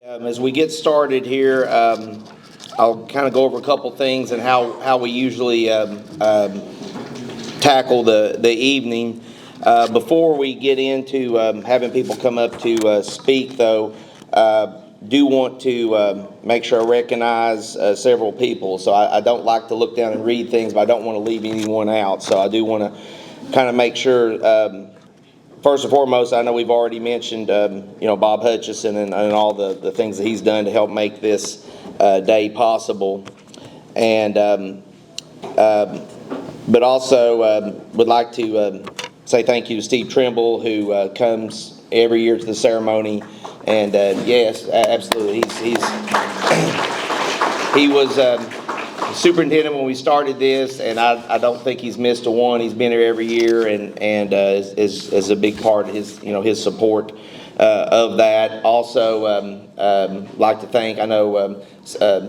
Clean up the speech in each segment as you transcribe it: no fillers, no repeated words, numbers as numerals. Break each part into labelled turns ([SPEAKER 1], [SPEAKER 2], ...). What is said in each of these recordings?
[SPEAKER 1] As we get started here, I'll kind of go over a couple things and how we usually tackle the evening. Before we get into having people come up to speak, though, do want to make sure I recognize several people. So I don't like to look down and read things, but I don't want to leave anyone out. So I do want to kind of make sure. First and foremost, I know we've already mentioned, Bob Hutchison and all the things that he's done to help make this day possible. And but also would like to say thank you to Steve Trimble, who comes every year to the ceremony. And yes, absolutely, he was superintendent when we started this, and I don't think he's missed a one. He's been here every year, and is a big part of his support of that. Also, like to thank, I know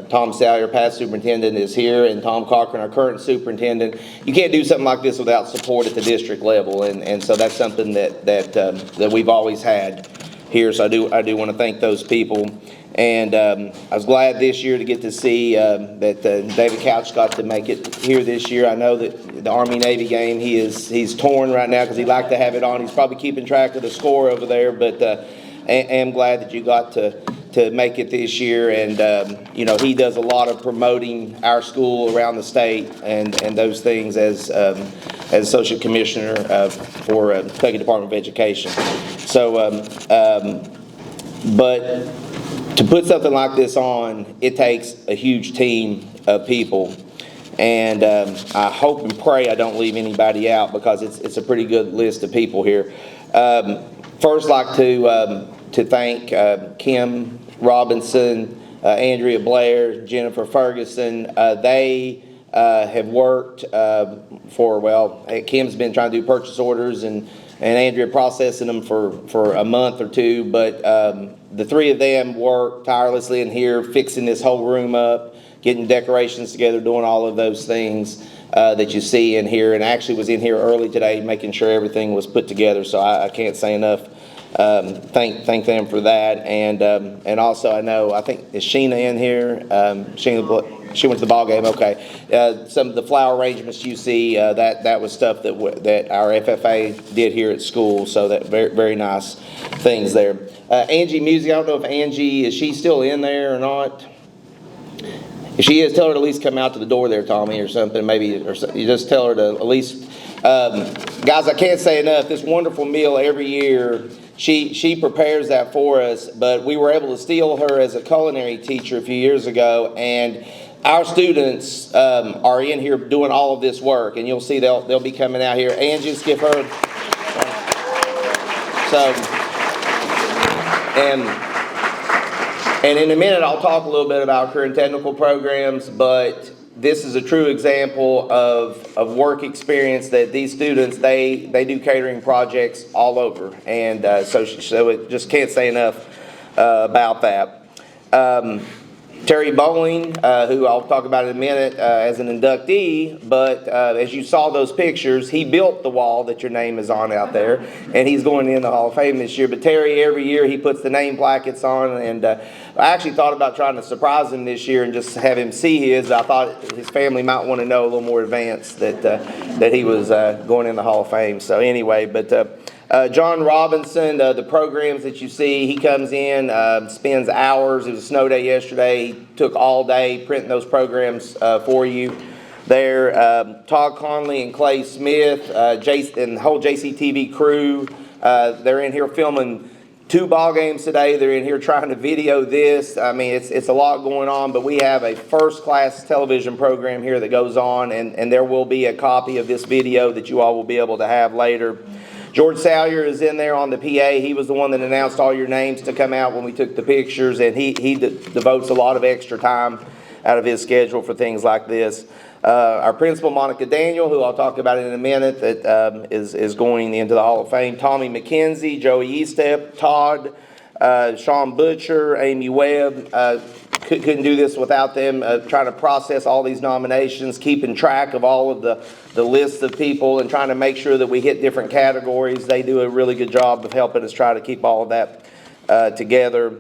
[SPEAKER 1] Tom Salyer, past superintendent, is here, and Tom Cochran, our current superintendent. You can't do something like this without support at the district level, and so that's something that we've always had here. So I do want to thank those people. And I was glad this year to get to see that David Couch got to make it here this year. I know that the Army-Navy game, he's torn right now because he'd like to have it on. He's probably keeping track of the score over there, but I am glad that you got to make it this year. And he does a lot of promoting our school around the state and those things as Associate Commissioner for Kentucky Department of Education. So, but to put something like this on, it takes a huge team of people, and I hope and pray I don't leave anybody out because it's a pretty good list of people here. First, like to thank Kim Robinson, Andrea Blair, Jennifer Ferguson. They have worked Kim's been trying to do purchase orders and Andrea processing them for a month or two, but the three of them work tirelessly in here, fixing this whole room up, getting decorations together, doing all of those things that you see in here, and actually was in here early today making sure everything was put together, so I can't say enough. Thank them for that, and also I think is Sheena in here? She went to the ball game. Okay, some of the flower arrangements you see that was stuff that our FFA did here at school. So that very very nice things there. Angie Music. I don't know if Angie is she still in there or not. If she is, tell her to at least come out to the door there, Tommy, or something. Maybe or you just tell her to at least. Guys, I can't say enough. This wonderful meal every year. She prepares that for us, but we were able to steal her as a culinary teacher a few years ago, and our students are in here doing all of this work, and you'll see they'll be coming out here. Angie, just give her. So, and in a minute I'll talk a little bit about career and technical programs, but this is a true example of work experience that these students, they do catering projects all over. And so it just can't say enough about that. Terry Bowling, who I'll talk about in a minute as an inductee, but as you saw those pictures, he built the wall that your name is on out there, and he's going in the Hall of Fame this year. But Terry, every year he puts the name plackets on, and I actually thought about trying to surprise him this year and just have him see his. I thought his family might want to know a little more advance that he was going in the Hall of Fame. So anyway, but John Robinson, the programs that you see, he comes in, spends hours. It was a snow day yesterday. He took all day printing those programs for you there. Todd Conley and Clay Smith, and the whole JCTV crew, they're in here filming 2 ball games today. They're in here trying to video this. I mean, it's a lot going on, but we have a first-class television program here that goes on, and there will be a copy of this video that you all will be able to have later. George Salyer is in there on the PA. He was the one that announced all your names to come out when we took the pictures, and he devotes a lot of extra time out of his schedule for things like this. Our principal, Monica Daniel, who I'll talk about in a minute, that is going into the Hall of Fame. Tommy McKenzie, Joey Estep, Todd, Sean Butcher, Amy Webb. Couldn't do this without them trying to process all these nominations, keeping track of all of the lists of people and trying to make sure that we hit different categories. They do a really good job of helping us try to keep all of that together.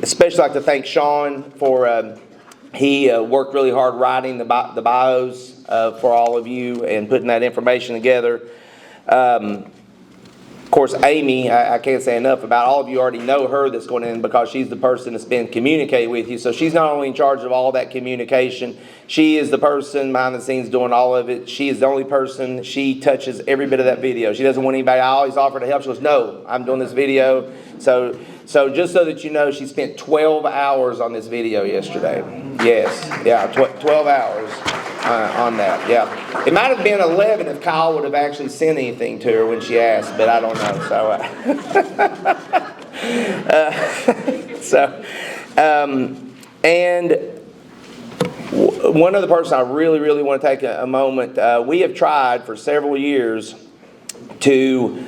[SPEAKER 1] Especially like to thank Sean for, he worked really hard writing the bios for all of you and putting that information together. Of course, Amy, I can't say enough about. All of you already know her that's going in because she's the person that's been communicating with you. So she's not only in charge of all that communication, she is the person behind the scenes doing all of it. She is the only person, she touches every bit of that video. She doesn't want anybody, I always offer to help. She goes, no, I'm doing this video. So just so that you know, she spent 12 hours on this video yesterday. Yes, yeah, 12 hours. On that, yeah. It might have been 11 if Kyle would have actually sent anything to her when she asked, but I don't know. And one other person I really want to take a moment. We have tried for several years to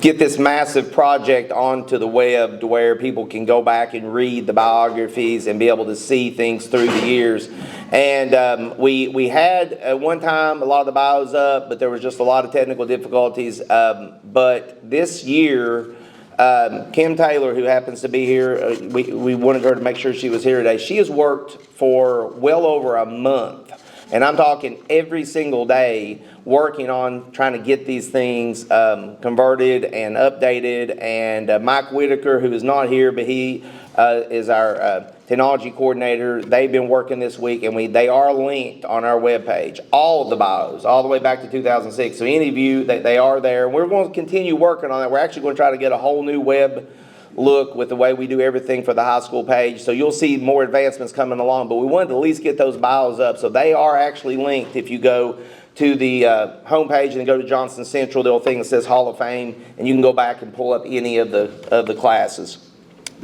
[SPEAKER 1] get this massive project onto the web to where people can go back and read the biographies and be able to see things through the years. And we had at one time a lot of the bios up, but there was just a lot of technical difficulties. But this year, Kim Taylor, who happens to be here, we wanted her to make sure she was here today. She has worked for well over a month, and I'm talking every single day, working on trying to get these things converted and updated. And Mike Whitaker, who is not here, but he is our technology coordinator. They've been working this week, and they are linked on our webpage. All of the bios, all the way back to 2006. So any of you, they are there. We're going to continue working on that. We're actually going to try to get a whole new web look with the way we do everything for the high school page. So you'll see more advancements coming along, but we wanted to at least get those bios up. So they are actually linked. If you go to the homepage and go to Johnson Central, there'll thing that says Hall of Fame, and you can go back and pull up any of the classes.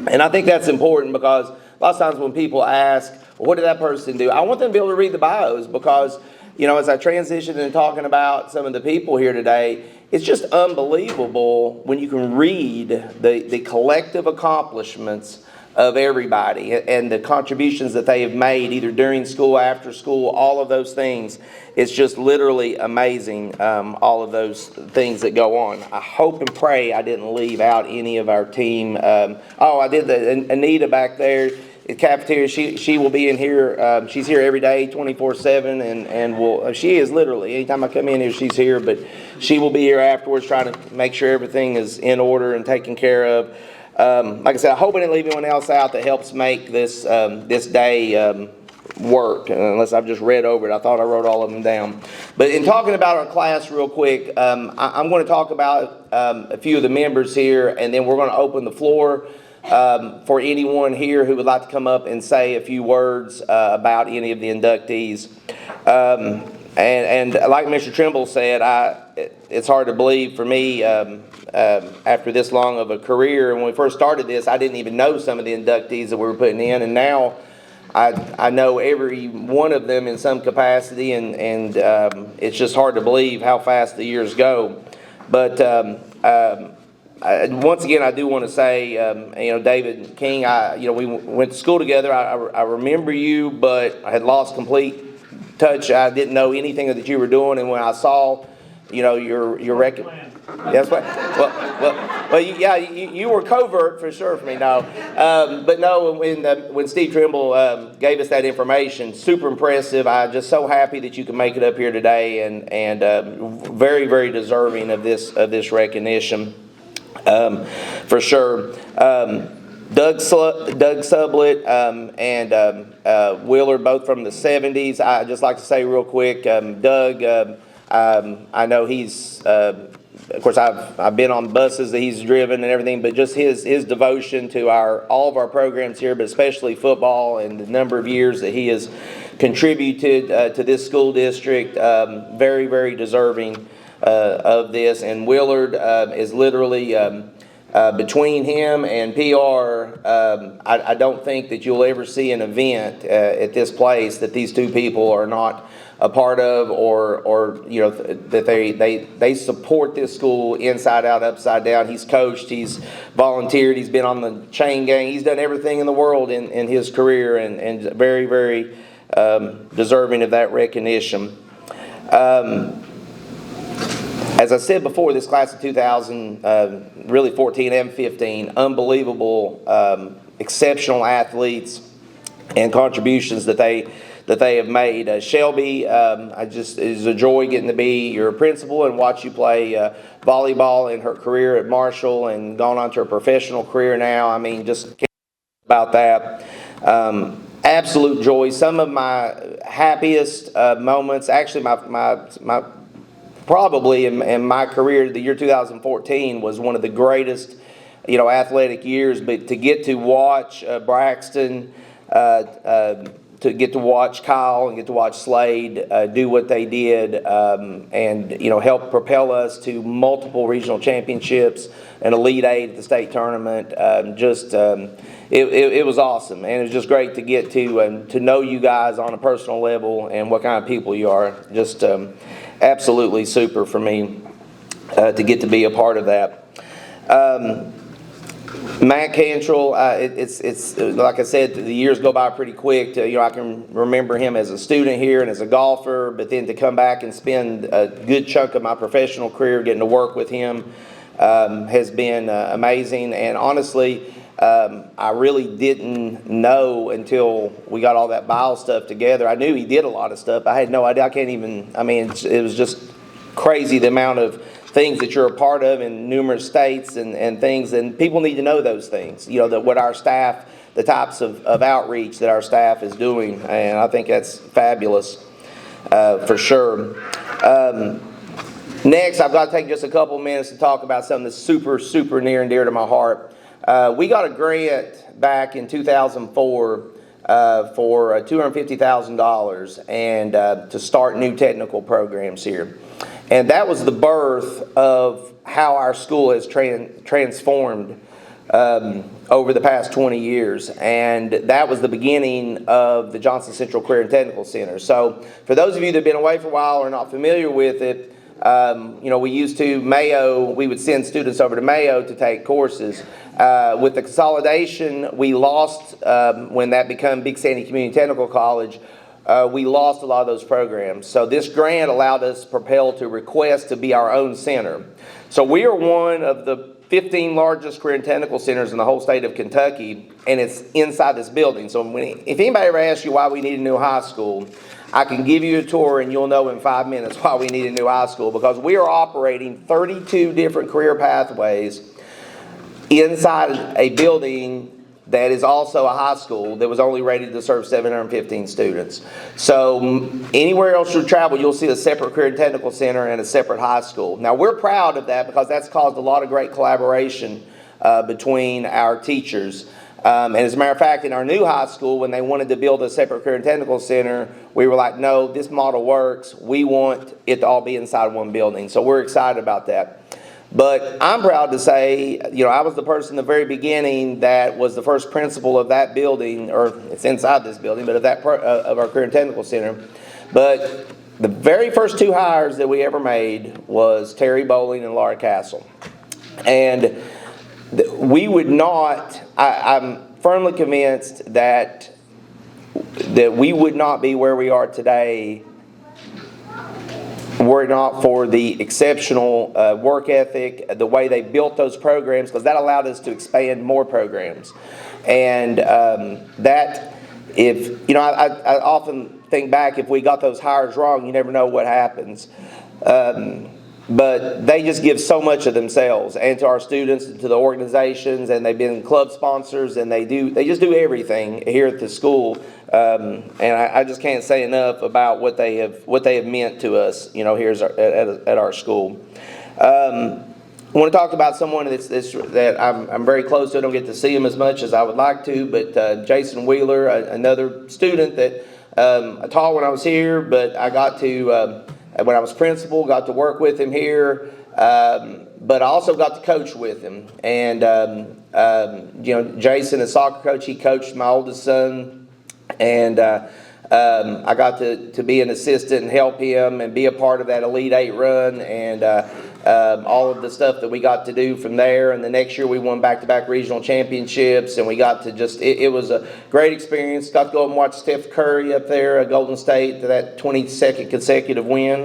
[SPEAKER 1] And I think that's important because a lot of times when people ask, well, what did that person do? I want them to be able to read the bios because, you know, as I transition into talking about some of the people here today, it's just unbelievable when you can read the collective accomplishments of everybody and the contributions that they have made either during school, after school, all of those things. It's just literally amazing, all of those things that go on. I hope and pray I didn't leave out any of our team. I did. Anita back there at cafeteria, she will be in here. She's here every day, 24/7, and she is literally, anytime I come in here, she's here, but she will be here afterwards trying to make sure everything is in order and taken care of. Like I said, I hope I didn't leave anyone else out that helps make this day work, unless I've just read over it. I thought I wrote all of them down. But in talking about our class real quick, I'm going to talk about a few of the members here, and then we're going to open the floor for anyone here who would like to come up and say a few words about any of the inductees. And like Mr. Trimble said, it's hard to believe for me after this long of a career. And when we first started this, I didn't even know some of the inductees that we were putting in, and now I know every one of them in some capacity, and it's just hard to believe how fast the years go. But once again, I do want to say, David King, we went to school together. I remember you, but I had lost complete touch. I didn't know anything that you were doing, and when I saw, your record. That's what. Well, you were covert for sure for me. No, but no. When Steve Trimble gave us that information, super impressive. I'm just so happy that you can make it up here today, and very, very deserving of this recognition, for sure. Doug Sublett and Willard, both from the 70s. I'd just like to say real quick, Doug, I know he's, of course, I've been on buses that he's driven and everything, but just his devotion to all of our programs here, but especially football, and the number of years that he has contributed to this school district, very, very deserving of this. And Willard is literally... between him and PR, I don't think that you'll ever see an event at this place that these two people are not a part of, or that they support this school inside out, upside down. He's coached, he's volunteered, he's been on the chain gang, he's done everything in the world in his career, and very, very as I said before, this class of 2000, really 14 and 15, unbelievable, exceptional athletes and contributions that they have made. Shelby, it is a joy getting to be your principal and watch you play volleyball in her career at Marshall and gone on to a professional career now. I mean, just can't about that. Absolute joy. Some of my happiest moments, actually my probably in my career, the year 2014 was one of the greatest, athletic years. But to get to watch Braxton, to get to watch Kyle and get to watch Slade do what they did, and help propel us to multiple regional championships and Elite Eight at the state tournament. It was awesome, and it was just great to get to know you guys on a personal level and what kind of people you are. Just absolutely super for me to get to be a part of that. Matt Cantrell, it's like I said, the years go by pretty quick. I can remember him as a student here and as a golfer, but then to come back and spend a good chunk of my professional career getting to work with him has been amazing. And honestly, I really didn't know until we got all that bio stuff together. I knew he did a lot of stuff. I had no idea. It was just crazy the amount of things that you're a part of in numerous states and things, and people need to know those things, that what our staff, the types of outreach that our staff is doing, and I think that's fabulous for sure. Next, I've got to take just a couple minutes to talk about something that's super, super near and dear to my heart. We got a grant back in 2004 for $250,000 and to start new technical programs here. And that was the birth of how our school has transformed over the past 20 years. And that was the beginning of the Johnson Central Career and Technical Center. So for those of you that have been away for a while or not familiar with it, we used to, Mayo, we would send students over to Mayo to take courses. With the consolidation, we lost, when that became Big Sandy Community Technical College, we lost a lot of those programs. So this grant allowed us Propel to request to be our own center. So we are one of the 15 largest career and technical centers in the whole state of Kentucky, and it's inside this building. So if anybody ever asks you why we need a new high school, I can give you a tour and you'll know in 5 minutes why we need a new high school, because we are operating 32 different career pathways inside a building that is also a high school that was only rated to serve 715 students. So anywhere else you travel, you'll see a separate career and technical center and a separate high school. Now we're proud of that because that's caused a lot of great collaboration between our teachers. And as a matter of fact, in our new high school, when they wanted to build a separate career and technical center, we were like, no, this model works. We want it to all be inside one building. So we're excited about that. But I'm proud to say, I was the person in the very beginning that was the first principal of that building, or it's inside this building, but of our Career and Technical Center. But the very first two hires that we ever made was Terry Bowling and Laura Castle. And we would not, I'm firmly convinced that we would not be where we are today were it not for the exceptional work ethic, the way they built those programs, because that allowed us to expand more programs. And I often think back, if we got those hires wrong, you never know what happens. But they just give so much of themselves, and to our students, and to the organizations, and they've been club sponsors, and they just do everything here at the school. And I just can't say enough about what they have meant to us, here at our school. I want to talk about someone that I'm very close to. I don't get to see him as much as I would like to, but Jason Wheeler, another student that I taught when I was here, but I got to, when I was principal, got to work with him here, but I also got to coach with him. And, Jason, as soccer coach, he coached my oldest son. And I got to be an assistant and help him and be a part of that Elite Eight run. And all of the stuff that we got to do from there. And the next year we won back-to-back regional championships, and we got to it was a great experience. Got to go and watch Steph Curry up there at Golden State to that 22nd consecutive win.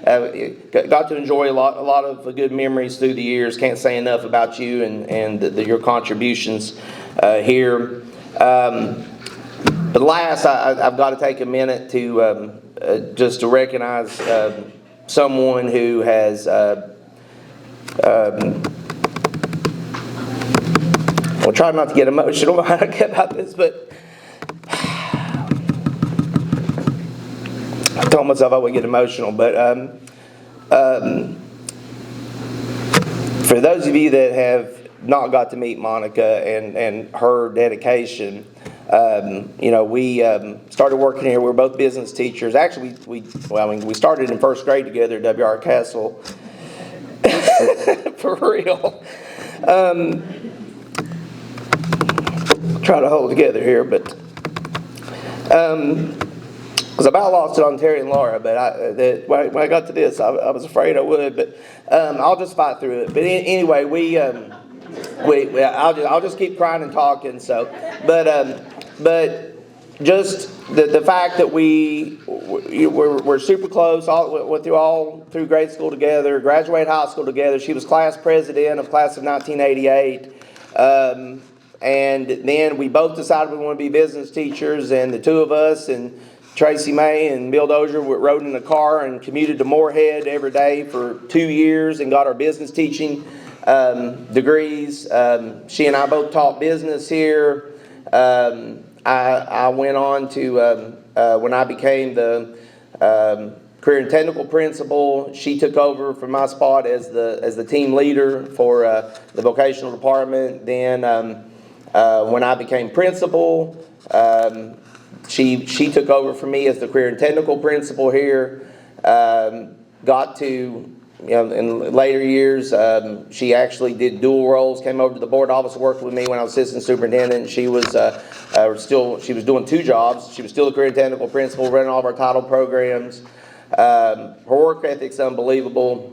[SPEAKER 1] Got to enjoy a lot of good memories through the years. Can't say enough about you and your contributions here. But last, I've got to take a minute to just to recognize someone who has I'll try not to get emotional about this, but I told myself I would get emotional. But for those of you that have not got to meet Monica and her dedication, we started working here. We were both business teachers. Actually, we started in first grade together at W.R. Castle. For real. Try to hold together here, but because I about lost it on Terry and Laura, but when I got to this, I was afraid I would, but I'll just fight through it. But anyway, I'll just keep crying and talking. So, but just the fact that we're super close. Went through grade school together, graduated high school together. She was class president of class of 1988. And then we both decided we want to be business teachers, and the two of us and Tracy May and Bill Dozier rode in a car and commuted to Moorhead every day for 2 years and got our business teaching degrees. She and I both taught business here. I went on to, when I became the career and technical principal, she took over from my spot as the team leader for the vocational department. Then when I became principal, she took over from me as the career and technical principal here. Got to, in later years, she actually did dual roles, came over to the board office, worked with me when I was assistant superintendent. She was she was doing two jobs. She was still the career and technical principal, running all of our title programs. Her work ethic's unbelievable.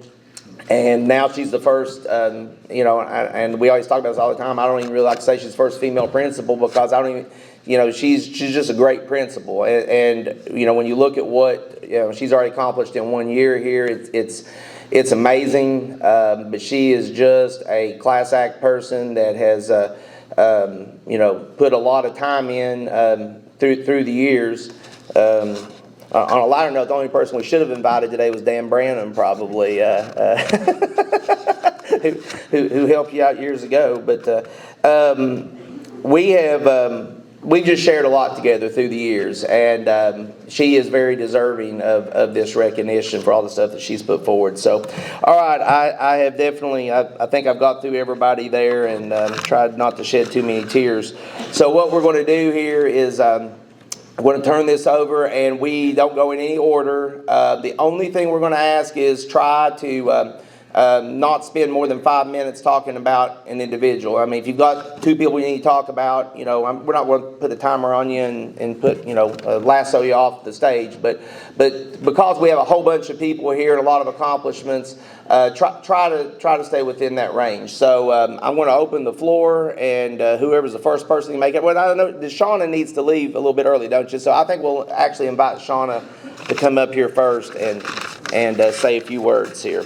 [SPEAKER 1] And now she's the first, and we always talk about this all the time. I don't even really like to say she's the first female principal, because I don't even, she's just a great principal. And when you look at what she's already accomplished in 1 year here, it's amazing. But she is just a class act person that has put a lot of time in through the years. On a lighter note, the only person we should have invited today was Dan Branham, probably, who helped you out years ago. But we've just shared a lot together through the years, and she is very deserving of this recognition for all the stuff that she's put forward. So, all right, I have definitely, I think I've got through everybody there and tried not to shed too many tears. So what we're going to do here is I'm going to turn this over, and we don't go in any order. The only thing we're going to ask is try to not spend more than 5 minutes talking about an individual. I mean, if you've got two people you need to talk about, we're not going to put a timer on you and put, lasso you off the stage. But because we have a whole bunch of people here and a lot of accomplishments, try to stay within that range. So I'm going to open the floor, and whoever's the first person to make it. Well, I don't know, Shauna needs to leave a little bit early, don't you? So I think we'll actually invite Shauna to come up here first and say a few words here.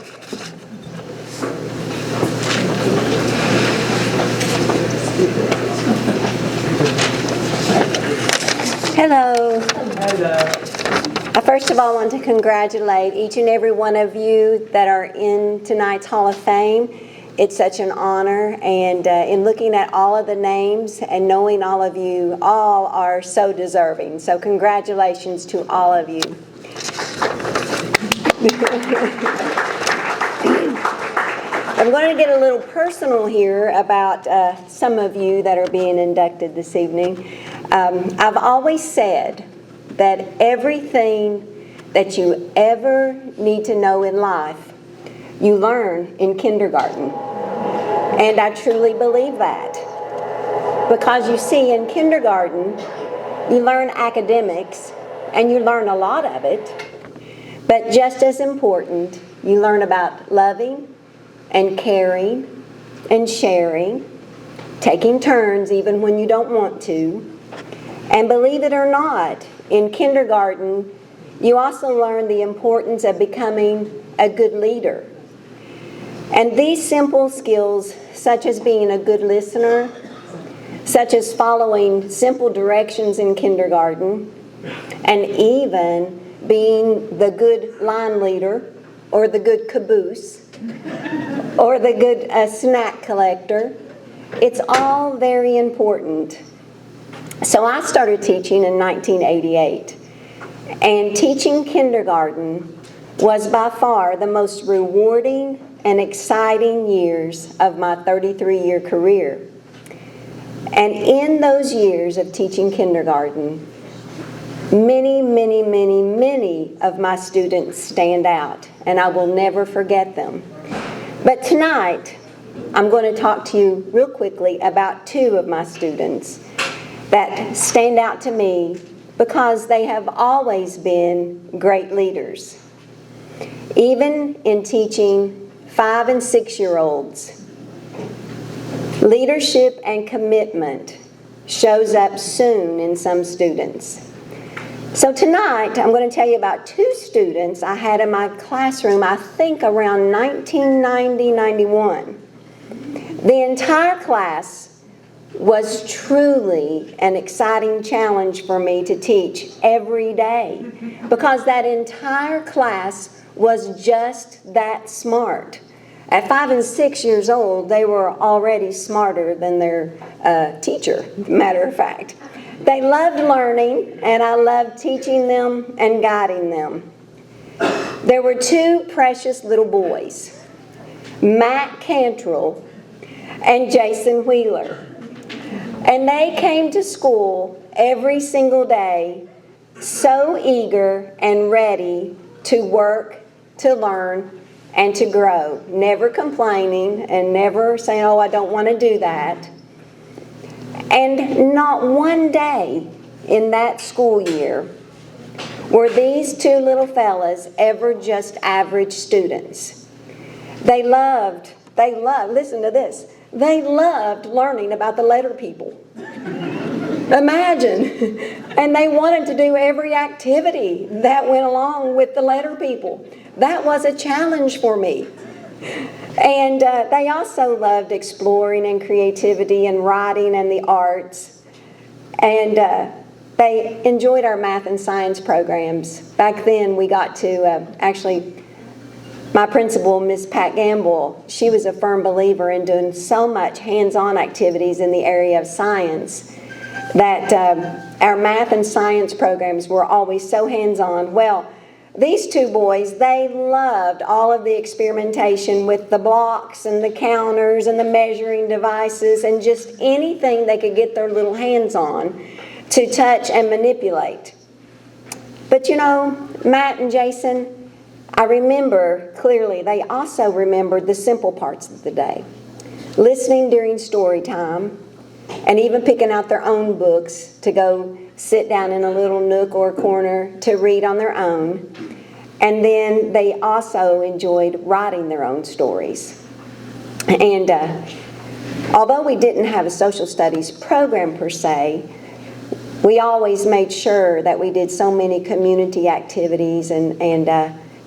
[SPEAKER 2] Hello. I first of all want to congratulate each and every one of you that are in tonight's Hall of Fame. It's such an honor, and in looking at all of the names and knowing all of you, all are so deserving. So congratulations to all of you. I'm going to get a little personal here about some of you that are being inducted this evening. I've always said that everything that you ever need to know in life, you learn in kindergarten. And I truly believe that. Because you see, in kindergarten, you learn academics, and you learn a lot of it. But just as important you learn about loving and caring and sharing, taking turns even when you don't want to. And believe it or not, in kindergarten, you also learn the importance of becoming a good leader. And these simple skills, such as being a good listener, such as following simple directions in kindergarten, and even being the good line leader, or the good caboose, or the good snack collector, it's all very important. So I started teaching in 1988, and teaching kindergarten was by far the most rewarding and exciting years of my 33-year career. And in those years of teaching kindergarten, many, many, many, many of my students stand out, and I will never forget them. But tonight, I'm going to talk to you real quickly about two of my students that stand out to me because they have always been great leaders. Even in teaching 5- and 6-year-olds, leadership and commitment shows up soon in some students. So tonight, I'm going to tell you about two students I had in my classroom, I think around 1990-91. The entire class was truly an exciting challenge for me to teach every day because that entire class was just that smart. At 5 and 6 years old, they were already smarter than their teacher, matter of fact. They loved learning, and I loved teaching them and guiding them. There were two precious little boys, Matt Cantrell and Jason Wheeler. And they came to school every single day so eager and ready to work, to learn, and to grow, never complaining and never saying, oh, I don't want to do that. And not one day in that school year were these two little fellas ever just average students. They loved, listen to this, they loved learning about the letter people. Imagine. And they wanted to do every activity that went along with the letter people. That was a challenge for me. And they also loved exploring and creativity and writing and the arts. And they enjoyed our math and science programs. Back then we got to actually, my principal, Miss Pat Gamble, she was a firm believer in doing so much hands-on activities in the area of science that our math and science programs were always so hands-on. Well, these two boys, they loved all of the experimentation with the blocks and the counters and the measuring devices and just anything they could get their little hands on to touch and manipulate. But you know, Matt and Jason, I remember clearly, they also remembered the simple parts of the day. Listening during story time, and even picking out their own books to go sit down in a little nook or corner to read on their own. And then they also enjoyed writing their own stories. And although we didn't have a social studies program per se, we always made sure that we did so many community activities and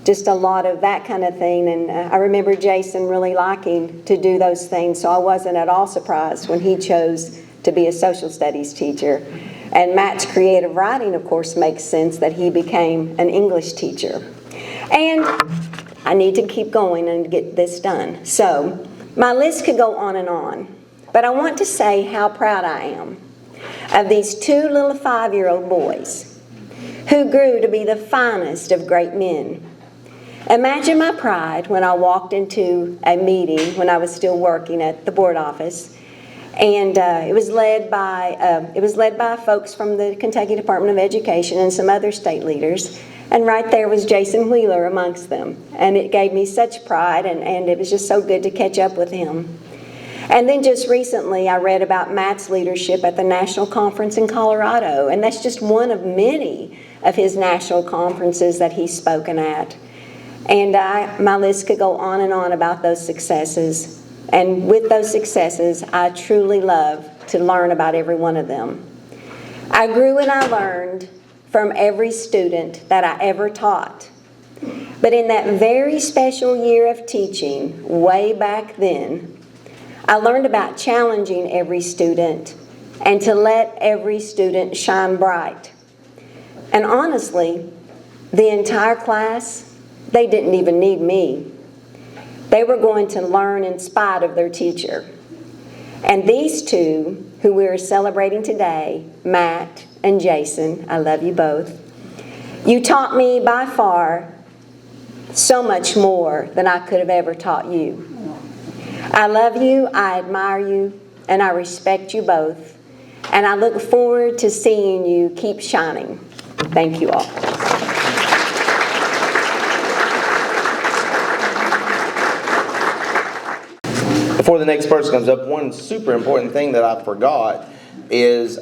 [SPEAKER 2] just a lot of that kind of thing. And I remember Jason really liking to do those things, so I wasn't at all surprised when he chose to be a social studies teacher. And Matt's creative writing, of course, makes sense that he became an English teacher. And I need to keep going and get this done. So my list could go on, but I want to say how proud I am of these two little 5-year-old boys who grew to be the finest of great men. Imagine my pride when I walked into a meeting when I was still working at the board office, and it was led by folks from the Kentucky Department of Education and some other state leaders, and right there was Jason Wheeler amongst them, and it gave me such pride, and it was just so good to catch up with him. And then just recently I read about Matt's leadership at the national conference in Colorado, and that's just one of many of his national conferences that he's spoken at. And my list could go on and on about those successes. And with those successes, I truly love to learn about every one of them. I grew and I learned from every student that I ever taught. But in that very special year of teaching, way back then, I learned about challenging every student and to let every student shine bright. And honestly, the entire class, they didn't even need me. They were going to learn in spite of their teacher. And these two, who we're celebrating today, Matt and Jason, I love you both, you taught me by far so much more than I could have ever taught you. I love you, I admire you, and I respect you both. And I look forward to seeing you keep shining. Thank you all.
[SPEAKER 1] Before the next person comes up, one super important thing that I forgot is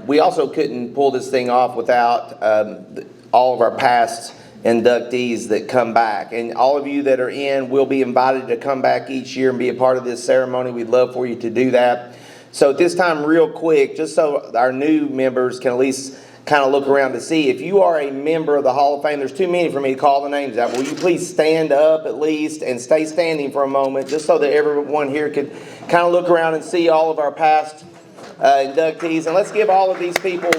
[SPEAKER 1] we also couldn't pull this thing off without all of our past inductees that come back. And all of you that are in will be invited to come back each year and be a part of this ceremony. We'd love for you to do that. So at this time, real quick, just so our new members can at least kind of look around to see, if you are a member of the Hall of Fame, there's too many for me to call the names out. Will you please stand up at least and stay standing for a moment, just so that everyone here could kind of look around and see all of our past inductees. And let's give all of these people,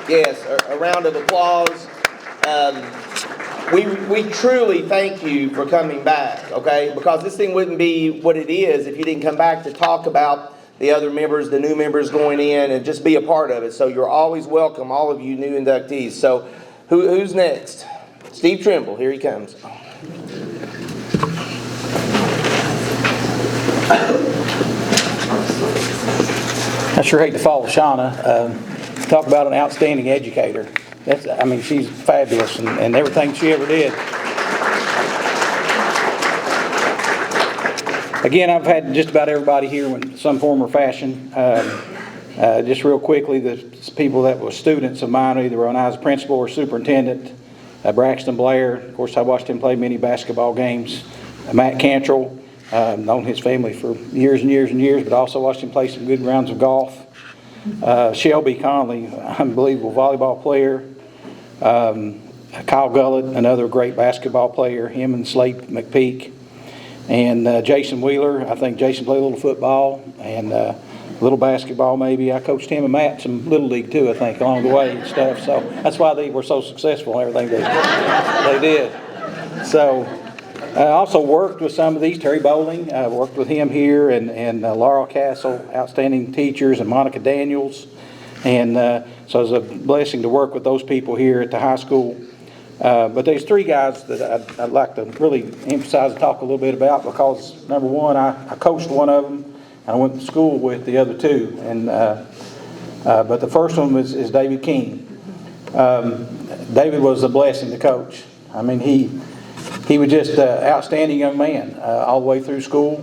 [SPEAKER 1] yes, a round of applause. We truly thank you for coming back, okay? Because this thing wouldn't be what it is if you didn't come back to talk about the other members, the new members going in, and just be a part of it. So you're always welcome, all of you new inductees. So who's next? Steve Trimble, here he comes.
[SPEAKER 3] I sure hate to follow Shauna. Talk about an outstanding educator. She's fabulous and everything she ever did. Again, I've had just about everybody here in some form or fashion. Just real quickly, the people that were students of mine, either when I was principal or superintendent, Braxton Blair, of course I watched him play many basketball games. Matt Cantrell, known his family for years and years and years, but also watched him play some good rounds of golf. Shelby Conley, unbelievable volleyball player. Kyle Gullett, another great basketball player, him and Slate McPeak. And Jason Wheeler, I think Jason played a little football and a little basketball maybe. I coached him and Matt some Little League too, I think, along the way and stuff. So that's why they were so successful in everything they did. So I also worked with some of these. Terry Bowling, I worked with him here, and Laurel Castle, outstanding teachers, and Monica Daniels. And so it was a blessing to work with those people here at the high school. But there's three guys that I'd like to really emphasize and talk a little bit about, because number one, I coached one of them, and I went to school with the other two. And but the first one is David King. David was a blessing to coach. I mean, he was just an outstanding young man all the way through school.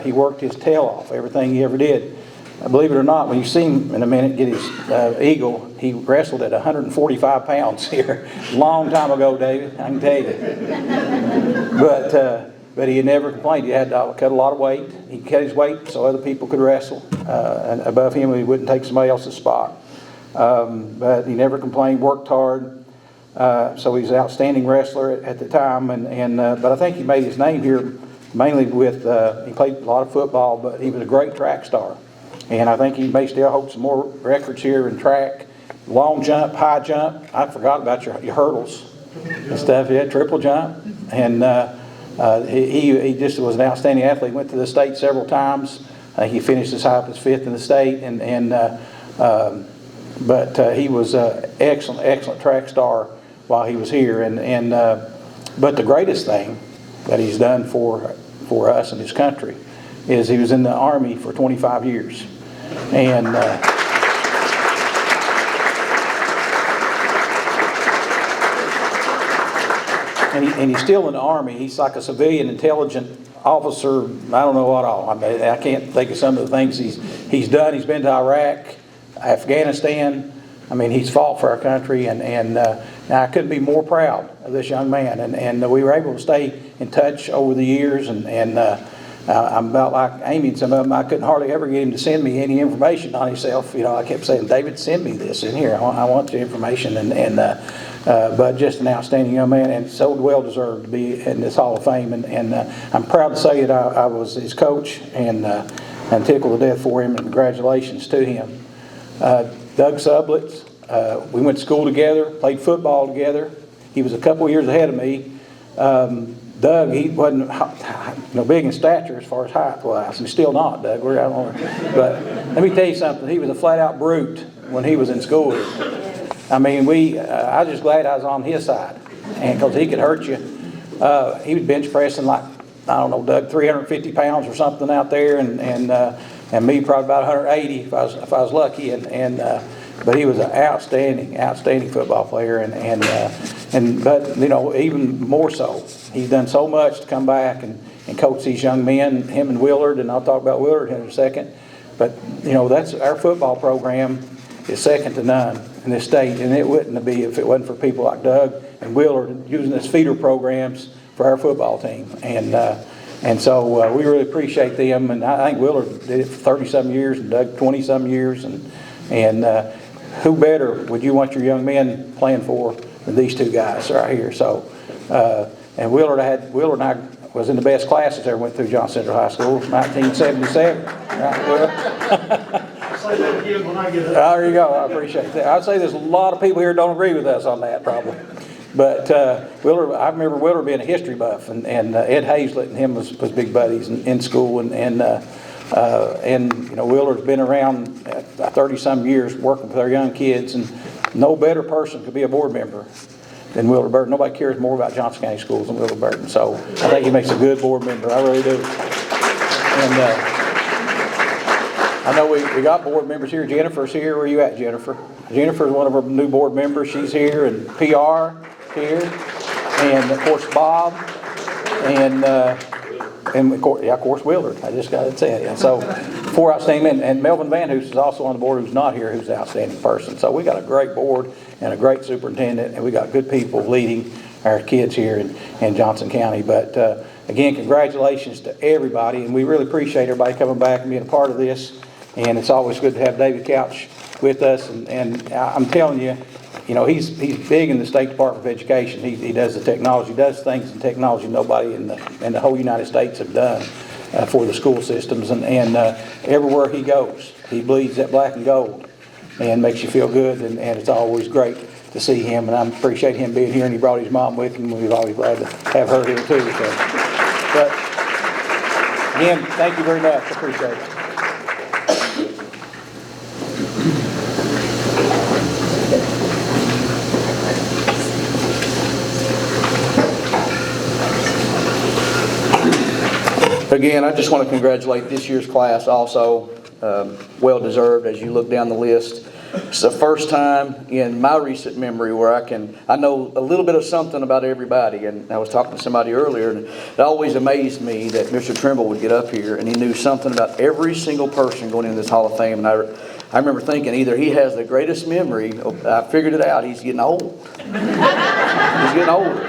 [SPEAKER 3] He worked his tail off, everything he ever did. Believe it or not, when you see him in a minute get his eagle, he wrestled at 145 pounds here. Long time ago, David, I can tell you. But he had never complained. He had to cut a lot of weight. He cut his weight so other people could wrestle. And above him, he wouldn't take somebody else's spot. But he never complained, worked hard. So he's an outstanding wrestler at the time. But I think he made his name here mainly with, he played a lot of football, but he was a great track star. And I think he may still hold some more records here in track. Long jump, high jump. I forgot about your hurdles and stuff. He had triple jump. And he just was an outstanding athlete. Went to the state several times. I think he finished as high up as 5th in the state. But he was an excellent track star while he was here. But the greatest thing that he's done for us and his country is he was in the Army for 25 years. And he's still in the Army. He's like a civilian intelligence officer. I don't know what all. I can't think of some of the things he's done. He's been to Iraq, Afghanistan, I mean, he's fought for our country, and now I couldn't be more proud of this young man. And we were able to stay in touch over the years, and I'm about like Amy and some of them. I couldn't hardly ever get him to send me any information on himself. You know, I kept saying, David, send me this in here. I want the information. But just an outstanding young man, and so well deserved to be in this Hall of Fame. And I'm proud to say that I was his coach, and tickled to death for him. And congratulations to him. Doug Sublitz, we went to school together, played football together. He was a couple years ahead of me. Doug, he wasn't big in stature as far as height wise. He's still not, Doug. But let me tell you something. He was a flat out brute when he was in school. I mean, I was just glad I was on his side, and because he could hurt you. He was bench pressing like, I don't know, Doug, 350 pounds or something out there, and me probably about 180 if I was lucky. But he was an outstanding football player, but you know, even more so, he's done so much to come back and coach these young men, him and Willard, and I'll talk about Willard in a second. But you know, that's our football program is second to none in this state, and it wouldn't be if it wasn't for people like Doug and Willard using this feeder programs for our football team. And so we really appreciate them, and I think Willard did it for 30-some years, and Doug 20-some years, and who better would you want your young men playing for than these two guys right here? So, and Willard and I was in the best classes that ever went through Johnson Central High School, 1977. Right, Will?
[SPEAKER 4] I'll say that again when I get up.
[SPEAKER 3] There you go. I appreciate that. I'd say there's a lot of people here who don't agree with us on that, probably. But Willard, I remember Willard being a history buff, and Ed Hazlett and him was big buddies in school, and you know, Willard's been around 30-some years working with our young kids, and no better person could be a board member than Willard Burton. Nobody cares more about Johnson County Schools than Willard Burton. So I think he makes a good board member. I really do. And I know we got board members here. Jennifer's here. Where are you at, Jennifer? Jennifer's one of our new board members. She's here, and PR here, and of course Bob, and of course Willard. I just got to say it. And so 4 outstanding men, and Melvin Van Hoos is also on the board, who's not here, who's an outstanding person. So we got a great board and a great superintendent, and we got good people leading our kids here in Johnson County. But again, congratulations to everybody, and we really appreciate everybody coming back and being a part of this. And it's always good to have David Couch with us, and I'm telling you, you know, he's big in the State Department of Education. He does the technology, does things in technology nobody in the whole United States have done for the school systems, and everywhere he goes, he bleeds that black and gold, and makes you feel good, and it's always great to see him, and I appreciate him being here, and he brought his mom with him. We're always glad to have her here too. So. But again, thank you very much. I appreciate it.
[SPEAKER 5] Again, I just want to congratulate this year's class also, well deserved as you look down the list. It's the first time in my recent memory where I know a little bit of something about everybody, and I was talking to somebody earlier, and it always amazed me that Mr. Trimble would get up here and he knew something about every single person going into this Hall of Fame, and I remember thinking either he has the greatest memory, I figured it out, he's getting old. He's getting older,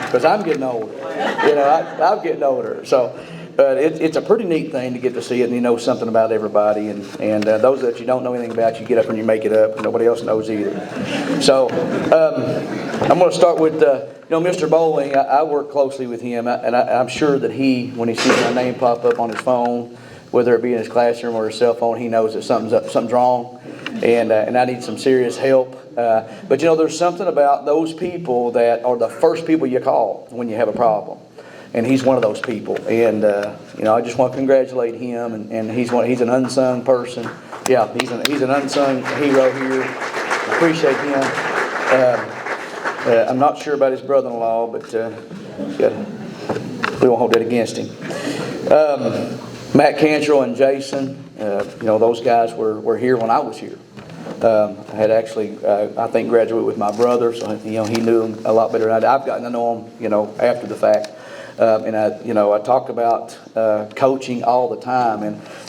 [SPEAKER 5] because I'm getting older. You know, I'm getting older, so. But it's a pretty neat thing to get to see it, and you know something about everybody, and those that you don't know anything about, you get up and you make it up, and nobody else knows either. So I'm going to start with Mr. Bowling. I work closely with him, and I'm sure that when he sees my name pop up on his phone, whether it be in his classroom or his cell phone, he knows that something's wrong, and I need some serious help. But you know, there's something about those people that are the first people you call when you have a problem. And he's one of those people, and I just want to congratulate him. And he's an unsung person. Yeah, he's an unsung hero here. Appreciate him. I'm not sure about his brother-in-law, but we won't hold that against him. Matt Cantrell and Jason, those guys were here when I was here. I had actually, I think, graduated with my brother, so he knew him a lot better than I did. I've gotten to know him, after the fact. And I talk about coaching all the time,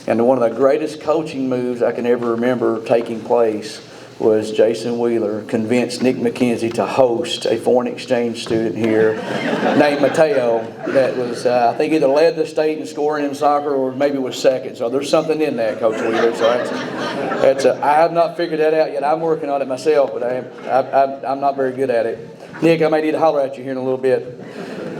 [SPEAKER 5] and one of the greatest coaching moves I can ever remember taking place was Jason Wheeler convinced Nick McKenzie to host a foreign exchange student here named Mateo that was, I think, either led the state in scoring in soccer or maybe was second. So there's something in that, Coach Wheeler. So I have not figured that out yet. I'm working on it myself, but I'm not very good at it. Nick, I may need to holler at you here in a little bit.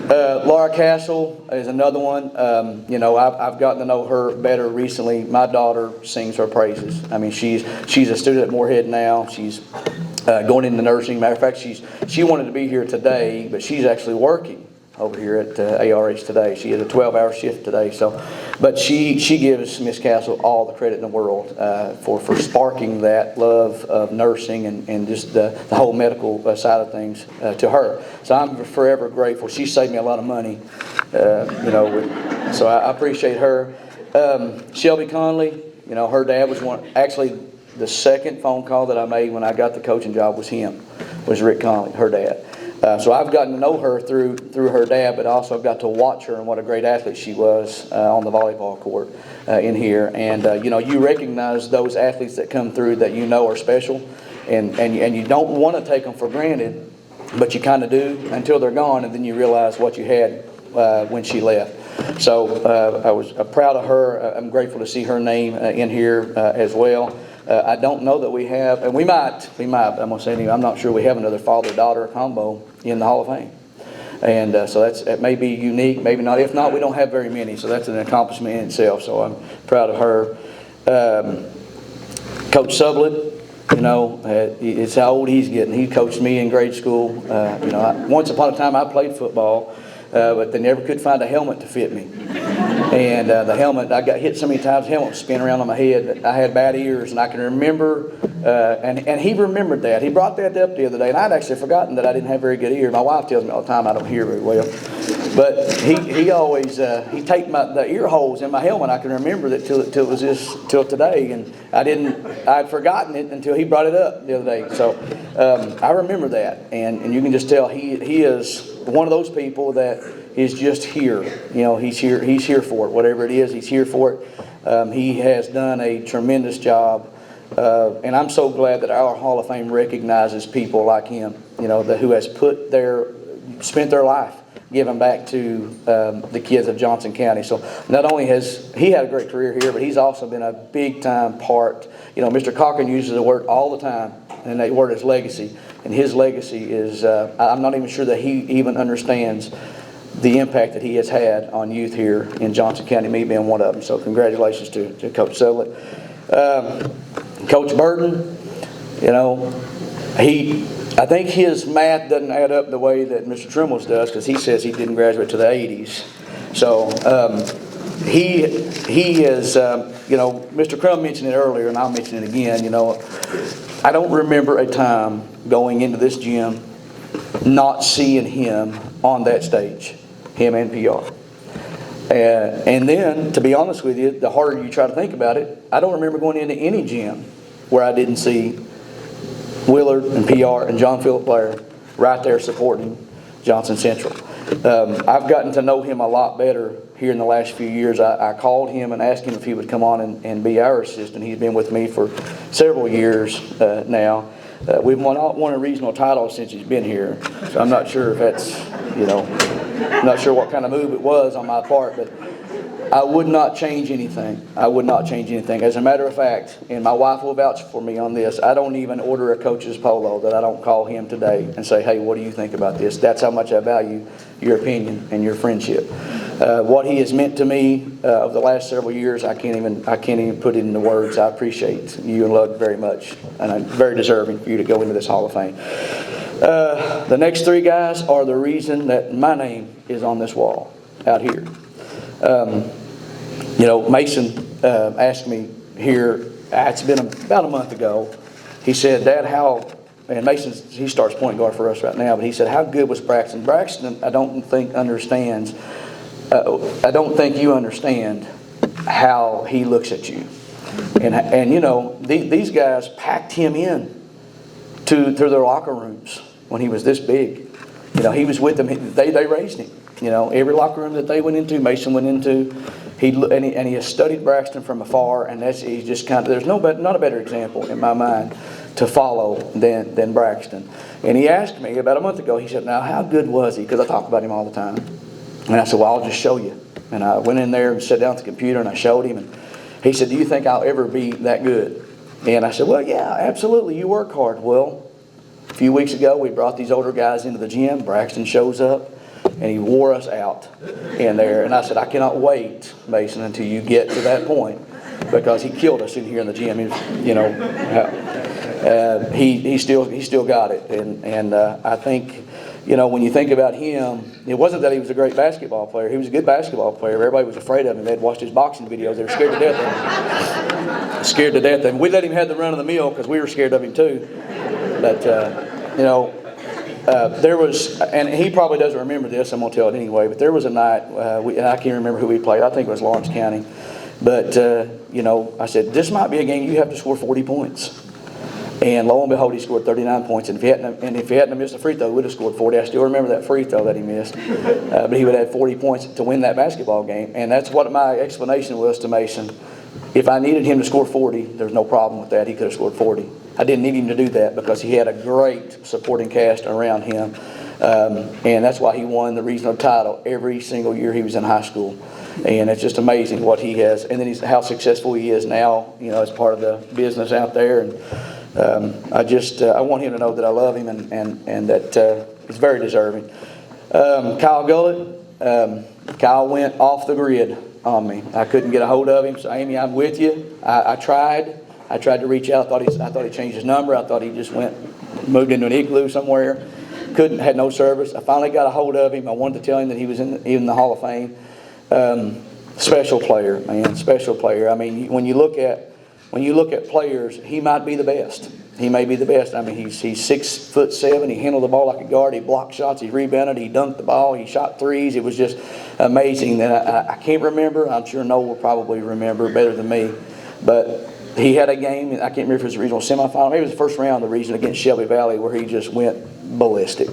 [SPEAKER 5] Laura Castle is another one. I've gotten to know her better recently. My daughter sings her praises. I mean, she's a student at Moorhead now. She's going into nursing. Matter of fact, she wanted to be here today, but she's actually working over here at ARH today. She had a 12-hour shift today. But she gives Miss Castle all the credit in the world for sparking that love of nursing and just the whole medical side of things to her. So I'm forever grateful. She saved me a lot of money, so I appreciate her. Shelby Conley, her dad was actually the second phone call that I made when I got the coaching job was Rick Conley, her dad. So I've gotten to know her through her dad, but also I've got to watch her and what a great athlete she was on the volleyball court in here. And you recognize those athletes that come through that are special, and you don't want to take them for granted, but you kind of do until they're gone, and then you realize what you had when she left. So I was proud of her. I'm grateful to see her name in here as well. I don't know that we have, and we might, I'm going to say anyway, I'm not sure we have another father-daughter combo in the Hall of Fame. And so it may be unique, maybe not. If not, we don't have very many, so that's an accomplishment in itself. So I'm proud of her. Coach Sublett, it's how old he's getting. He coached me in grade school. Once upon a time I played football, but they never could find a helmet to fit me. And the helmet, I got hit so many times, the helmet was spinning around on my head. I had bad ears, and I can remember, and he remembered that. He brought that up the other day, and I'd actually forgotten that I didn't have very good ears. My wife tells me all the time I don't hear very well. But he always, he taped the ear holes in my helmet. I can remember that till today, and I'd forgotten it until he brought it up the other day. So I remember that, and you can just tell he is one of those people that is just here. He's here for it. Whatever it is, he's here for it. He has done a tremendous job, and I'm so glad that our Hall of Fame recognizes people like him. Who has spent their life giving back to the kids of Johnson County. So not only has he had a great career here, but he's also been a big time part. Mr. Cochran uses the word all the time, and that word is legacy. And his legacy is, I'm not even sure that he even understands the impact that he has had on youth here in Johnson County, me being one of them. So congratulations to Coach Sublett. Coach Burton, I think his math doesn't add up the way that Mr. Trimmel's does, because he says he didn't graduate to the 80s. So he is, Mr. Crum mentioned it earlier, and I'll mention it again. I don't remember a time going into this gym not seeing him on that stage, him and PR. And then, to be honest with you, the harder you try to think about it, I don't remember going into any gym where I didn't see Willard and PR and John Philip Blair right there supporting Johnson Central. I've gotten to know him a lot better here in the last few years. I called him and asked him if he would come on and be our assistant. He's been with me for several years now. We've won a regional title since he's been here. So I'm not sure if that's, I'm not sure what kind of move it was on my part, but I would not change anything. I would not change anything. As a matter of fact, and my wife will vouch for me on this, I don't even order a coach's polo that I don't call him today and say, hey, what do you think about this? That's how much I value your opinion and your friendship. What he has meant to me over the last several years, I can't even put it into words. I appreciate you and Lug very much, and I'm very deserving for you to go into this Hall of Fame. The next three guys are the reason that my name is on this wall out here. Mason asked me here, it's been about a month ago, he said, Dad, and Mason, he starts point guard for us right now, but he said, how good was Braxton? Braxton, I don't think you understand how he looks at you. And these guys packed him in to their locker rooms when he was this big. He was with them. They raised him. Every locker room that they went into, Mason went into. He has studied Braxton from afar, and he's just there's not a better example in my mind to follow than Braxton. And he asked me about a month ago, he said, now how good was he? Because I talk about him all the time. And I said, well, I'll just show you. And I went in there and sat down at the computer and I showed him. And he said, do you think I'll ever be that good? And I said, well, yeah, absolutely. You work hard. Well, a few weeks ago, we brought these older guys into the gym. Braxton shows up, and he wore us out in there. And I said, I cannot wait, Mason, until you get to that point, because he killed us in here in the gym. You know, he still got it. And I think, you know, when you think about him, it wasn't that he was a great basketball player. He was a good basketball player. Everybody was afraid of him. They'd watched his boxing videos. They were scared to death of him. Scared to death of him. We let him have the run of the mill because we were scared of him too. But, you know, there was, and he probably doesn't remember this, I'm going to tell it anyway, but there was a night, and I can't remember who we played. I think it was Lawrence County. But, you know, I said, this might be a game you have to score 40 points. And lo and behold, he scored 39 points. And if he hadn't missed a free throw, he would have scored 40. I still remember that free throw that he missed. But he would have had 40 points to win that basketball game. And that's what my explanation was to Mason. If I needed him to score 40, there's no problem with that. He could have scored 40. I didn't need him to do that because he had a great supporting cast around him. And that's why he won the regional title every single year he was in high school. And it's just amazing what he has. And then how successful he is now, you know, as part of the business out there. And I want him to know that I love him and that he's very deserving. Kyle Gullett, Kyle went off the grid on me. I couldn't get a hold of him. So Amy, I'm with you. I tried to reach out. I thought he changed his number. I thought he just moved into an igloo somewhere. Had no service. I finally got a hold of him. I wanted to tell him that he was in the Hall of Fame. Special player, man, special player. I mean, when you look at players, he might be the best. He may be the best. I mean, he's 6'7". He handled the ball like a guard. He blocked shots. He rebounded. He dunked the ball. He shot threes. It was just amazing. That I can't remember. I'm sure Noel will probably remember better than me. But he had a game. I can't remember if it was a regional semifinal. Maybe it was the first round of the region against Shelby Valley where he just went ballistic.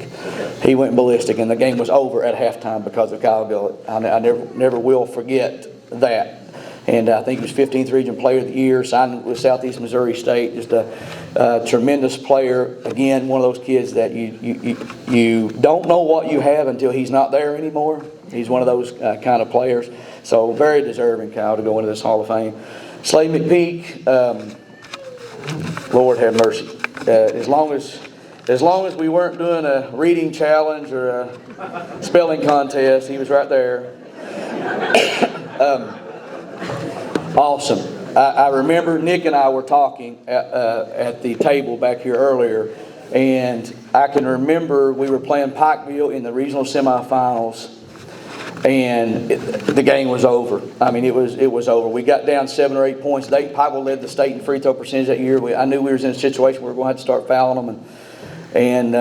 [SPEAKER 5] He went ballistic, and the game was over at halftime because of Kyle Gullett. I never will forget that. And I think he was 15th Region Player of the Year, signed with Southeast Missouri State. Just a tremendous player. Again, one of those kids that you don't know what you have until he's not there anymore. He's one of those kind of players. So very deserving, Kyle, to go into this Hall of Fame. Slade McPeak, Lord have mercy. As long as we weren't doing a reading challenge or a spelling contest, he was right there. Awesome. I remember Nick and I were talking at the table back here earlier, and I can remember we were playing Pikeville in the regional semifinals, and the game was over. I mean, it was over. We got down 7 or 8 points. Pikeville led the state in free throw percentage that year. I knew we were in a situation where we were going to have to start fouling them, and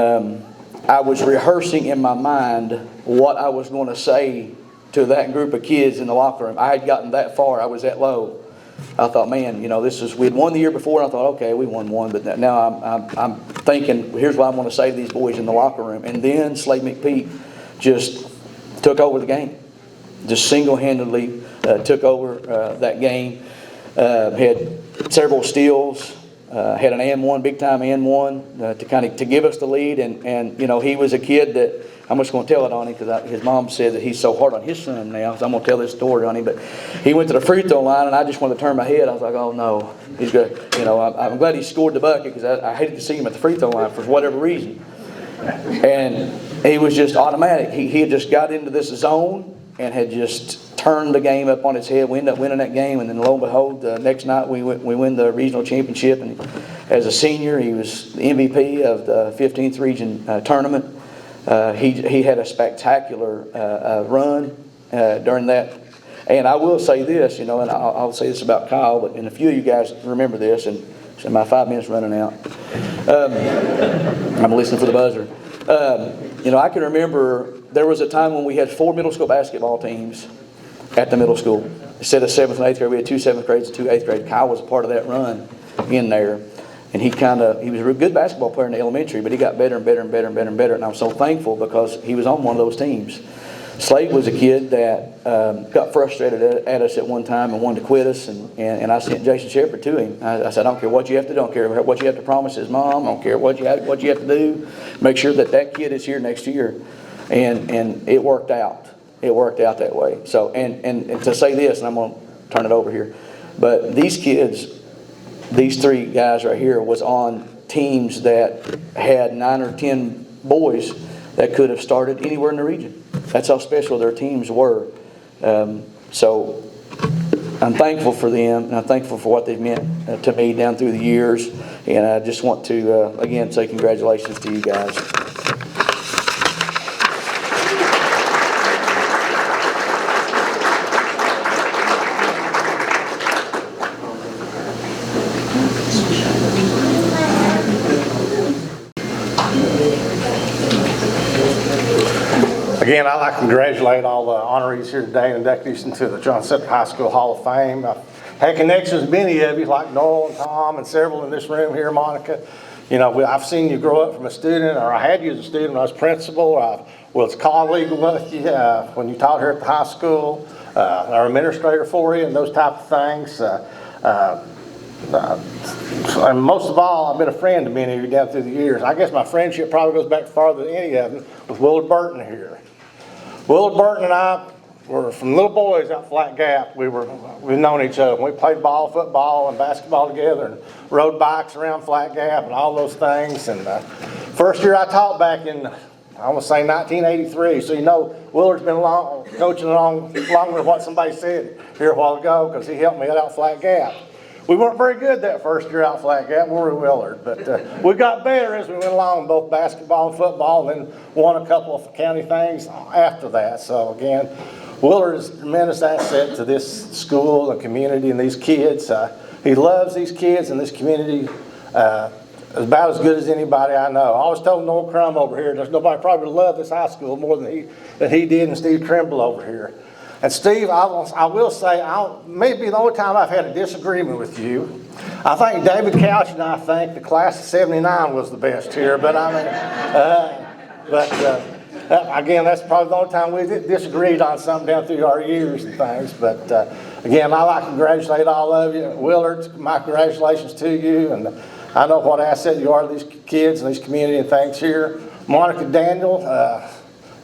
[SPEAKER 5] I was rehearsing in my mind what I was going to say to that group of kids in the locker room. I had gotten that far. I was that low. I thought, man, you know, we'd won the year before, and I thought, okay, we won one, but now I'm thinking, here's what I'm going to say to these boys in the locker room. And then Slade McPeak just took over the game. Just single-handedly took over that game. Had several steals. Had an and one, big time and one to give us the lead. And you know, he was a kid that I'm just going to tell it on him because his mom said that he's so hard on his son now. So I'm going to tell this story on him. But he went to the free throw line, and I just wanted to turn my head. I was like, oh no, he's good. You know, I'm glad he scored the bucket because I hated to see him at the free throw line for whatever reason. And he was just automatic. He had just got into this zone and had just turned the game up on its head. We ended up winning that game, and then lo and behold, the next night we win the regional championship. And as a senior, he was the MVP of the 15th region tournament. He had a spectacular run during that. And I will say this, you know, and I'll say this about Kyle, and a few of you guys remember this, and so my 5 minutes running out. I'm listening for the buzzer. You know, I can remember there was a time when we had 4 middle school basketball teams at the middle school. Instead of 7th and 8th grade, we had 2 7th grades and 2 8th grades. Kyle was a part of that run in there. And he was a real good basketball player in the elementary, but he got better and better and better and better and better. And I'm so thankful because he was on one of those teams. Slade was a kid that got frustrated at us at one time and wanted to quit us, and I sent Jason Shepard to him. I said, I don't care what you have to do, I don't care what you have to promise his mom, I don't care what you have to do. Make sure that kid is here next year. And it worked out. It worked out that way. So, and to say this, and I'm going to turn it over here, but these kids, these 3 guys right here was on teams that had 9 or 10 boys that could have started anywhere in the region. That's how special their teams were. So I'm thankful for them, and I'm thankful for what they've meant to me down through the years. And I just want to, again, say congratulations to you guys.
[SPEAKER 4] Again, I'd like to congratulate all the honorees here today and inductees into the John Sutter High School Hall of Fame. I've had connections with many of you, like Noel and Tom and several in this room here, Monica. You know, I've seen you grow up from a student, or I had you as a student when I was principal. I was a colleague with you when you taught here at the high school, our administrator for you, and those type of things. And most of all, I've been a friend to many of you down through the years. I guess my friendship probably goes back farther than any of them with Willard Burton here. Willard Burton and I were from little boys out Flat Gap. We've known each other. We played ball, football, and basketball together, and rode bikes around Flat Gap and all those things. And first year I taught back in, I want to say 1983. So you know, Willard's been coaching longer than what somebody said here a while ago, because he helped me out Flat Gap. We weren't very good that first year out Flat Gap, were we, Willard? But we got better as we went along, both basketball and football, and then won a couple of county things after that. So again, Willard is a tremendous asset to this school and community and these kids. He loves these kids and this community about as good as anybody I know. I always told Noel Crum over here, there's nobody probably loved this high school more than he did, and Steve Trimble over here. And Steve, I will say, maybe the only time I've had a disagreement with you, I think David Couch and I think the class of '79 was the best here. But I mean, again, that's probably the only time we disagreed on something down through our years and things. But again, I'd like to congratulate all of you. Willard, my congratulations to you. And I know what asset you are to these kids and these community and things here. Monica Daniel,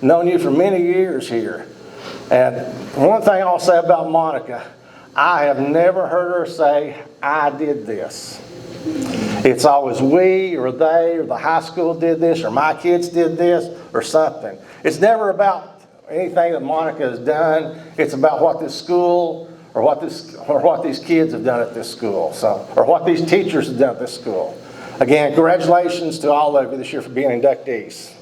[SPEAKER 4] known you for many years here. And one thing I'll say about Monica, I have never heard her say, I did this. It's always we or they or the high school did this or my kids did this or something. It's never about anything that Monica has done. It's about what this school or what these kids have done at this school, or what these teachers have done at this school. Again, congratulations to all of you this year for being inductees.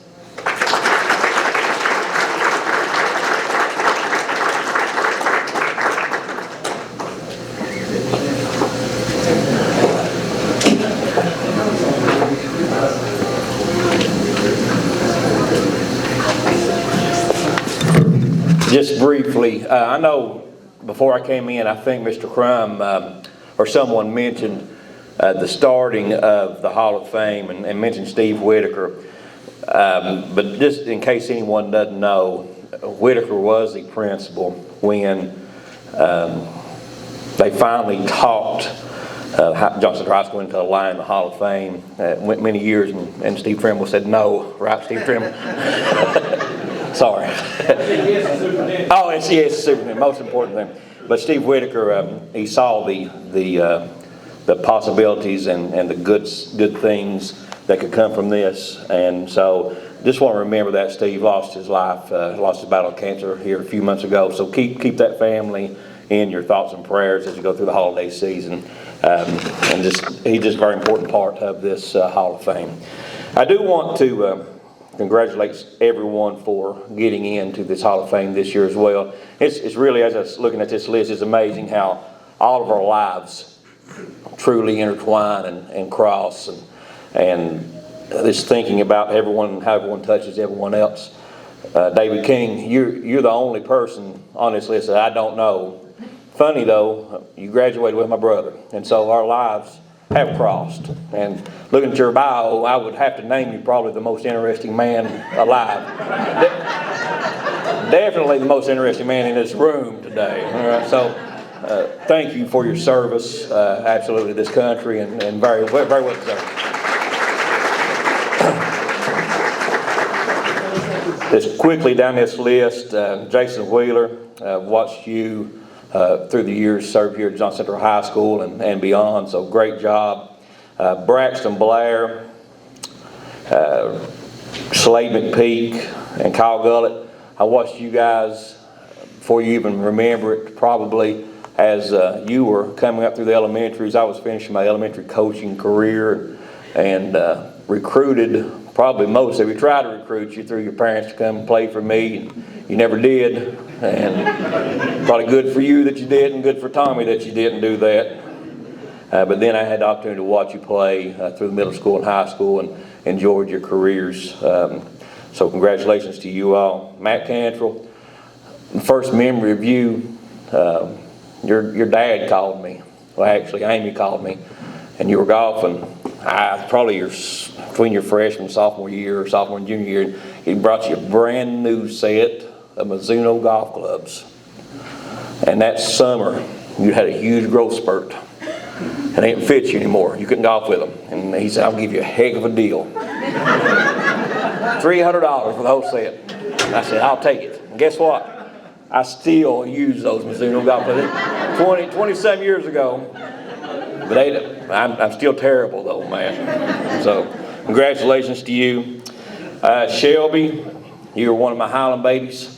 [SPEAKER 6] Just briefly, I know before I came in, I think Mr. Crum or someone mentioned the starting of the Hall of Fame and mentioned Steve Whitaker. But just in case anyone doesn't know, Whitaker was the principal when they finally talked Johnson High School into allowing the Hall of Fame. It went many years, and Steve Trimble said no, right, Steve Trimble? Sorry. Oh, it's superintendent, most important thing. But Steve Whitaker, he saw the possibilities and the good things that could come from this, and so just want to remember that Steve lost his life, lost his battle with cancer here a few months ago. So keep that family in your thoughts and prayers as you go through the holiday season, and he's just a very important part of this Hall of Fame. I do want to congratulate everyone for getting into this Hall of Fame this year as well. It's really, as I was looking at this list, it's amazing how all of our lives truly intertwine and cross, and just thinking about how everyone touches everyone else. David King, you're the only person on this list that I don't know. Funny though, you graduated with my brother, and so our lives have crossed. And looking at your bio, I would have to name you probably the most interesting man alive. definitely the most interesting man in this room today. All right, so thank you for your service, absolutely, to this country, and very well deserved. Just quickly down this list, Jason Wheeler, watched you through the years, served here at Johnson Central High School and beyond, so great job. Braxton Blair, Slade McPeak, and Kyle Gullett, I watched you guys, before you even remember it, probably as you were coming up through the elementaries. I was finishing my elementary coaching career and recruited probably most of you. Tried to recruit you through your parents to come and play for me, and you never did. And probably good for you that you did, and good for Tommy that you didn't do that. But then I had the opportunity to watch you play through the middle school and high school, and enjoyed your careers. So congratulations to you all. Matt Cantrell, first memory of you, your dad called me. Well, actually, Amy called me, and you were golfing. Probably between your freshman, sophomore year, or sophomore and junior year, he brought you a brand new set of Mizuno golf clubs. And that summer, you had a huge growth spurt. And they didn't fit you anymore. You couldn't golf with them. And he said, I'll give you a heck of a deal. $300 for the whole set. And I said, I'll take it. And guess what? I still use those Mizuno golf clubs. 27 years ago. But I'm still terrible though, man. So congratulations to you. Shelby, you were one of my Highland babies.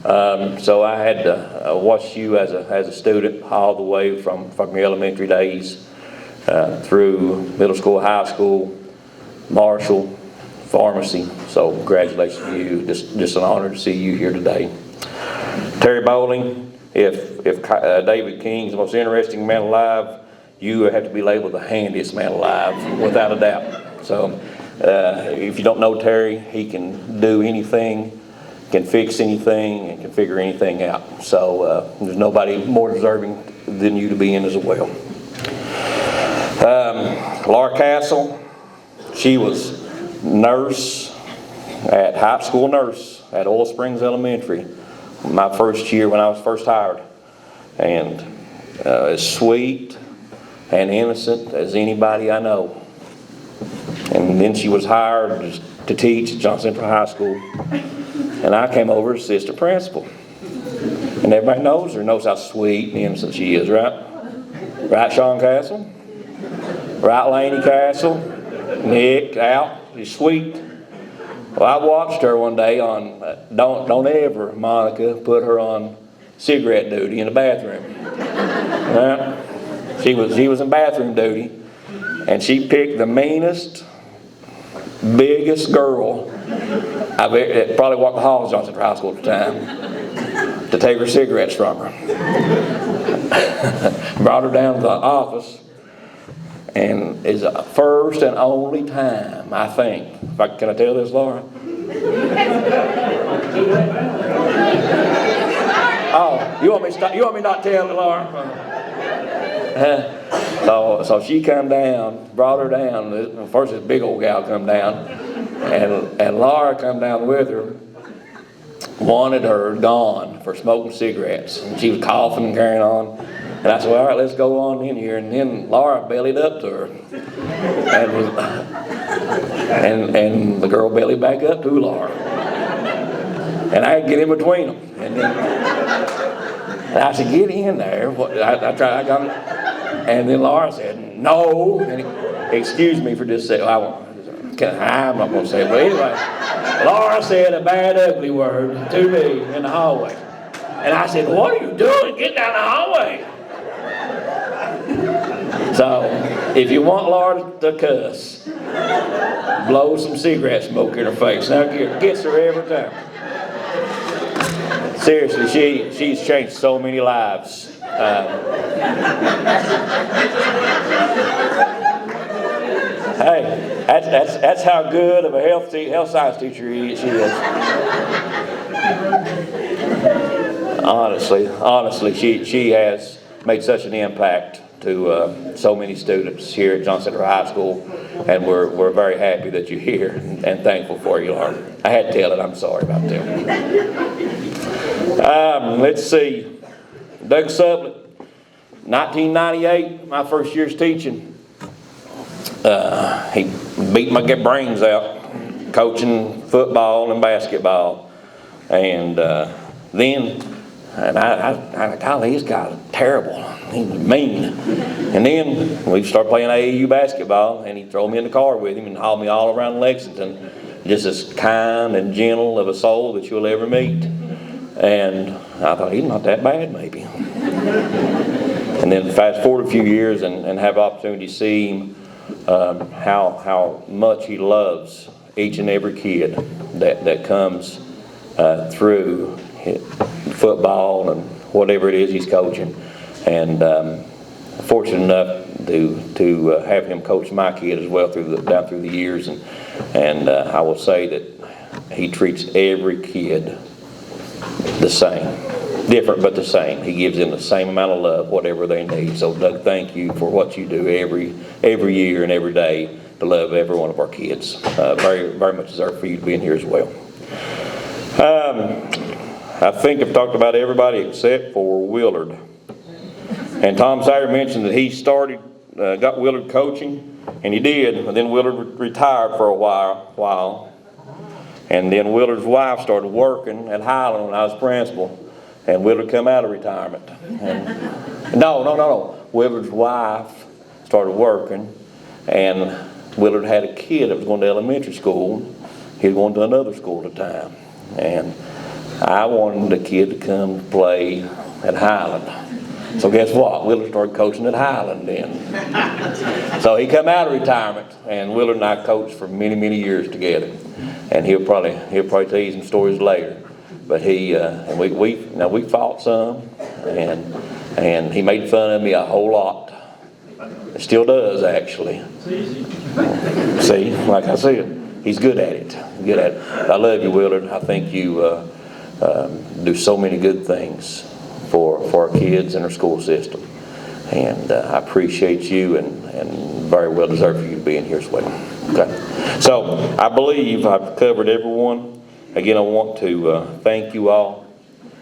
[SPEAKER 6] So I had to watch you as a student all the way from your elementary days through middle school, high school, Marshall, pharmacy. So congratulations to you. Just an honor to see you here today. Terry Bowling, if David King's the most interesting man alive, you have to be labeled the handiest man alive, without a doubt. So if you don't know Terry, he can do anything, can fix anything, and can figure anything out. So there's nobody more deserving than you to be in as well. Laura Castle, she was nurse at high school nurse at Oil Springs Elementary my first year when I was first hired. And as sweet and innocent as anybody I know. And then she was hired to teach at Johnson Central High School. And I came over as assistant principal. And everybody knows her, knows how sweet and innocent she is, right? Right, Sean Castle? Right, Laney Castle? Nick, Al? She's sweet. Well, I watched her one day on, don't ever, Monica, put her on cigarette duty in the bathroom. Right? She was in bathroom duty, and she picked the meanest, biggest girl that probably walked the halls of Johnson High School at the time to take her cigarettes from her. Brought her down to the office, and it's the first and only time, I think. Can I tell this, Laura? Oh, you want me to stop? You want me not to tell it, Laura? So she come down, brought her down. First this big old gal come down, and Laura come down with her, wanted her gone for smoking cigarettes. And she was coughing and carrying on. And I said, well, all right, let's go on in here. And then Laura bellied up to her. And the girl bellied back up to Laura. And I had to get in between them. And I said, get in there. I tried, I got it. And then Laura said, no. And excuse me for just saying, I'm not going to say it. But anyway, Laura said a bad, ugly word to me in the hallway. And I said, what are you doing? Get down the hallway. So, if you want Laura to cuss, blow some cigarette smoke in her face. Now, it gets her every time. Seriously, she's changed so many lives. Hey, that's how good of a health science teacher she is. Honestly, she has made such an impact to so many students here at Johnson Central High School, and we're very happy that you're here and thankful for you, Laura. I had to tell it. I'm sorry about that. Let's see, Doug Sublett, 1998, my first year's teaching. He beat my brains out coaching football and basketball. And golly, this guy's terrible. He's mean. And then we started playing AAU basketball, and he'd throw me in the car with him and haul me all around Lexington, just as kind and gentle of a soul that you'll ever meet. And I thought, he's not that bad, maybe. And then fast forward a few years and have the opportunity to see him, how much he loves each and every kid that comes through football and whatever it is he's coaching. And fortunate enough to have him coach my kid as well down through the years. And I will say that he treats every kid the same. Different but the same. He gives them the same amount of love, whatever they need. So Doug, thank you for what you do every year and every day to love every one of our kids. Very, very much deserved for you to be in here as well. I think I've talked about everybody except for Willard. And Tom Sayer mentioned that he got Willard coaching, and he did. And then Willard retired for a while. And then Willard's wife started working at Highland when I was principal. And Willard come out of retirement. And no. Willard's wife started working, and Willard had a kid that was going to elementary school. He was going to another school at the time. And I wanted the kid to come play at Highland. So guess what? Willard started coaching at Highland then. So he come out of retirement, and Willard and I coached for many, many years together. And he'll probably tell you some stories later. But and we fought some, and he made fun of me a whole lot. Still does, actually. See, like I said, he's good at it. I love you, Willard. I think you do so many good things for our kids and our school system. And I appreciate you, and very well deserved for you to be in here as well. Okay. So I believe I've covered everyone. Again, I want to thank you all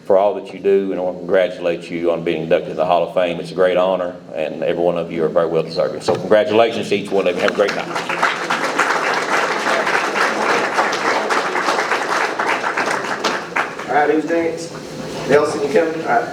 [SPEAKER 6] for all that you do, and I want to congratulate you on being inducted to the Hall of Fame. It's a great honor, and every one of you are very well deserving. So congratulations to each one of you. Have a great night.
[SPEAKER 1] All right, who's next? Nelson, you coming? All right.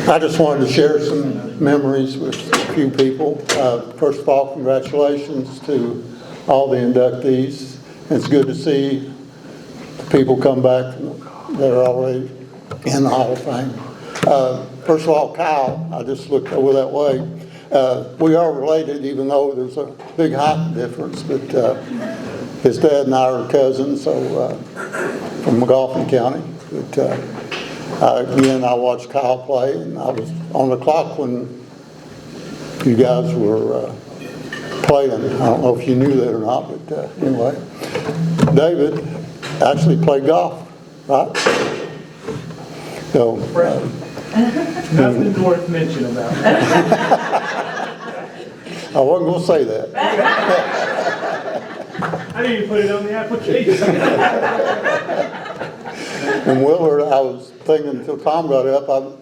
[SPEAKER 7] I just wanted to share some memories with a few people. First of all, congratulations to all the inductees. It's good to see the people come back that are already in the Hall of Fame. First of all, Kyle, I just looked over that way. We are related, even though there's a big height difference, but his dad and I are cousins, so from McGoffin County. But again, I watched Kyle play, and I was on the clock when you guys were playing. I don't know if you knew that or not, but anyway. David actually played golf, right? So,
[SPEAKER 8] nothing worth mentioning about it.
[SPEAKER 7] I wasn't going to say that.
[SPEAKER 8] I didn't even put it on the application.
[SPEAKER 7] And Willard, I was thinking until Tom got up, I've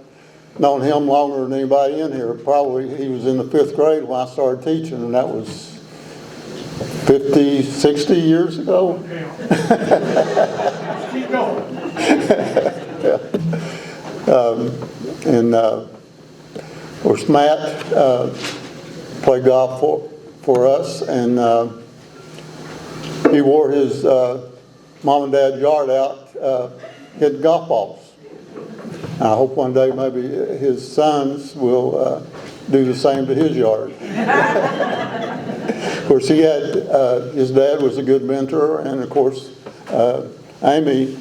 [SPEAKER 7] known him longer than anybody in here. Probably he was in the 5th grade when I started teaching, and that was 50, 60 years ago.
[SPEAKER 8] Keep going.
[SPEAKER 7] And of course, Matt played golf for us, and he wore his mom and dad's yard out hitting golf balls. I hope one day maybe his sons will do the same to his yard. Of course, he had his dad was a good mentor, and of course, Amy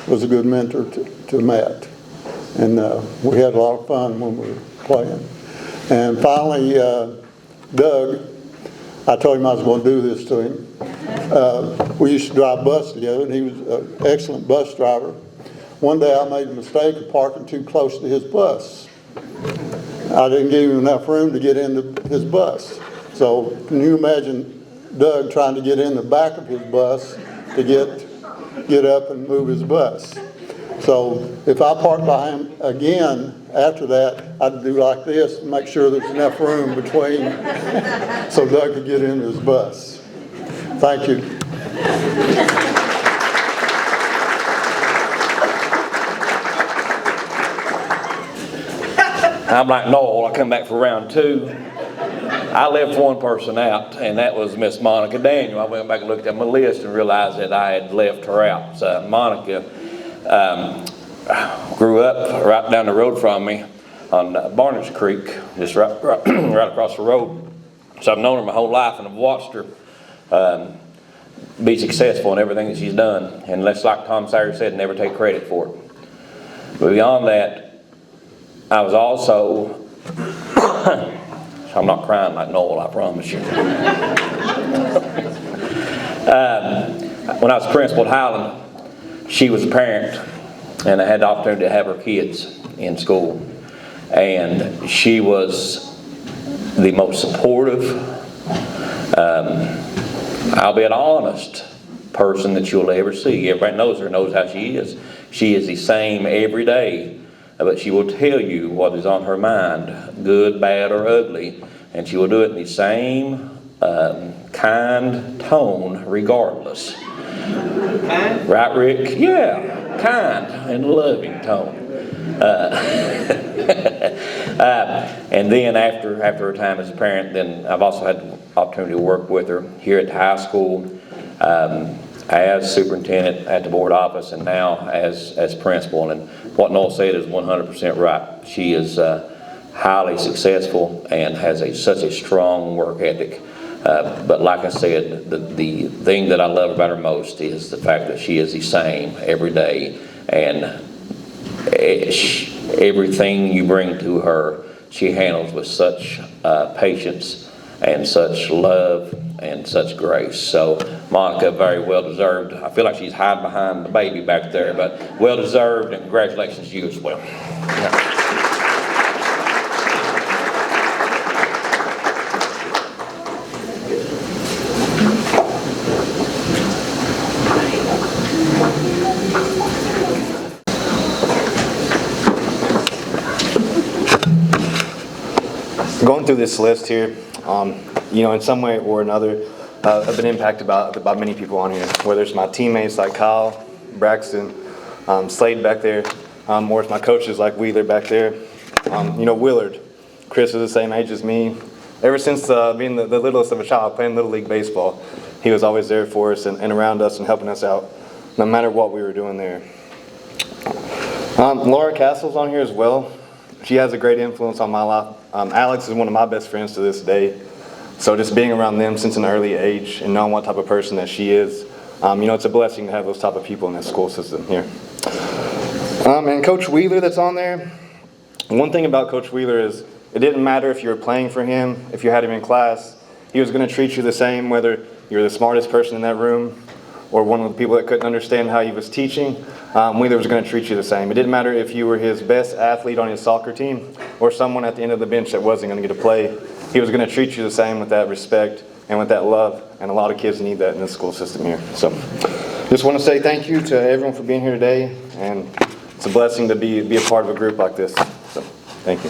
[SPEAKER 7] was a good mentor to Matt. And we had a lot of fun when we were playing. And finally, Doug, I told him I was going to do this to him. We used to drive bus together, and he was an excellent bus driver. one day I made a mistake of parking too close to his bus. I didn't give him enough room to get into his bus. So can you imagine Doug trying to get in the back of his bus to get up and move his bus? So if I park behind him again after that, I'd do like this and make sure there's enough room between so Doug could get into his bus. Thank you.
[SPEAKER 6] I'm like Noel, I come back for round 2. I left one person out, and that was Miss Monica Daniel. I went back and looked at my list and realized that I had left her out. So Monica grew up right down the road from me on Barnard's Creek, just right across the road. So I've known her my whole life, and I've watched her be successful in everything that she's done. And let's, like Tom Sawyer said, never take credit for it. But beyond that, I was also, I'm not crying like Noel, I promise you. When I was principal at Highland, she was a parent, and I had the opportunity to have her kids in school. And she was the most supportive, albeit honest person that you'll ever see. Everybody knows her, knows how she is. She is the same every day. But she will tell you what is on her mind, good, bad, or ugly, and she will do it in the same kind tone regardless. Right, Rick? Yeah, kind and loving tone. And then after her time as a parent, then I've also had the opportunity to work with her here at the high school, as superintendent at the board office, and now as principal. And what Noel said is 100% right. She is highly successful and has such a strong work ethic. But like I said, the thing that I love about her most is the fact that she is the same every day, and everything you bring to her, she handles with such patience and such love and such grace. So Monica, very well deserved. I feel like she's hiding behind the baby back there, but well deserved, and congratulations to you as well. Yeah.
[SPEAKER 9] Going through this list here, in some way or another, I've been impacted by many people on here, whether it's my teammates like Kyle, Braxton, Slade back there, or it's my coaches like Wheeler back there. Willard, Chris is the same age as me. Ever since being the littlest of a child playing Little League baseball, he was always there for us and around us and helping us out, no matter what we were doing there. Laura Castle's on here as well. She has a great influence on my life. Alex is one of my best friends to this day. So just being around them since an early age and knowing what type of person that she is, it's a blessing to have those type of people in this school system here. And Coach Wheeler that's on there, one thing about Coach Wheeler is it didn't matter if you were playing for him, if you had him in class, he was going to treat you the same whether you're the smartest person in that room or one of the people that couldn't understand how he was teaching. Wheeler was going to treat you the same. It didn't matter if you were his best athlete on his soccer team or someone at the end of the bench that wasn't going to get to play. He was going to treat you the same with that respect and with that love, and a lot of kids need that in the school system here. So just want to say thank you to everyone for being here today, and it's a blessing to be a part of a group like this. So thank you.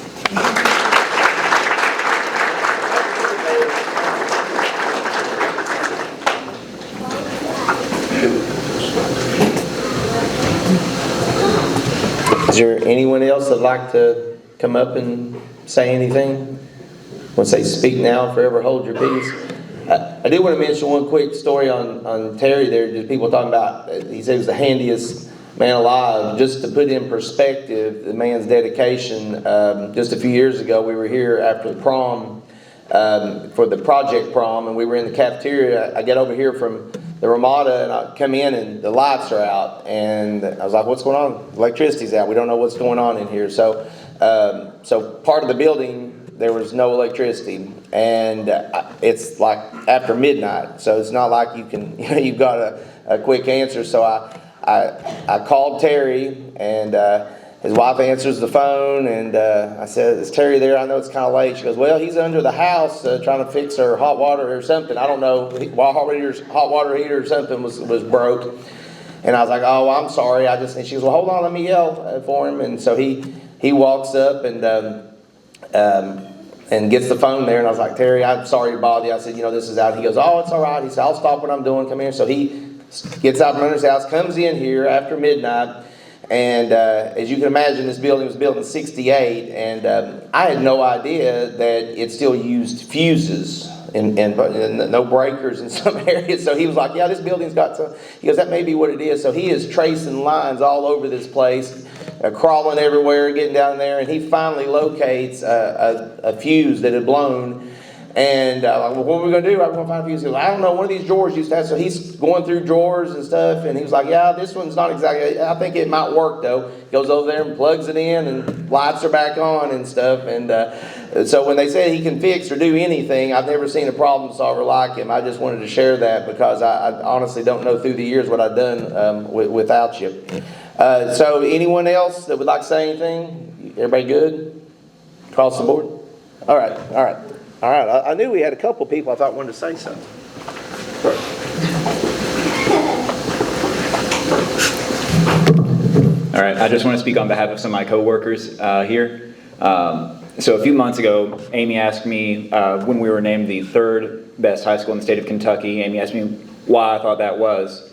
[SPEAKER 1] Is there anyone else that'd like to come up and say anything? Want to say speak now, forever hold your peace? I did want to mention one quick story on Terry there. Just people talking about, he said he was the handiest man alive. Just to put in perspective, the man's dedication, just a few years ago, we were here after the prom, for the project prom, and we were in the cafeteria. I get over here from the Ramada, and I come in and the lights are out, and I was like, what's going on? Electricity's out. We don't know what's going on in here. So part of the building, there was no electricity, and it's like after midnight, so it's not like you can, you've got a quick answer. So I called Terry, and his wife answers the phone, and I said, "Is Terry there? I know it's kind of late." She goes, "Well, he's under the house trying to fix her hot water or something. I don't know, hot water heater or something was broke." And I was like, "Oh, I'm sorry. And she goes, "Well, hold on, let me yell for him." And so he walks up and gets the phone there, and I was like, "Terry, I'm sorry to bother you." I said, "This is out." He goes, "Oh, it's all right." He said, "I'll stop what I'm doing. Come here." So he gets out from under his house, comes in here after midnight, and as you can imagine, this building was built in '68, and I had no idea that it still used fuses and no breakers in some areas. So he was like, "Yeah, this building's got some." He goes, "That may be what it is." So he is tracing lines all over this place, crawling everywhere, getting down there, and he finally locates a fuse that had blown. And like, "Well, what are we going to do? I'm going to find a fuse." He goes, "I don't know, one of these drawers used to have." So he's going through drawers and stuff, and he was like, "Yeah, this one's not exactly, I think it might work though." Goes over there and plugs it in, and lights are back on and stuff. And so when they say he can fix or do anything, I've never seen a problem solver like him. I just wanted to share that because I honestly don't know through the years what I've done without you. So anyone else that would like to say anything? Everybody good? Across the board? All right. I knew we had a couple people I thought wanted to say something.
[SPEAKER 10] All right, I just want to speak on behalf of some of my coworkers here. So a few months ago, Amy asked me, when we were named the third best high school in the state of Kentucky, Amy asked me why I thought that was.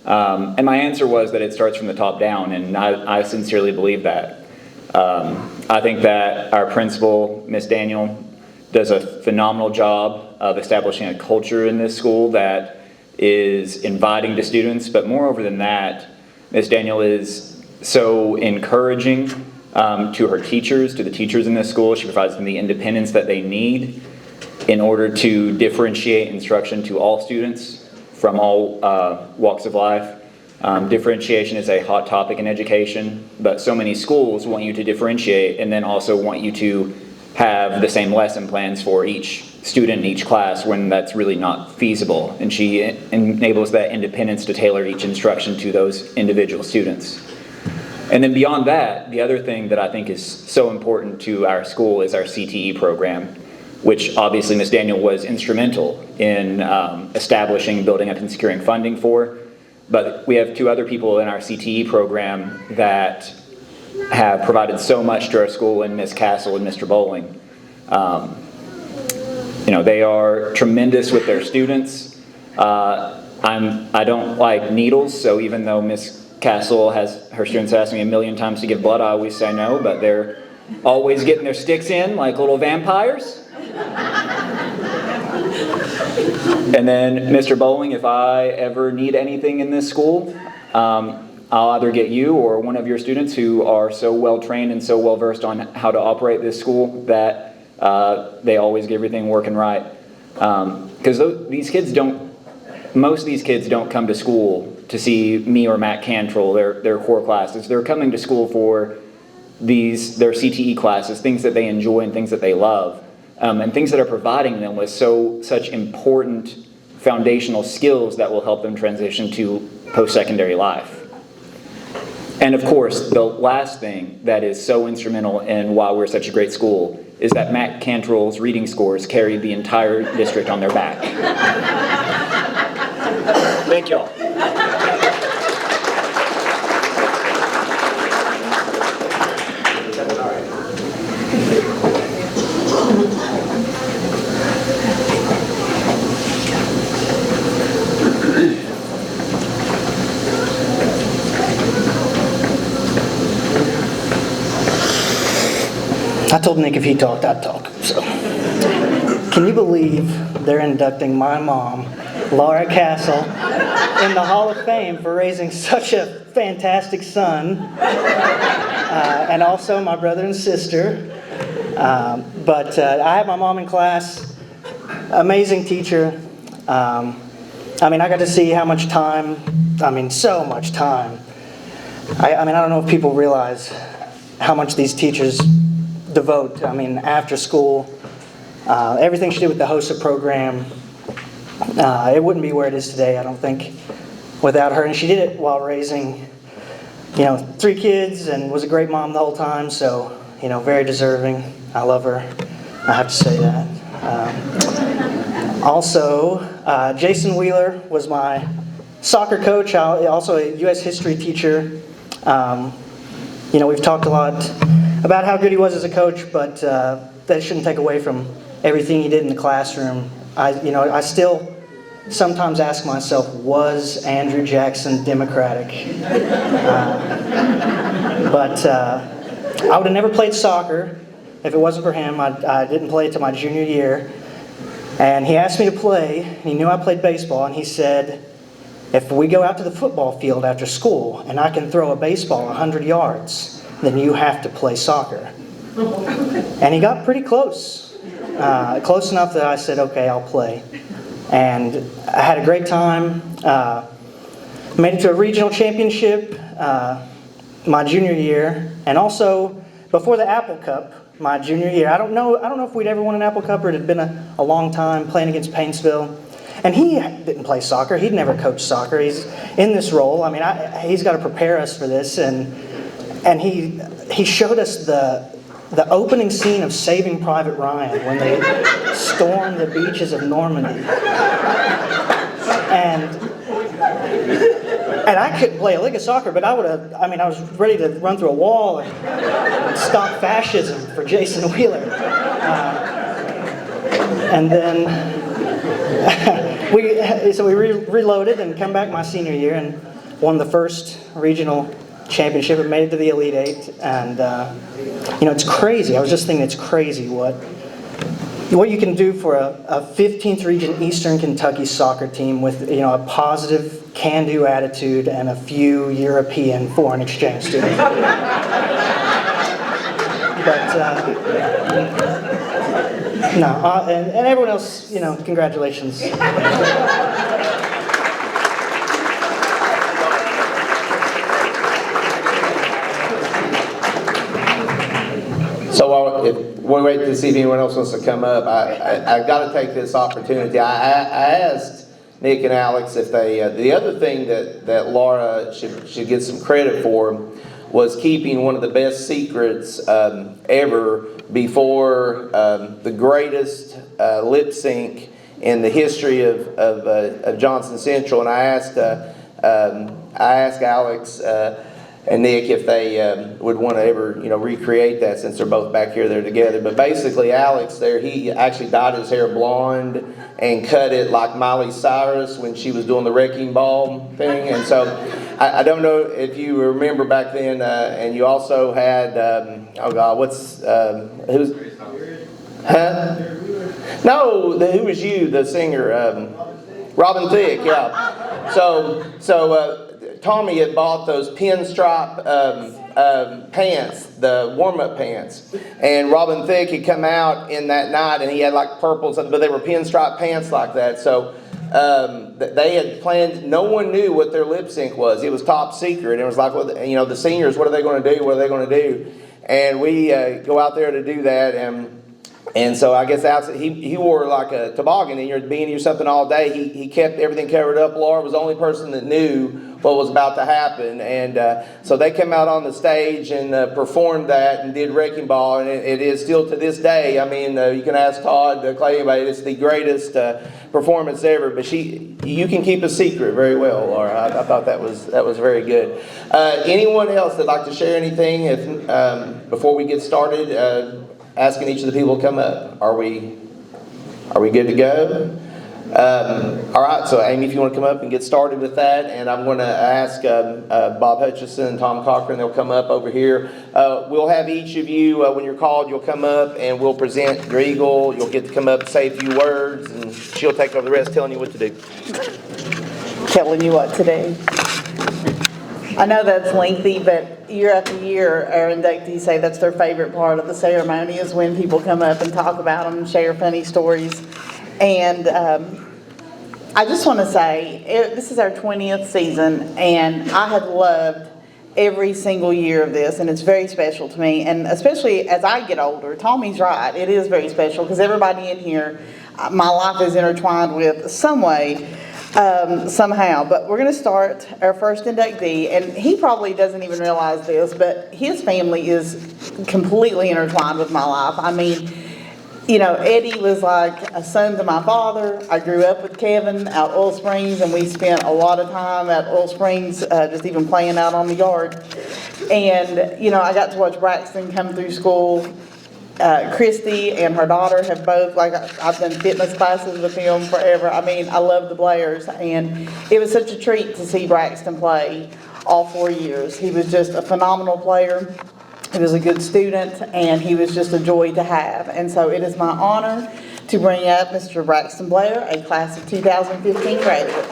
[SPEAKER 10] And my answer was that it starts from the top down, and I sincerely believe that. I think that our principal, Miss Daniel, does a phenomenal job of establishing a culture in this school that is inviting to students, but moreover than that, Miss Daniel is so encouraging to her teachers, to the teachers in this school. She provides them the independence that they need in order to differentiate instruction to all students from all walks of life. Differentiation is a hot topic in education, but so many schools want you to differentiate and then also want you to have the same lesson plans for each student in each class when that's really not feasible. And she enables that independence to tailor each instruction to those individual students. And then beyond that, the other thing that I think is so important to our school is our CTE program, which obviously Ms. Daniel was instrumental in establishing, building up, and securing funding for. But we have two other people in our CTE program that have provided so much to our school, in Ms. Castle and Mr. Bowling. They are tremendous with their students. I don't like needles, so even though Ms. Castle has her students ask me 1,000,000 times to give blood, I always say no, but they're always getting their sticks in like little vampires. And then Mr. Bowling, if I ever need anything in this school, I'll either get you or one of your students who are so well trained and so well versed on how to operate this school that they always get everything working right. Because most of these kids don't come to school to see me or Matt Cantrell, their core classes. They're coming to school for their CTE classes, things that they enjoy and things that they love, and things that are providing them with such important foundational skills that will help them transition to post-secondary life. And of course, the last thing that is so instrumental in why we're such a great school is that Matt Cantrell's reading scores carry the entire district on their back. Thank y'all.
[SPEAKER 11] I told Nick if he talked, I'd talk. So, can you believe they're inducting my mom, Laura Castle, in the Hall of Fame for raising such a fantastic son, and also my brother and sister. But I had my mom in class, amazing teacher. I got to see how much time, so much time. I don't know if people realize how much these teachers devote, after school, everything she did with the HOSA program, it wouldn't be where it is today, I don't think, without her. And she did it while raising, 3 kids and was a great mom the whole time. So, very deserving. I love her. I have to say that. Also, Jason Wheeler was my soccer coach, also a U.S. history teacher. We've talked a lot about how good he was as a coach, but that shouldn't take away from everything he did in the classroom. I still sometimes ask myself, was Andrew Jackson Democratic? But I would have never played soccer if it wasn't for him. I didn't play until my junior year. And he asked me to play. He knew I played baseball, and he said, if we go out to the football field after school and I can throw a baseball 100 yards, then you have to play soccer. And he got pretty close. Close enough that I said, okay, I'll play. And I had a great time. Made it to a regional championship my junior year, and also before the Apple Cup my junior year. I don't know if we'd ever won an Apple Cup, or it had been a long time playing against Paintsville. And he didn't play soccer. He'd never coached soccer. He's in this role. I mean, he's got to prepare us for this. And he showed us the opening scene of Saving Private Ryan when they stormed the beaches of Normandy. And I couldn't play a lick of soccer, but I was ready to run through a wall and stop fascism for Jason Wheeler. And then we reloaded and come back my senior year and won the first regional championship and made it to the Elite Eight. And it's crazy. I was just thinking, it's crazy what you can do for a 15th region Eastern Kentucky soccer team with a positive can-do attitude and a few European foreign exchange students. And everyone else, congratulations.
[SPEAKER 1] So if we wait to see if anyone else wants to come up, I've got to take this opportunity. I asked Nick and Alex if they, the other thing that Laura should get some credit for was keeping one of the best secrets ever before the greatest lip sync in the history of Johnson Central. And I asked Alex and Nick if they would want to ever recreate that, since they're both back here, they're together. But basically Alex there, he actually dyed his hair blonde and cut it like Miley Cyrus when she was doing the Wrecking Ball thing. And so I don't know if you remember back then, and you also had, who's, huh? No, who was you, the singer? Robin Thicke, yeah. So Tommy had bought those pinstripe pants, the warm-up pants. And Robin Thicke had come out in that night, and he had like purple, but they were pinstripe pants like that. So they had planned, no one knew what their lip sync was. It was top secret. And it was like, well, the seniors, what are they going to do? What are they going to do? And we go out there to do that. And so I guess he wore like a toboggan in your beanie or something all day. He kept everything covered up. Laura was the only person that knew what was about to happen. And so they came out on the stage and performed that and did Wrecking Ball. And it is still to this day. I mean, you can ask Todd, Clay, anybody. It's the greatest performance ever. But you can keep a secret very well, Laura. I thought that was very good. Anyone else that'd like to share anything before we get started? Asking each of the people to come up. Are we good to go? All right, so Amy, if you want to come up and get started with that, and I'm going to ask Bob Hutchison and Tom Cochran, they'll come up over here. We'll have each of you, when you're called, you'll come up and we'll present your eagle. You'll get to come up and say a few words, and she'll take over the rest telling you what to do.
[SPEAKER 12] Telling you what to do. I know that's lengthy, but year after year, our inductees say that's their favorite part of the ceremony is when people come up and talk about them and share funny stories. And I just want to say, this is our 20th season, and I have loved every single year of this, and it's very special to me. And especially as I get older, Tommy's right, it is very special because everybody in here, my life is intertwined with some way. somehow. But we're going to start our first inductee, and he probably doesn't even realize this, but his family is completely intertwined with my life. I mean, you know, Eddie was like a son to my father. I grew up with Kevin out Oil Springs, and we spent a lot of time at Oil Springs, just even playing out on the yard. And, you know, I got to watch Braxton come through school. Christy and her daughter have both, like, I've done fitness classes with them forever. I mean, I love the Blairs, and it was such a treat to see Braxton play all 4 years. He was just a phenomenal player. He was a good student, and he was just a joy to have. And so it is my honor to bring up Mr. Braxton Blair, a class of 2015 graduate.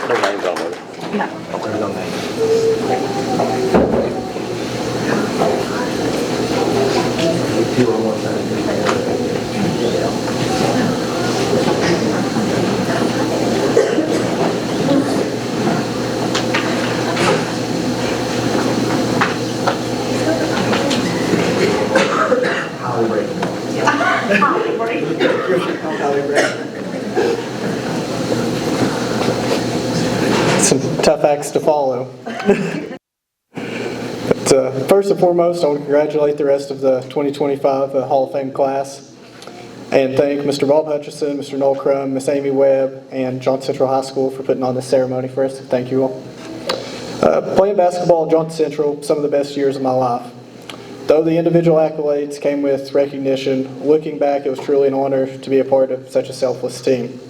[SPEAKER 6] No names on it.
[SPEAKER 12] No.
[SPEAKER 6] There's no names.
[SPEAKER 13] Some tough acts to follow. But first and foremost, I want to congratulate the rest of the 2025 Hall of Fame class and thank Mr. Bob Hutchison, Mr. Noel Crum, Miss Amy Webb, and Johnson Central High School for putting on this ceremony for us. Thank you all. Playing basketball at Johnson Central, some of the best years of my life. Though the individual accolades came with recognition, looking back, it was truly an honor to be a part of such a selfless team.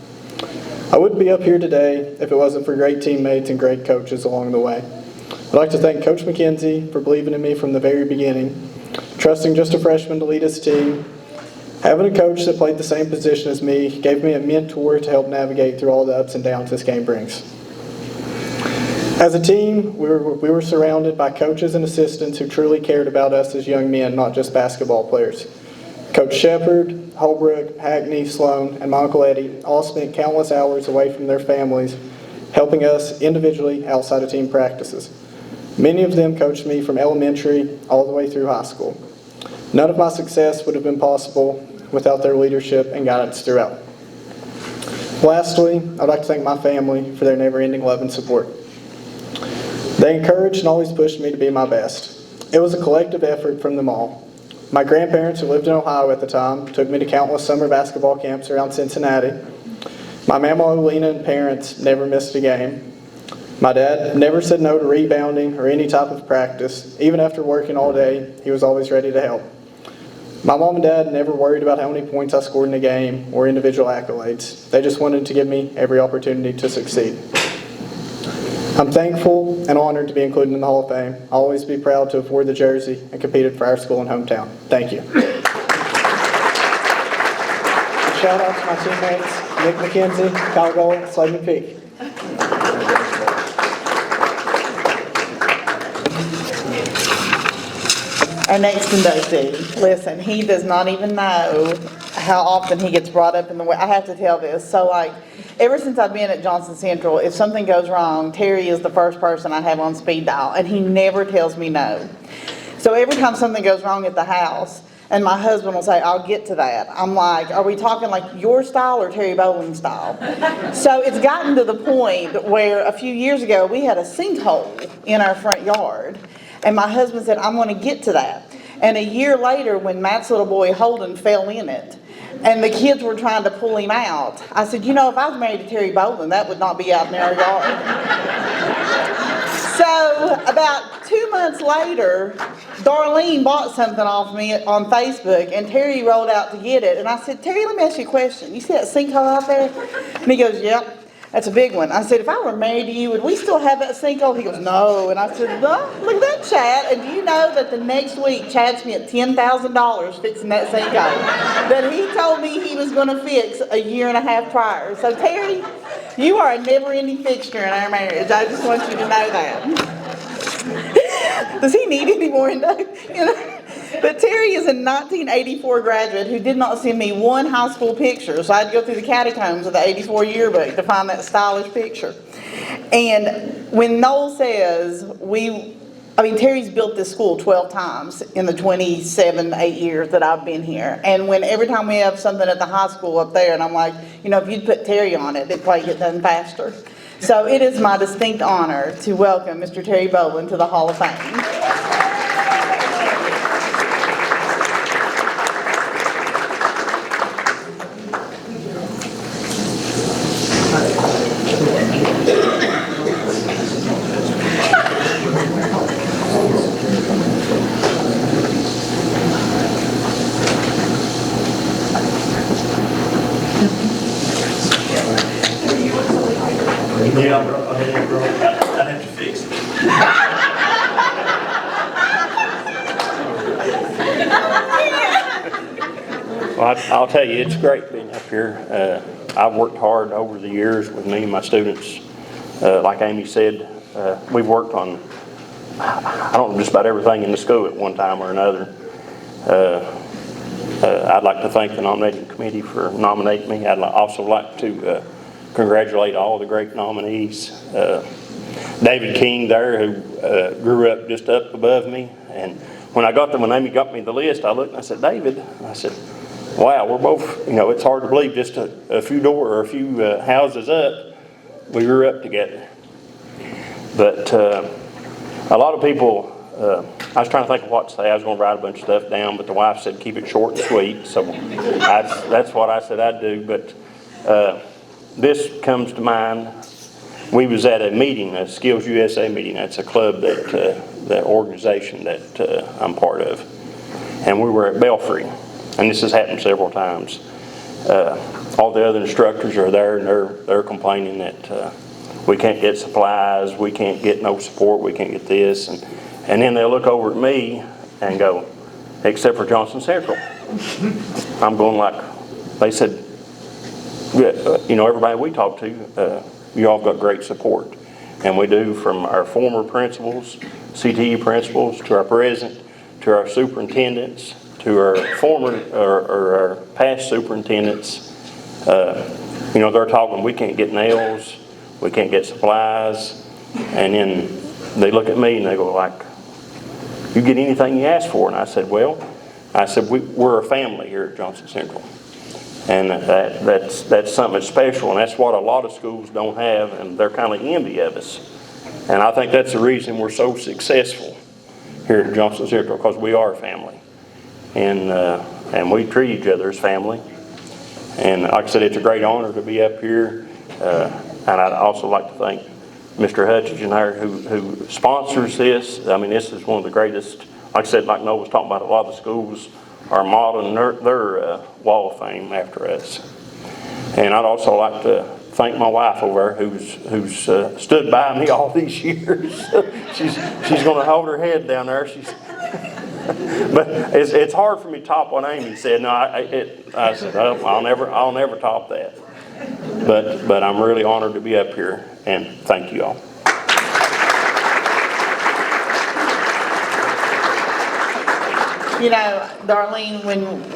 [SPEAKER 13] I wouldn't be up here today if it wasn't for great teammates and great coaches along the way. I'd like to thank Coach McKenzie for believing in me from the very beginning, trusting just a freshman to lead his team. Having a coach that played the same position as me gave me a mentor to help navigate through all the ups and downs this game brings. As a team, we were surrounded by coaches and assistants who truly cared about us as young men, not just basketball players. Coach Shepard, Holbrook, Hackney, Sloan, and my Uncle Eddie all spent countless hours away from their families, helping us individually outside of team practices. Many of them coached me from elementary all the way through high school. None of my success would have been possible without their leadership and guidance throughout. Lastly, I'd like to thank my family for their never-ending love and support. They encouraged and always pushed me to be my best. It was a collective effort from them all. My grandparents, who lived in Ohio at the time, took me to countless summer basketball camps around Cincinnati. My mama, Olena, and parents never missed a game. My dad never said no to rebounding or any type of practice. Even after working all day, he was always ready to help. My mom and dad never worried about how many points I scored in a game or individual accolades. They just wanted to give me every opportunity to succeed. I'm thankful and honored to be included in the Hall of Fame. I'll always be proud to have worn the jersey and competed for our school and hometown. Thank you. Shout out to my teammates, Nick McKenzie, Kyle Gold, Slade McPeak.
[SPEAKER 12] Our next inductee, listen, he does not even know how often he gets brought up in the way. I have to tell this. So, like, ever since I've been at Johnson Central, if something goes wrong, Terry is the first person I have on speed dial, and he never tells me no. So every time something goes wrong at the house, and my husband will say, I'll get to that. I'm like, are we talking like your style or Terry Bowling style? So it's gotten to the point where a few years ago, we had a sinkhole in our front yard. And my husband said, I'm going to get to that. And a year later, when Matt's little boy Holden fell in it, and the kids were trying to pull him out, I said, you know, if I was married to Terry Bowling, that would not be out in our yard. So about 2 months later, Darlene bought something off me on Facebook, and Terry rolled out to get it. And I said, Terry, let me ask you a question. You see that sinkhole out there? And he goes, yep. That's a big one. I said, if I were married to you, would we still have that sinkhole? He goes, no. And I said, no, look at that, Chad. And do you know that the next week, Chad spent $10,000 fixing that sinkhole that he told me he was going to fix a year and a half prior. So, Terry, you are a never-ending fixture in our marriage. I just want you to know that. Does he need any more? But Terry is a 1984 graduate who did not send me one high school picture, so I had to go through the catacombs of the 84 yearbook to find that stylish picture. And when Noel says I mean, Terry's built this school 12 times in the 27, 8 years that I've been here. And every time we have something at the high school up there, and I'm like, if you'd put Terry on it, it'd probably get done faster. So it is my distinct honor to welcome Mr. Terry Boland to the Hall of Fame.
[SPEAKER 8] I have to fix it.
[SPEAKER 14] Well, I'll tell you, it's great being up here. I've worked hard over the years with me and my students. Like Amy said, we've worked on, I don't know, just about everything in the school at one time or another. I'd like to thank the nominating committee for nominating me. I'd also like to congratulate all the great nominees. David King there, who grew up just up above me. And when Amy got me the list, I looked and I said, David, I said, wow, we're both, it's hard to believe just a few houses up, we grew up together. But a lot of people, I was trying to think of what to say. I was going to write a bunch of stuff down, but the wife said keep it short and sweet. So that's what I said I'd do. But this comes to mind. We was at a meeting, a Skills USA meeting. That's a club that organization that I'm part of. And we were at Belfry. And this has happened several times. All the other instructors are there and they're complaining that we can't get supplies, we can't get no support, we can't get this. And then they look over at me and go, except for Johnson Central. I'm going like, they said, everybody we talk to, you all got great support. And we do, from our former principals, CTE principals, to our president, to our superintendents, to our former or our past superintendents. They're talking, we can't get nails, we can't get supplies. And then they look at me and they go like, you get anything you ask for? And I said, we're a family here at Johnson Central. And that's something special, and that's what a lot of schools don't have, and they're kind of envy of us. And I think that's the reason we're so successful here at Johnson Central, because we are a family. And we treat each other as family. And like I said, it's a great honor to be up here. And I'd also like to thank Mr. Hutchinson there who sponsors this. I mean, this is one of the greatest, like I said, like Noah was talking about, a lot of the schools are modeling their wall of fame after us. And I'd also like to thank my wife over there who's stood by me all these years. she's going to hold her head down there. But it's hard for me to top what Amy said. No, I said, oh, I'll never top that. But I'm really honored to be up here, and thank you all.
[SPEAKER 12] Darlene,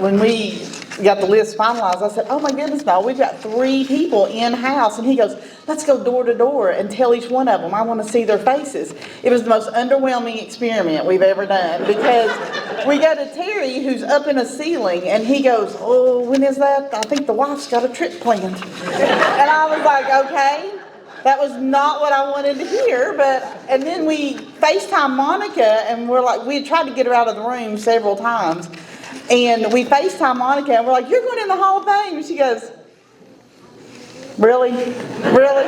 [SPEAKER 12] when we got the list finalized, I said, oh my goodness, no, we've got 3 people in-house. And he goes, let's go door to door and tell each one of them. I want to see their faces. It was the most underwhelming experiment we've ever done, because we go to Terry, who's up in a ceiling, and he goes, oh, when is that? I think the wife's got a trip planned. And I was like, okay. That was not what I wanted to hear, and then we FaceTime Monica, and we're like, we had tried to get her out of the room several times, and we FaceTime Monica, and we're like, you're going in the Hall of Fame, and she goes, really? Really?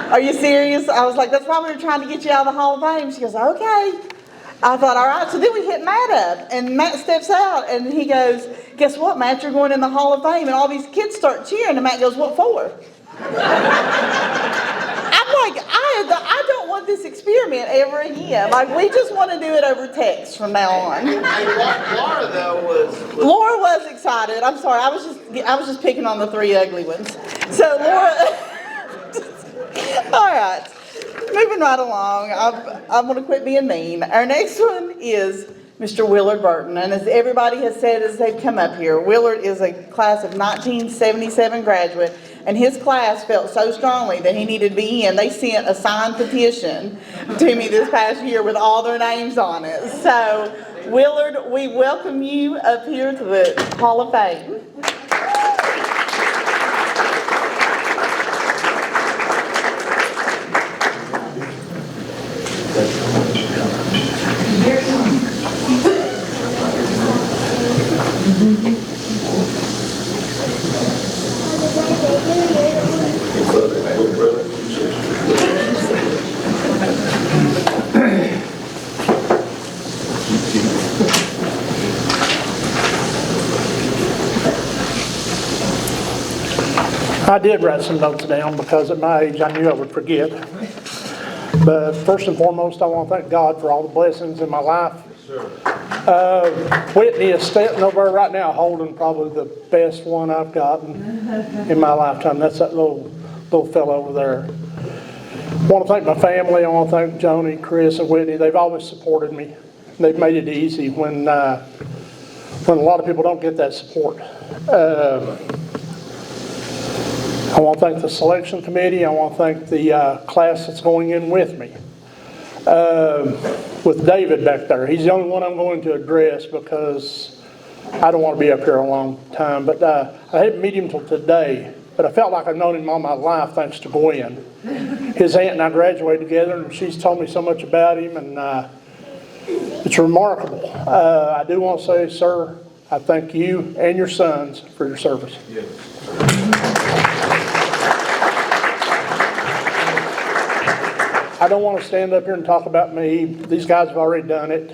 [SPEAKER 12] Are you serious? I was like, that's why we were trying to get you out of the Hall of Fame. She goes, okay. I thought, all right. So then we hit Matt up, and Matt steps out, and he goes, guess what, Matt, you're going in the Hall of Fame, and all these kids start cheering, and Matt goes, what for? I'm like, I don't want this experiment ever again. Like, we just want to do it over text from now on.
[SPEAKER 1] Laura, though,
[SPEAKER 12] Laura was excited. I'm sorry, I was just picking on the 3 ugly ones. So Laura, all right, moving right along. I'm going to quit being mean. Our next one is Mr. Willard Burton. And as everybody has said as they've come up here, Willard is a class of 1977 graduate, and his class felt so strongly that he needed to be in. They sent a signed petition to me this past year with all their names on it. So, Willard, we welcome you up here to the Hall of Fame.
[SPEAKER 8] I did write some notes down because at my age I knew I would forget. But first and foremost, I want to thank God for all the blessings in my life. Whitney is standing over there right now holding probably the best one I've gotten in my lifetime. That's that little fellow over there. I want to thank my family. I want to thank Joni, Chris, and Whitney. They've always supported me. They've made it easy when a lot of people don't get that support. I want to thank the selection committee. I want to thank the class that's going in with me. With David back there, he's the only one I'm going to address because I don't want to be up here a long time. But I didn't meet him till today, but I felt like I've known him all my life thanks to Gwen. His aunt and I graduated together, and she's told me so much about him, and it's remarkable. I do want to say, sir, I thank you and your sons for your service. Yes. I don't want to stand up here and talk about me. These guys have already done it.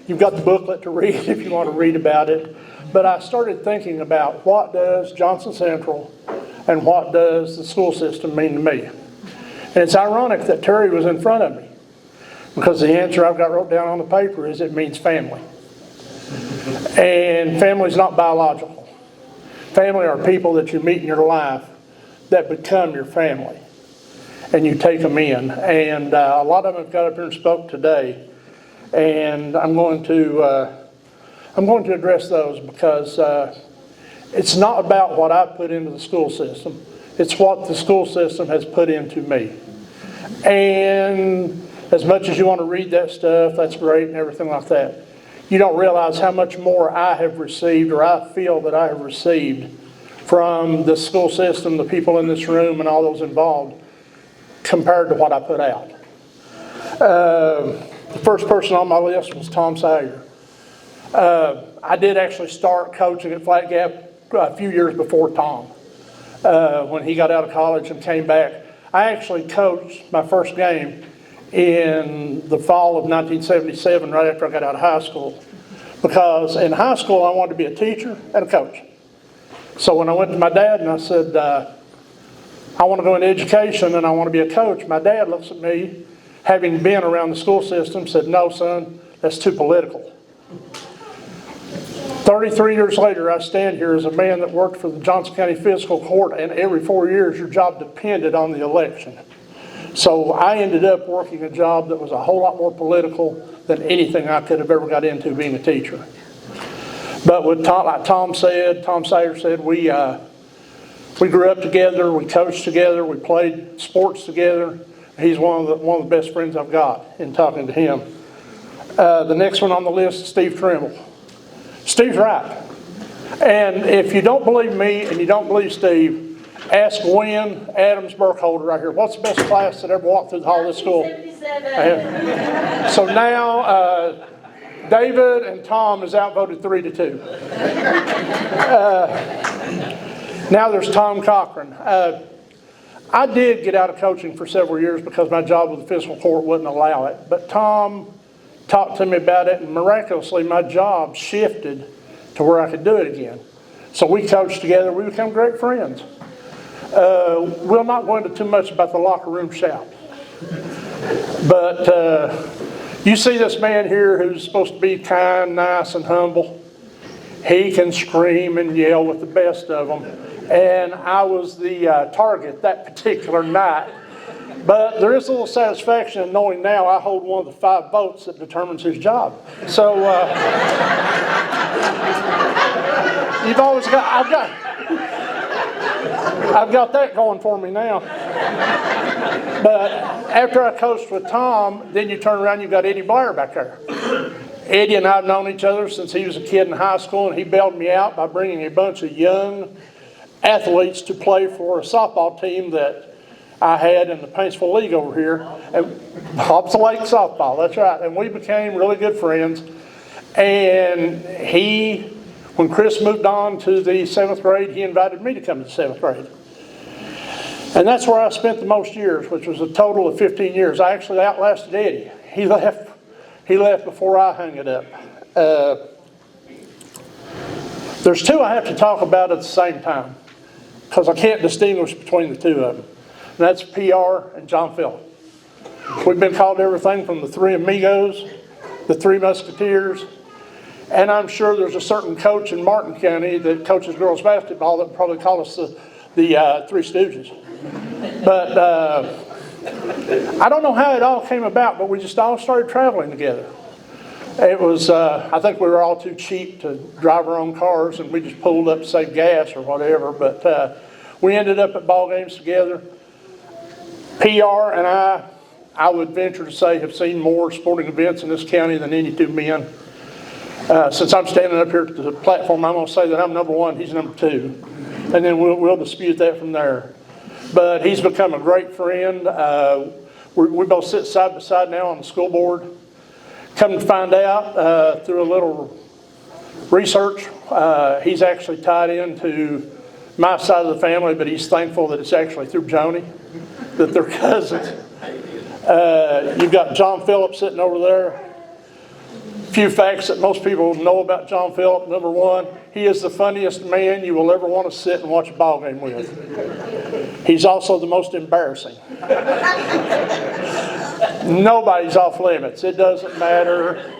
[SPEAKER 8] You've got the booklet to read if you want to read about it. But I started thinking about what does Johnson Central and what does the school system mean to me. And it's ironic that Terry was in front of me because the answer I've got wrote down on the paper is it means family. And family is not biological. Family are people that you meet in your life that become your family. And you take them in. And a lot of them have got up here and spoke today. And I'm going to address those because it's not about what I put into the school system. It's what the school system has put into me. And as much as you want to read that stuff, that's great and everything like that. You don't realize how much more I have received, or I feel that I have received from the school system, the people in this room, and all those involved, compared to what I put out. The first person on my list was Tom Sayer. I did actually start coaching at Flat Gap a few years before Tom. When he got out of college and came back, I actually coached my first game in the fall of 1977, right after I got out of high school. Because in high school, I wanted to be a teacher and a coach. So when I went to my dad and I said, I want to go into education and I want to be a coach, my dad looks at me, having been around the school system, said, no, son, that's too political. 33 years later, I stand here as a man that worked for the Johnson County Fiscal Court, and every 4 years, your job depended on the election. So I ended up working a job that was a whole lot more political than anything I could have ever got into being a teacher. But with Tom, like Tom Sayer said, we grew up together, we coached together, we played sports together. He's one of the best friends I've got in talking to him. The next one on the list is Steve Trimble. Steve's right. And if you don't believe me and you don't believe Steve, ask Gwen Adams Burkholder right here. What's the best class that ever walked through the hall of this school? 77. So now David and Tom is outvoted 3-2. Now there's Tom Cochran. I did get out of coaching for several years because my job with the fiscal court wouldn't allow it. But Tom talked to me about it, and miraculously my job shifted to where I could do it again. So we coached together. We became great friends. We'll not go into too much about the locker room shout. But you see this man here who's supposed to be kind, nice, and humble. He can scream and yell with the best of them. And I was the target that particular night. But there is a little satisfaction in knowing now I hold one of the 5 votes that determines his job. So you've always got, I've got that going for me now. But after I coached with Tom, then you turn around, you've got Eddie Blair back there. Eddie and I have known each other since he was a kid in high school, and he bailed me out by bringing a bunch of young athletes to play for a softball team that I had in the Paintsville League over here. And Hobbs Lake softball, that's right. And we became really good friends. And when Chris moved on to the 7th grade, he invited me to come to the 7th grade. And that's where I spent the most years, which was a total of 15 years. I actually outlasted Eddie. He left before I hung it up. There's 2 I have to talk about at the same time, because I can't distinguish between the 2 of them. And that's PR and John Phillip. We've been called everything from the 3 Amigos, the 3 Musketeers, and I'm sure there's a certain coach in Martin County that coaches girls basketball that would probably call us the 3 Stooges. But I don't know how it all came about, but we just all started traveling together. It was, I think we were all too cheap to drive our own cars, and we just pulled up to save gas or whatever. But we ended up at ball games together. PR and I would venture to say, have seen more sporting events in this county than any 2 men. Since I'm standing up here at the platform, I'm going to say that I'm number 1, he's number 2. And then we'll dispute that from there. But he's become a great friend. We both sit side by side now on the school board. Come to find out through a little research, he's actually tied into my side of the family, but he's thankful that it's actually through Joni, that they're cousins. You've got John Phillip sitting over there. A few facts that most people know about John Phillip. Number 1, he is the funniest man you will ever want to sit and watch a ball game with. He's also the most embarrassing. Nobody's off limits. It doesn't matter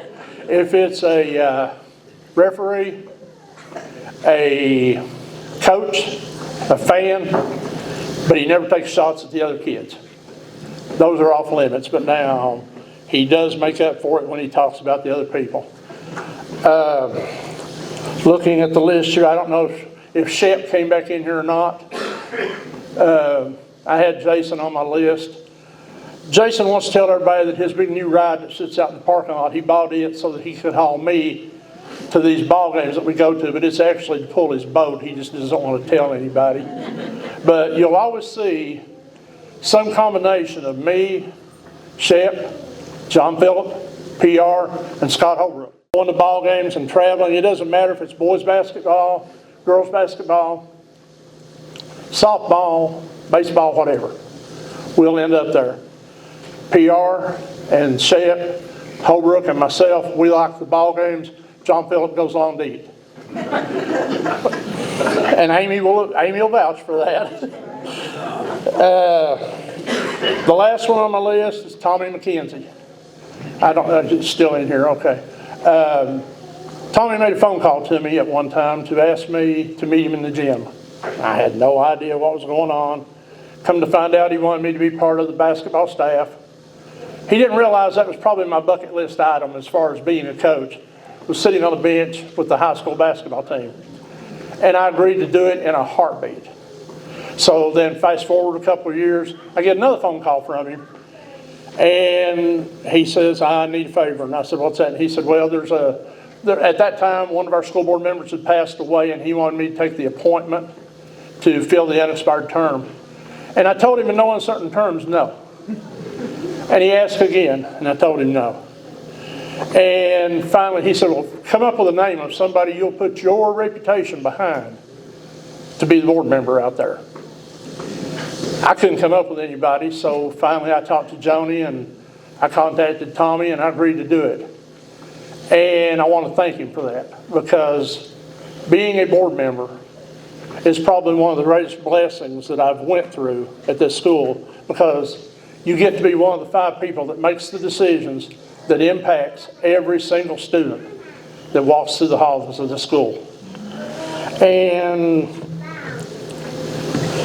[SPEAKER 8] if it's a referee, a coach, a fan, but he never takes shots at the other kids. Those are off limits, but now he does make up for it when he talks about the other people. Looking at the list here, I don't know if Shep came back in here or not. I had Jason on my list. Jason wants to tell everybody that his big new ride that sits out in the parking lot, he bought it so that he could haul me to these ball games that we go to, but it's actually to pull his boat. He just doesn't want to tell anybody. But you'll always see some combination of me, Shep, John Phillip, PR, and Scott Holbrook. Going to ball games and traveling, it doesn't matter if it's boys basketball, girls basketball, softball, baseball, whatever. We'll end up there. PR and Shep, Holbrook, and myself, we like the ball games. John Phillip goes along to eat. And Amy will vouch for that. The last one on my list is Tommy McKenzie. It's still in here, okay. Tommy made a phone call to me at one time to ask me to meet him in the gym. I had no idea what was going on. Come to find out, he wanted me to be part of the basketball staff. He didn't realize that was probably my bucket list item as far as being a coach, was sitting on the bench with the high school basketball team. And I agreed to do it in a heartbeat. So then fast forward a couple of years, I get another phone call from him. And he says, I need a favor. And I said, what's that? And he said, well, at that time, one of our school board members had passed away, and he wanted me to take the appointment to fill the unexpired term. And I told him in no uncertain terms, no. And he asked again, and I told him no. And finally he said, well, come up with a name of somebody you'll put your reputation behind to be the board member out there. I couldn't come up with anybody, so finally I talked to Joni and I contacted Tommy and I agreed to do it. And I want to thank him for that, because being a board member is probably one of the greatest blessings that I've went through at this school, because you get to be one of the 5 people that makes the decisions that impacts every single student that walks through the halls of the school. And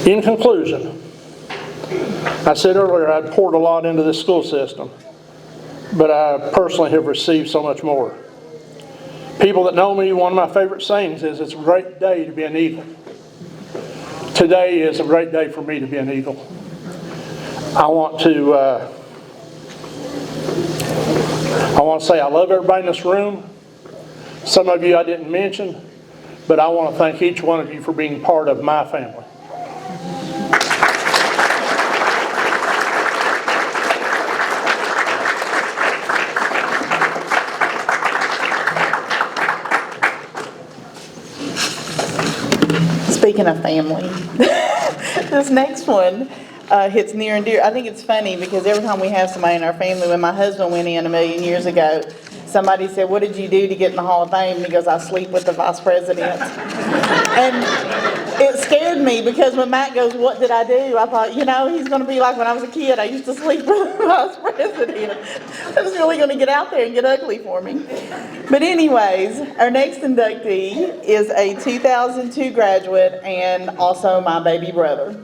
[SPEAKER 8] in conclusion, I said earlier I'd poured a lot into this school system, but I personally have received so much more. People that know me, one of my favorite sayings is, it's a great day to be an Eagle. Today is a great day for me to be an Eagle. I want to say I love everybody in this room. Some of you I didn't mention, but I want to thank each one of you for being part of my family.
[SPEAKER 12] Speaking of family, this next one hits near and dear. I think it's funny because every time we have somebody in our family, when my husband went in a million years ago, somebody said, "What did you do to get in the Hall of Fame?" And he goes, "I sleep with the vice president." And it scared me because when Matt goes, "What did I do?" I thought, he's going to be like when I was a kid. I used to sleep with the vice president. That's really going to get out there and get ugly for me. But anyways, our next inductee is a 2002 graduate and also my baby brother.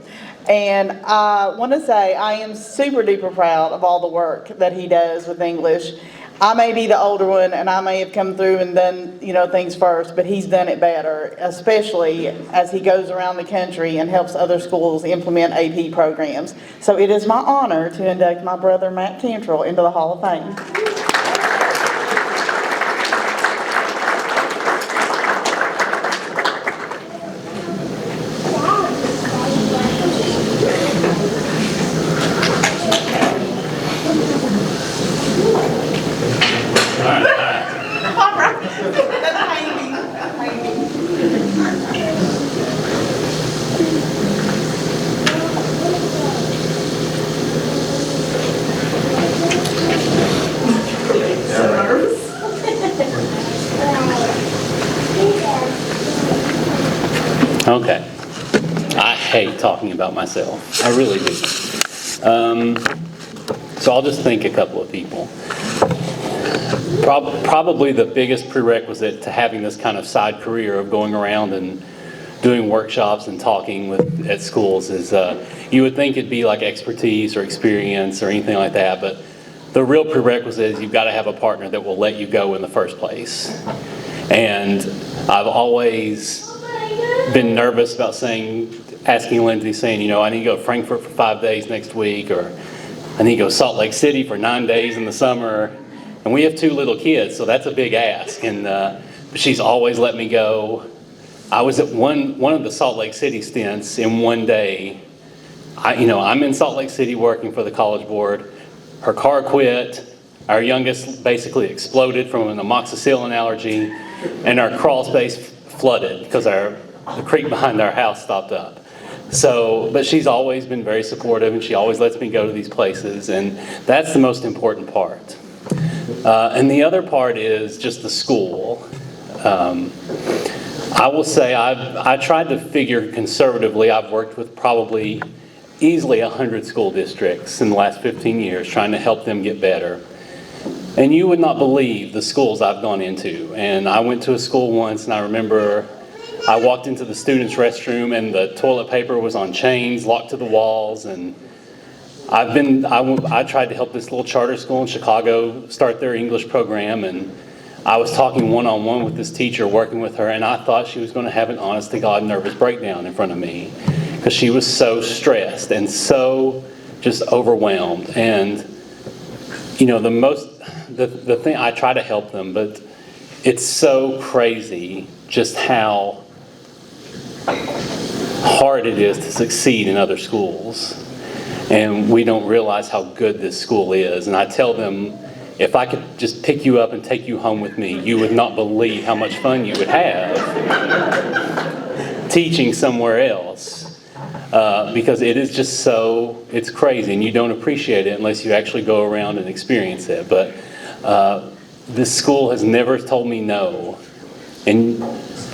[SPEAKER 12] And I want to say I am super duper proud of all the work that he does with English. I may be the older one and I may have come through and done, things first, but he's done it better, especially as he goes around the country and helps other schools implement AP programs. So it is my honor to induct my brother Matt Cantrell into the Hall of Fame.
[SPEAKER 15] Okay. I hate talking about myself. I really do. So I'll just thank a couple of people. Probably the biggest prerequisite to having this kind of side career of going around and doing workshops and talking at schools is you would think it'd be like expertise or experience or anything like that, but the real prerequisite is you've got to have a partner that will let you go in the first place. And I've always been nervous about asking Lindsay, saying, I need to go to Frankfurt for 5 days next week, or I need to go to Salt Lake City for 9 days in the summer. And we have 2 little kids, so that's a big ask. And she's always let me go. I was at one of the Salt Lake City stints in one day. I'm in Salt Lake City working for the College Board. Her car quit. Our youngest basically exploded from an amoxicillin allergy, and our crawl space flooded because the creek behind our house stopped up. But she's always been very supportive, and she always lets me go to these places, and that's the most important part. And the other part is just the school. I will say I tried to figure conservatively. I've worked with probably easily 100 school districts in the last 15 years trying to help them get better. And you would not believe the schools I've gone into. And I went to a school once, and I remember I walked into the students' restroom and the toilet paper was on chains, locked to the walls. And I tried to help this little charter school in Chicago start their English program, and I was talking one-on-one with this teacher, working with her, and I thought she was going to have an honest-to-God nervous breakdown in front of me because she was so stressed and so just overwhelmed. And the thing, I try to help them, but it's so crazy just how hard it is to succeed in other schools. And we don't realize how good this school is. And I tell them, if I could just pick you up and take you home with me, you would not believe how much fun you would have teaching somewhere else. Because it is just it's crazy, and you don't appreciate it unless you actually go around and experience it. But this school has never told me no. And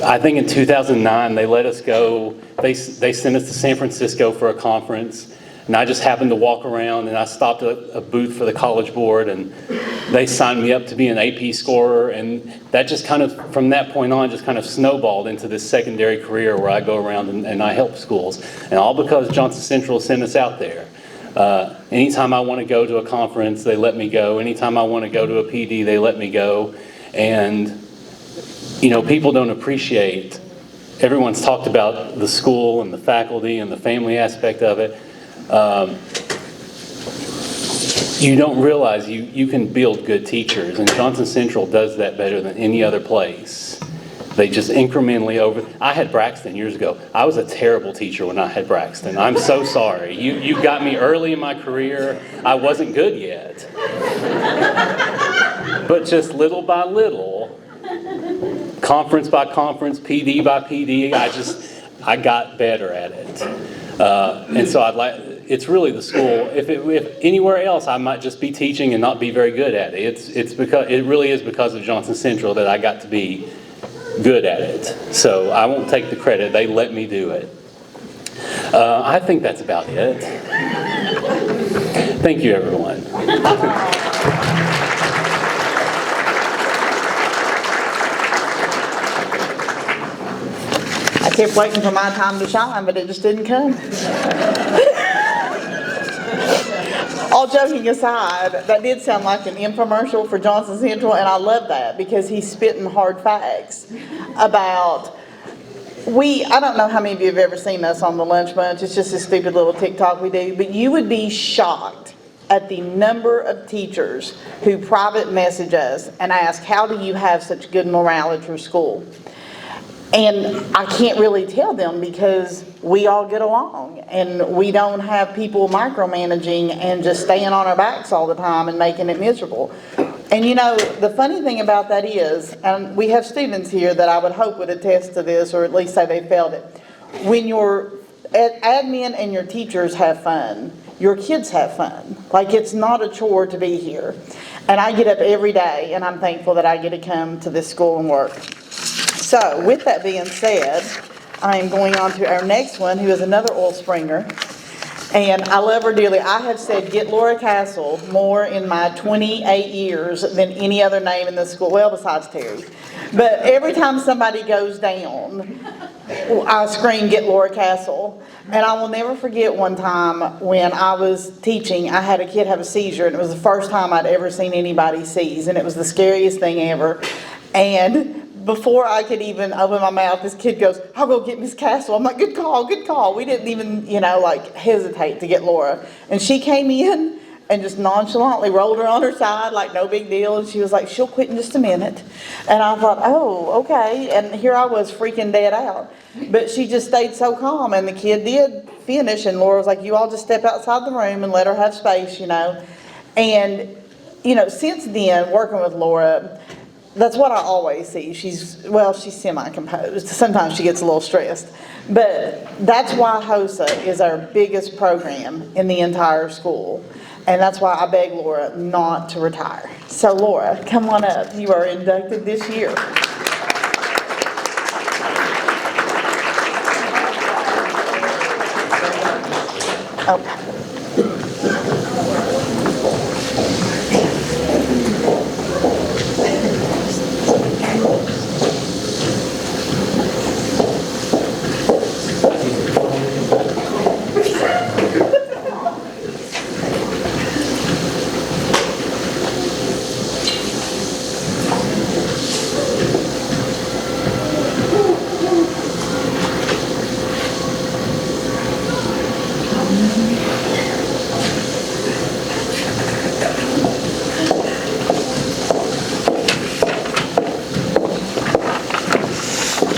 [SPEAKER 15] I think in 2009, they let us go. They sent us to San Francisco for a conference. And I just happened to walk around, and I stopped at a booth for the College Board, and they signed me up to be an AP scorer. And that just from that point on, just kind of snowballed into this secondary career where I go around and I help schools. And all because Johnson Central sent us out there. Anytime I want to go to a conference, they let me go. Anytime I want to go to a PD, they let me go. And, you know, people don't appreciate, everyone's talked about the school and the faculty and the family aspect of it. You don't realize you can build good teachers, and Johnson Central does that better than any other place. They just incrementally I had Braxton years ago. I was a terrible teacher when I had Braxton. I'm so sorry. You got me early in my career. I wasn't good yet. But just little by little, conference by conference, PD by PD, I got better at it. And so it's really the school. If anywhere else, I might just be teaching and not be very good at it. It really is because of Johnson Central that I got to be good at it. So I won't take the credit. They let me do it. I think that's about it. Thank you, everyone.
[SPEAKER 12] I kept waiting for my time to shine, but it just didn't come. All joking aside, that did sound like an infomercial for Johnson Central, and I love that because he's spitting hard facts about, I don't know how many of you have ever seen us on the Lunch Bunch. It's just a stupid little TikTok we do, but you would be shocked at the number of teachers who private message us and ask, how do you have such good morale at your school? And I can't really tell them because we all get along and we don't have people micromanaging and just staying on our backs all the time and making it miserable. And you know, the funny thing about that is, and we have students here that I would hope would attest to this or at least say they felt it. When your admin and your teachers have fun, your kids have fun. Like, it's not a chore to be here. And I get up every day and I'm thankful that I get to come to this school and work. So, with that being said, I am going on to our next one, who is another oil springer. And I love her dearly. I have said get Laura Castle more in my 28 years than any other name in the school, well, besides Terry. But every time somebody goes down, I scream, get Laura Castle. And I will never forget one time when I was teaching, I had a kid have a seizure, and it was the first time I'd ever seen anybody seize, and it was the scariest thing ever. And before I could even open my mouth, this kid goes, I'll go get Miss Castle. I'm like, good call, good call. We didn't even, hesitate to get Laura. And she came in and just nonchalantly rolled her on her side like no big deal. And she was like, she'll quit in just a minute. And I thought, oh, okay. And here I was freaking dead out. But she just stayed so calm. And the kid did finish. And Laura was like, you all just step outside the room and let her have space, And, since then, working with Laura, that's what I always see. She's semi-composed. Sometimes she gets a little stressed. But that's why HOSA is our biggest program in the entire school. And that's why I beg Laura not to retire. So Laura, come on up. You are inducted this year. Okay.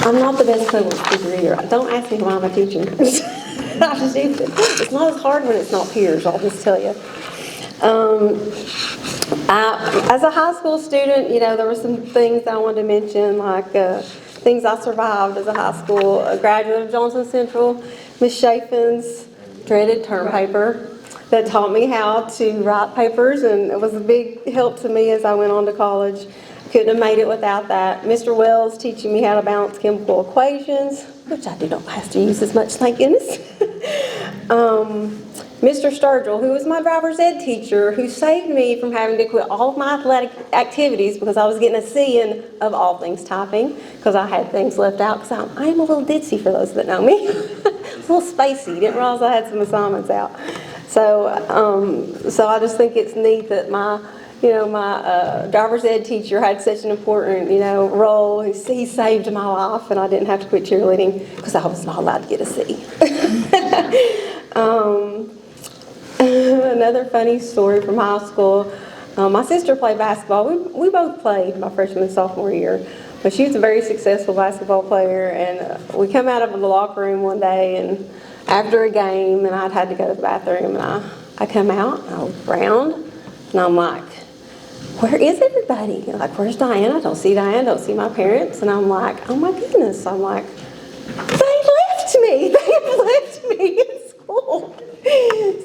[SPEAKER 2] I'm not the best public speaker either. Don't ask me why I'm teaching. I just do it. It's not as hard when it's not peers, I'll just tell you. As a high school student, there were some things I wanted to mention, like things I survived as a high school graduate of Johnson Central, Ms. Chafin's dreaded term paper that taught me how to write papers, and it was a big help to me as I went on to college. Couldn't have made it without that. Mr. Wells teaching me how to balance chemical equations, which I don't have to use as much, thank goodness. Mr. Sturgill, who was my driver's ed teacher, who saved me from having to quit all of my athletic activities because I was getting a C in, of all things, typing, because I had things left out, because I am a little ditzy for those that know me. A little spacey, didn't realize I had some assignments out.
[SPEAKER 16] So I just think it's neat that my driver's ed teacher had such an important, role. He saved my life, and I didn't have to quit cheerleading because I was not allowed to get a C. Another funny story from high school. My sister played basketball. We both played my freshman and sophomore year, but she was a very successful basketball player. And we come out of the locker room one day, and after a game, and I'd had to go to the bathroom, and I come out, and I look around, and I'm like, where is everybody? Like, where's Diana? I don't see Diana, don't see my parents. And I'm like, oh my goodness. I'm like, they left me. They have left me in school.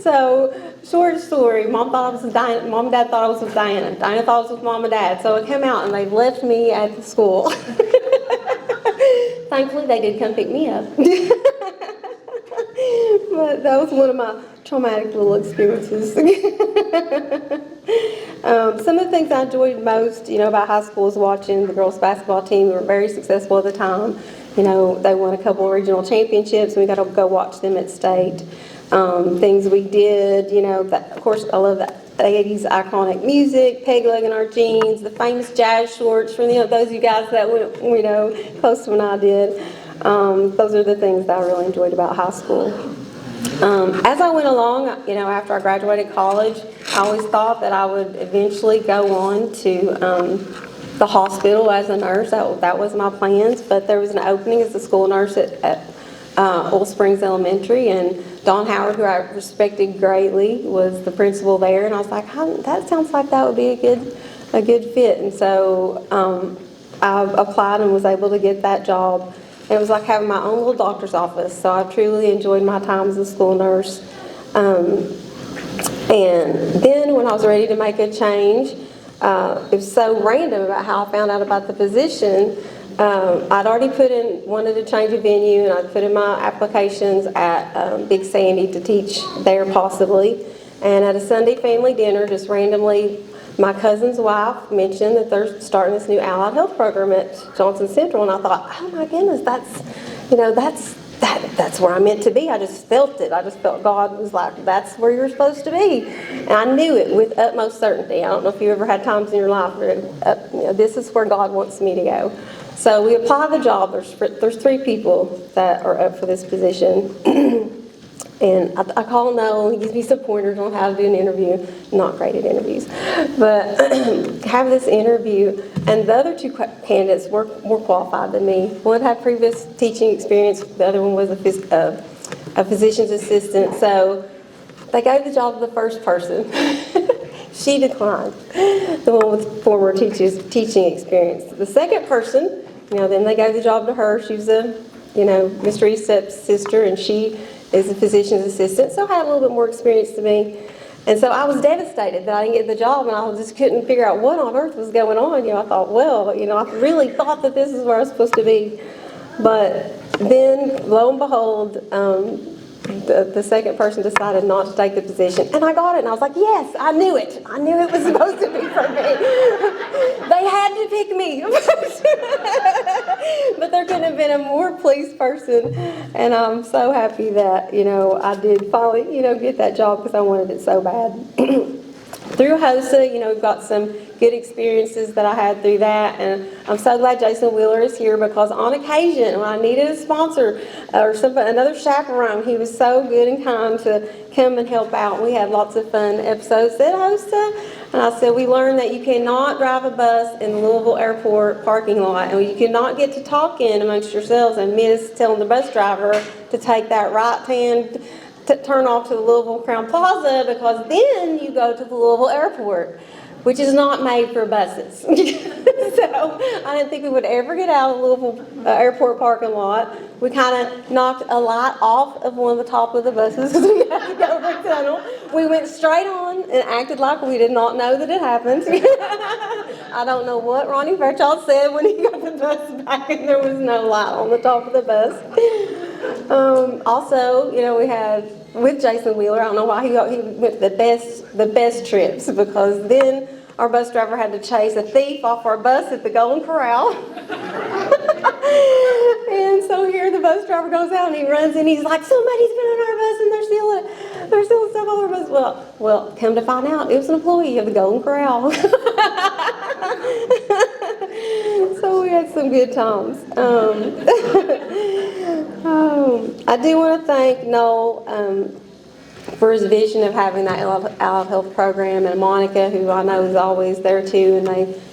[SPEAKER 16] So, short story, Mom and Dad thought I was with Diana. Diana thought I was with Mom and Dad. So I came out and they left me at the school. Thankfully, they did come pick me up. But that was one of my traumatic little experiences. Some of the things I enjoyed most, about high school is watching the girls' basketball team. We were very successful at the time. They won a couple of regional championships, and we got to go watch them at state. Things we did, of course, I love the 80s iconic music, peg leg in our jeans, the famous jazz shorts from those of you guys that went, close to when I did. Those are the things that I really enjoyed about high school. As I went along, after I graduated college, I always thought that I would eventually go on to the hospital as a nurse. That was my plans, but there was an opening as a school nurse at Oil Springs Elementary, and Dawn Howard, who I respected greatly, was the principal there, and I was like, that sounds like that would be a good fit. And so I applied and was able to get that job. And it was like having my own little doctor's office, so I truly enjoyed my time as a school nurse. And then when I was ready to make a change, it was so random about how I found out about the position. I'd already wanted to change a venue, and I'd put in my applications at Big Sandy to teach there possibly. And at a Sunday family dinner, just randomly, my cousin's wife mentioned that they're starting this new allied health program at Johnson Central, and I thought, oh my goodness, that's where I'm meant to be. I just felt it. I just felt God was like, that's where you're supposed to be. And I knew it with utmost certainty. I don't know if you ever had times in your life where this is where God wants me to go. So we applied the job. There's 3 people that are up for this position. And I call Noel, he gives me some pointers on how to do an interview. Not great at interviews. But have this interview, and the other 2 candidates were more qualified than me. One had previous teaching experience, the other one was a physician's assistant. So they gave the job to the first person. She declined, the one with former teaching experience. The second person, then they gave the job to her. She was Mr. Estep's sister, and she is a physician's assistant, so had a little bit more experience than me. And so I was devastated that I didn't get the job, and I just couldn't figure out what on earth was going on. I thought, I really thought that this is where I was supposed to be. But then, lo and behold, the second person decided not to take the position, and I got it, and I was like, yes, I knew it. I knew it was supposed to be for me. They had to pick me. But there couldn't have been a more pleased person, and I'm so happy that, I did finally, get that job because I wanted it so bad. Through HOSA, we've got some good experiences that I had through that, and I'm so glad Jason Wheeler is here because on occasion when I needed a sponsor or another chaperone, he was so good and kind to come and help out. We had lots of fun episodes at HOSA, and I said we learned that you cannot drive a bus in the Louisville Airport parking lot, and you cannot get to talking amongst yourselves and miss telling the bus driver to take that right-hand turn off to the Louisville Crown Plaza, because then you go to the Louisville Airport, which is not made for buses. So I didn't think we would ever get out of the Louisville Airport parking lot. We kind of knocked a light off of one of the top of the buses because we had to go over the tunnel. We went straight on and acted like we did not know that it happened. I don't know what Ronnie Fairchild said when he got the bus back and there was no light on the top of the bus. Also, we had with Jason Wheeler, I don't know why he went the best trips, because then our bus driver had to chase a thief off our bus at the Golden Corral. And so here the bus driver goes out and he runs and he's like, somebody's been on our bus and they're stealing it. They're stealing stuff all over the bus. Well, come to find out, it was an employee of the Golden Corral. So we had some good times. I do want to thank Noel for his vision of having that Allied Health program, and Monica, who I know is always there too, and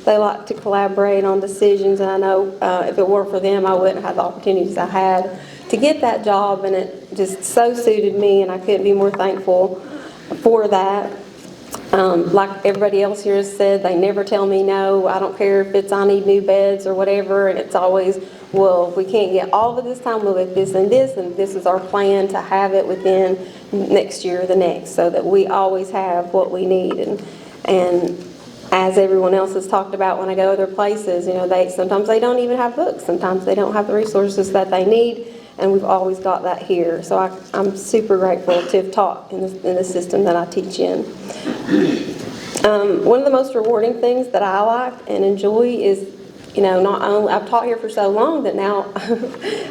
[SPEAKER 16] they like to collaborate on decisions, and I know if it weren't for them, I wouldn't have the opportunities I had to get that job, and it just so suited me, and I couldn't be more thankful for that. Like everybody else here has said, they never tell me no. I don't care if it's I need new beds or whatever, and it's always, well, if we can't get all of this time, we'll get this, and this is our plan to have it within next year or the next, so that we always have what we need. And as everyone else has talked about, when I go other places, you know, sometimes they don't even have books, sometimes they don't have the resources that they need, and we've always got that here. So I'm super grateful to have taught in the system that I teach in. One of the most rewarding things that I like and enjoy is, you know, not only I've taught here for so long that now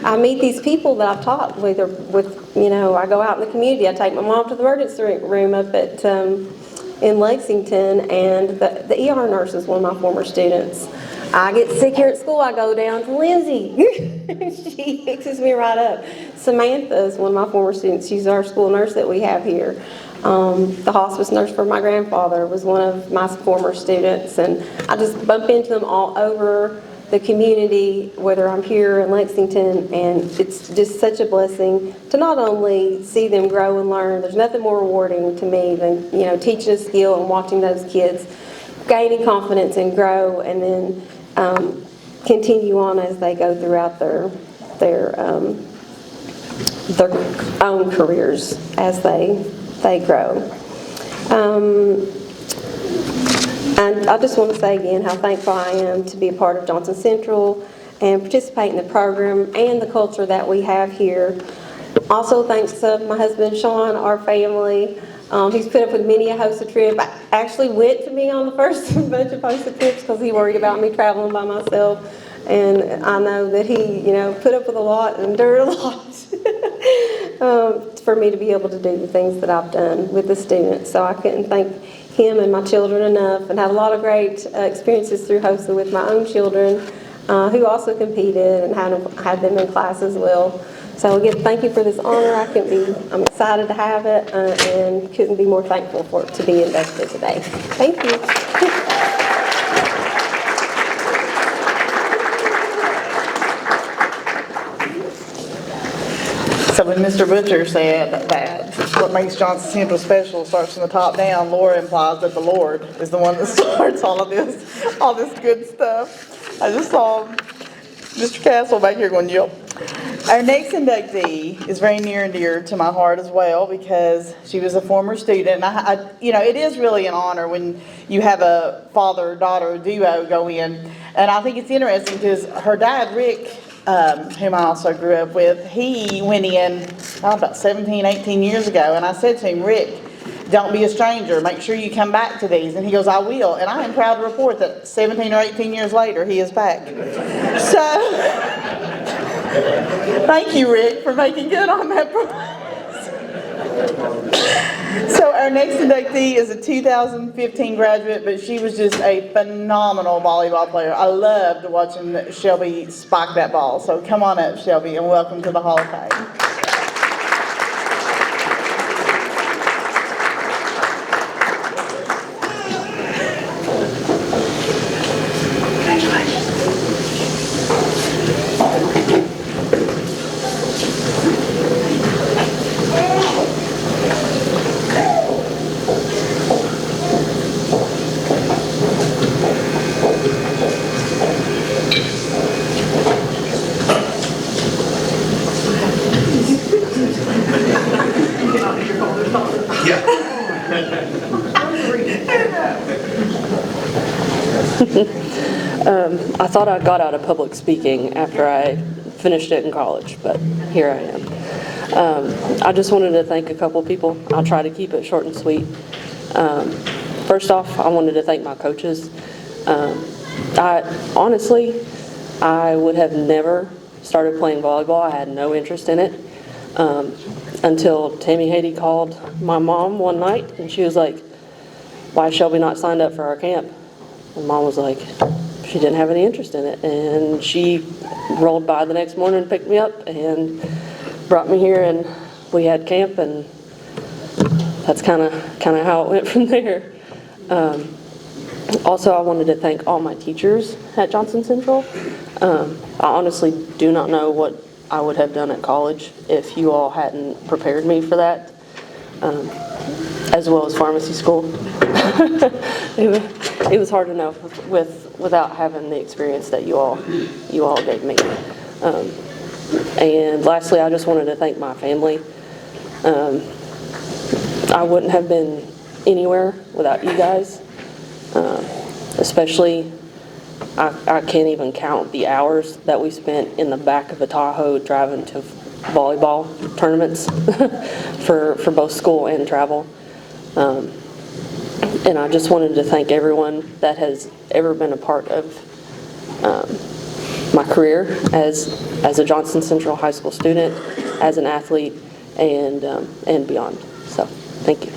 [SPEAKER 16] I meet these people that I've taught with, you know, I go out in the community. I take my mom to the emergency room up at in Lexington, and the ER nurse is one of my former students. I get sick here at school, I go down to Lindsay. She fixes me right up. Samantha is one of my former students. She's our school nurse that we have here. The hospice nurse for my grandfather was one of my former students, and I just bump into them all over the community, whether I'm here in Lexington, and it's just such a blessing to not only see them grow and learn. There's nothing more rewarding to me than, you know, teaching a skill and watching those kids gaining confidence and grow, and then continue on as they go throughout their own careers as they grow. And I just want to say again how thankful I am to be a part of Johnson Central and participate in the program and the culture that we have here. Also thanks to my husband Sean, our family. He's put up with many a HOSA trip. I actually went to me on the first bunch of HOSA trips because he worried about me traveling by myself. And I know that he, you know, put up with a lot and endured a lot for me to be able to do the things that I've done with the students. So I couldn't thank him and my children enough, and had a lot of great experiences through HOSA with my own children who also competed and had them in class as well. So again, thank you for this honor. I'm excited to have it and couldn't be more thankful for it to be inducted today. Thank you.
[SPEAKER 12] So when Mr. Butcher said that what makes Johnson Central special starts from the top down, Laura implies that the Lord is the one that starts all this good stuff. I just saw Mr. Castle back here going, yep. Our next inductee is very near and dear to my heart as well, because she was a former student. And you know, it is really an honor when you have a father-daughter duo go in. And I think it's interesting because her dad, Rick, whom I also grew up with, he went in about 17, 18 years ago, and I said to him, Rick, don't be a stranger, make sure you come back to these. And he goes, I will. And I am proud to report that 17 or 18 years later, he is back. So, thank you, Rick, for making good on that promise. So our next inductee is a 2015 graduate, but she was just a phenomenal volleyball player. I loved watching Shelby spike that ball. So come on up, Shelby, and welcome to the Hall of Fame.
[SPEAKER 17] I thought I got out of public speaking after I finished it in college, but here I am. I just wanted to thank a couple people. I'll try to keep it short and sweet. First off, I wanted to thank my coaches. Honestly, I would have never started playing volleyball. I had no interest in it. until Tammy Haiti called my mom one night, and she was like, "Why is Shelby not signed up for our camp?" And Mom was like, she didn't have any interest in it. And she rolled by the next morning and picked me up and brought me here, and we had camp, and that's kind of how it went from there. Also, I wanted to thank all my teachers at Johnson Central. I honestly do not know what I would have done at college if you all hadn't prepared me for that, as well as pharmacy school. It was hard enough without having the experience that you all gave me. And lastly, I just wanted to thank my family. I wouldn't have been anywhere without you guys. Especially, I can't even count the hours that we spent in the back of a Tahoe driving to volleyball tournaments for both school and travel. And I just wanted to thank everyone that has ever been a part of my career as a Johnson Central High School student, as an athlete, and beyond. So, thank you.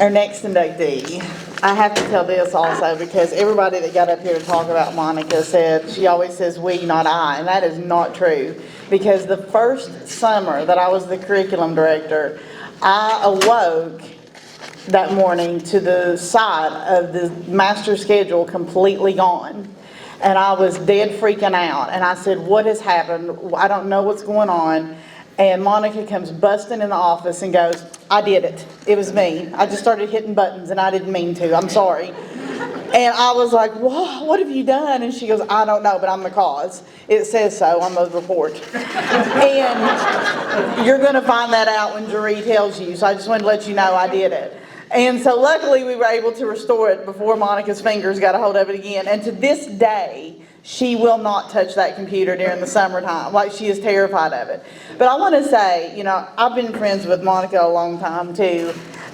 [SPEAKER 12] Our next inductee, I have to tell this also because everybody that got up here to talk about Monica said, she always says we, not I, and that is not true. Because the first summer that I was the curriculum director, I awoke that morning to the sight of the master schedule completely gone. And I was dead freaking out. And I said, what has happened? I don't know what's going on. And Monica comes busting in the office and goes, I did it. It was me. I just started hitting buttons and I didn't mean to. I'm sorry. And I was like, whoa, what have you done? And she goes, I don't know, but I'm the cause. It says so on the report. And you're going to find that out when Jeree tells you. So I just wanted to let you know I did it. And so luckily we were able to restore it before Monica's fingers got a hold of it again. And to this day, she will not touch that computer during the summertime. Like, she is terrified of it. But I want to say, you know, I've been friends with Monica a long time too.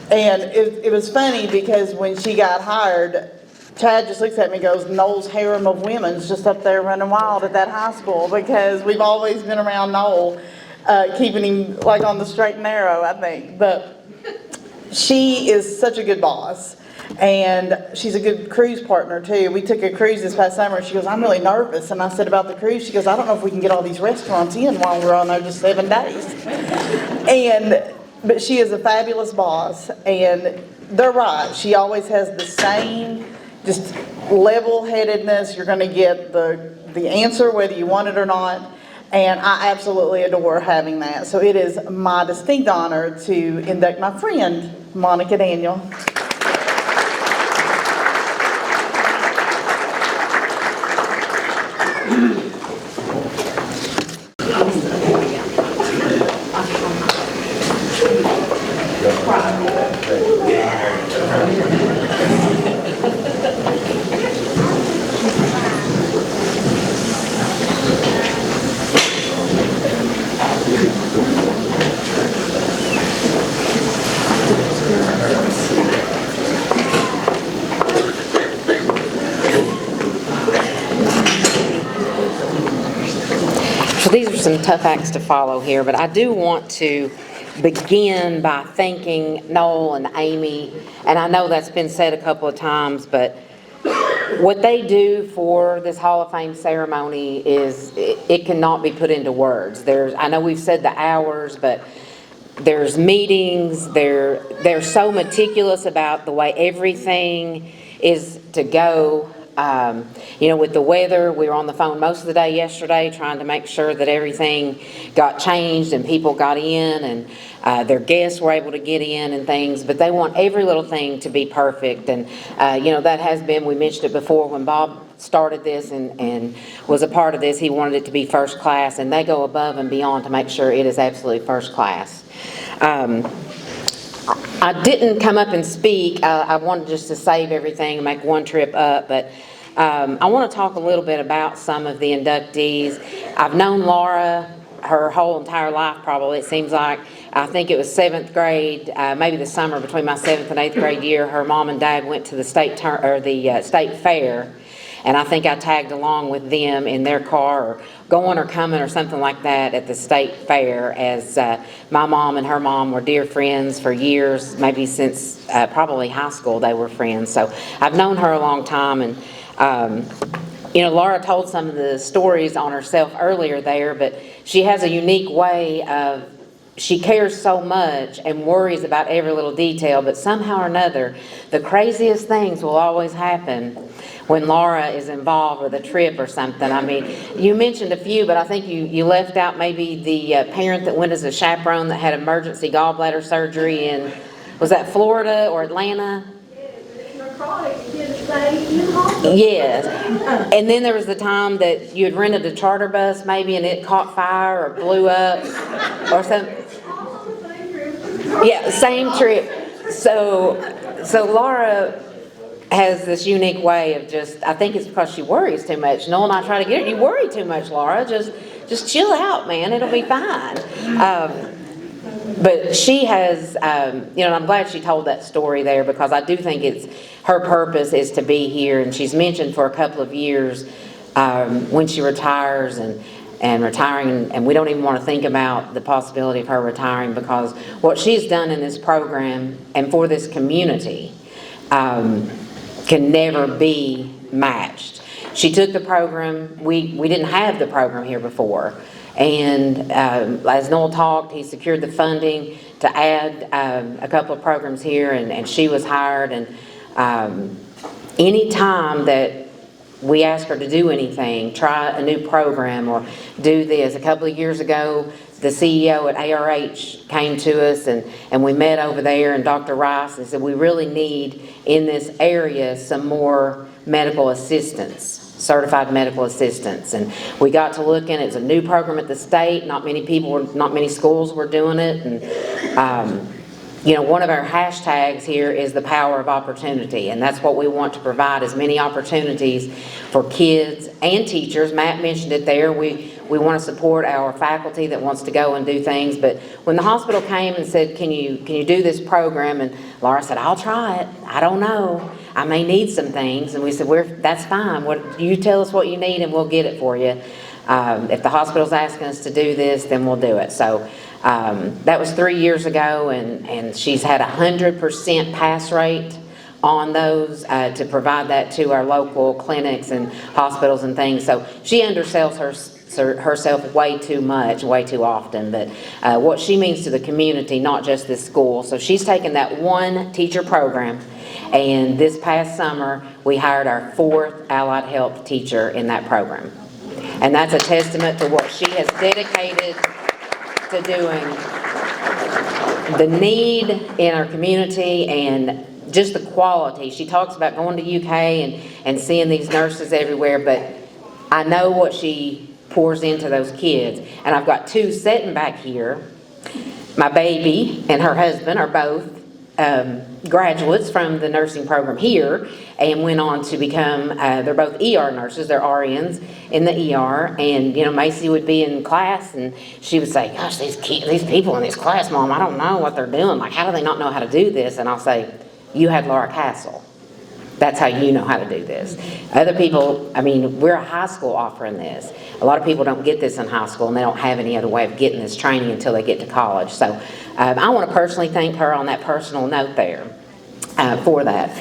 [SPEAKER 12] And it was funny because when she got hired, Chad just looks at me and goes, Noel's harem of women's just up there running wild at that high school, because we've always been around Noel, keeping him like on the straight and narrow, I think. But she is such a good boss. And she's a good cruise partner too. We took a cruise this past summer. She goes, I'm really nervous. And I said about the cruise, she goes, I don't know if we can get all these restaurants in while we're on there just 7 days. But she is a fabulous boss, and they're right. She always has the same just level-headedness. You're going to get the answer whether you want it or not. And I absolutely adore having that. So it is my distinct honor to induct my friend, Monica Daniel.
[SPEAKER 18] So these are some tough acts to follow here, but I do want to begin by thanking Noel and Amy, and I know that's been said a couple of times, but what they do for this Hall of Fame ceremony is, it cannot be put into words. I know we've said the hours, but there's meetings, they're so meticulous about the way everything is to go. You know, with the weather, we were on the phone most of the day yesterday trying to make sure that everything got changed and people got in and their guests were able to get in and things, but they want every little thing to be perfect. And, you know, that has been, we mentioned it before, when Bob started this and was a part of this, he wanted it to be first class, and they go above and beyond to make sure it is absolutely first class. I didn't come up and speak. I wanted just to save everything and make one trip up, but I want to talk a little bit about some of the inductees. I've known Laura her whole entire life probably, it seems like. I think it was 7th grade, maybe the summer between my 7th and 8th grade year, her mom and dad went to the state state fair. And I think I tagged along with them in their car, or going or coming or something like that at the state fair, as my mom and her mom were dear friends for years, maybe since probably high school they were friends. So I've known her a long time. And you know, Laura told some of the stories on herself earlier there, but she has a unique way of, she cares so much and worries about every little detail, but somehow or another, the craziest things will always happen when Laura is involved with a trip or something. I mean, you mentioned a few, but I think you left out maybe the parent that went as a chaperone that had emergency gallbladder surgery in, was that Florida or Atlanta? Yes. And then there was the time that you had rented a charter bus maybe and it caught fire or blew up or something. Yeah, same trip. So Laura has this unique way of just, I think it's because she worries too much. Noel and I try to get her, you worry too much, Laura. Just chill out, man. It'll be fine. But she has, you know, I'm glad she told that story there, because I do think it's, her purpose is to be here. And she's mentioned for a couple of years when she retires and retiring, and we don't even want to think about the possibility of her retiring, because what she's done in this program and for this community can never be matched. She took the program, we didn't have the program here before, and as Noel talked, he secured the funding to add a couple of programs here, and she was hired. And any time that we ask her to do anything, try a new program or do this. A couple of years ago, the CEO at ARH came to us, and we met over there, and Dr. Rice, and said we really need in this area some more medical assistants, certified medical assistants. And we got to looking, it's a new program at the state, not many schools were doing it. And you know, one of our hashtags here is the power of opportunity, and that's what we want to provide, as many opportunities for kids and teachers. Matt mentioned it there. We want to support our faculty that wants to go and do things. But when the hospital came and said, can you do this program? And Laura said, I'll try it. I don't know. I may need some things. And we said, that's fine. You tell us what you need and we'll get it for you. If the hospital's asking us to do this, then we'll do it. So that was 3 years ago, and she's had 100% pass rate on those to provide that to our local clinics and hospitals and things. So she undersells herself way too much, way too often. But what she means to the community, not just this school. So she's taken that one teacher program, and this past summer we hired our 4th allied health teacher in that program. And that's a testament to what she has dedicated to doing. The need in our community and just the quality. She talks about going to UK and seeing these nurses everywhere, but I know what she pours into those kids. And I've got 2 sitting back here. My baby and her husband are both graduates from the nursing program here, and went on to become, they're both ER nurses, they're RNs in the ER. And you know, Macy would be in class and she would say, gosh, these people in this class, Mom, I don't know what they're doing. Like, how do they not know how to do this? And I'll say, you had Laura Castle. That's how you know how to do this. Other people, I mean, we're a high school offering this. A lot of people don't get this in high school, and they don't have any other way of getting this training until they get to college. So I want to personally thank her on that personal note there for that.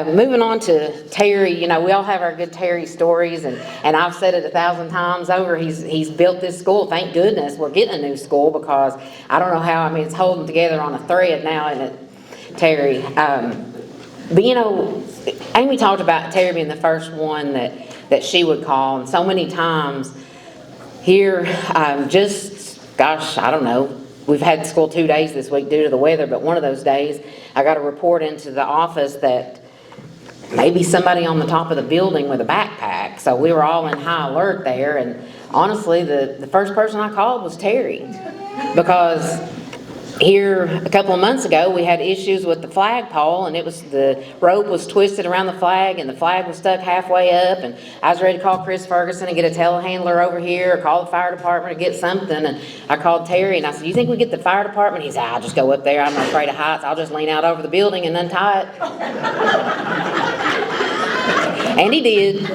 [SPEAKER 18] Moving on to Terry, you know, we all have our good Terry stories, and I've said it 1,000 times over, he's built this school. Thank goodness we're getting a new school, because I don't know how, I mean, it's holding together on a thread now, isn't it, Terry? But you know, Amy talked about Terry being the first one that she would call, and so many times here, gosh, I don't know, we've had school 2 days this week due to the weather, but one of those days I got a report into the office that maybe somebody on the top of the building with a backpack. So we were all in high alert there, and honestly the first person I called was Terry, because here a couple of months ago, we had issues with the flagpole, and the rope was twisted around the flag, and the flag was stuck halfway up, and I was ready to call Chris Ferguson and get a telehandler over here, or call the fire department to get something, and I called Terry, and I said, you think we get the fire department? He said, I'll just go up there, I'm not afraid of heights, I'll just lean out over the building and untie it. And he did.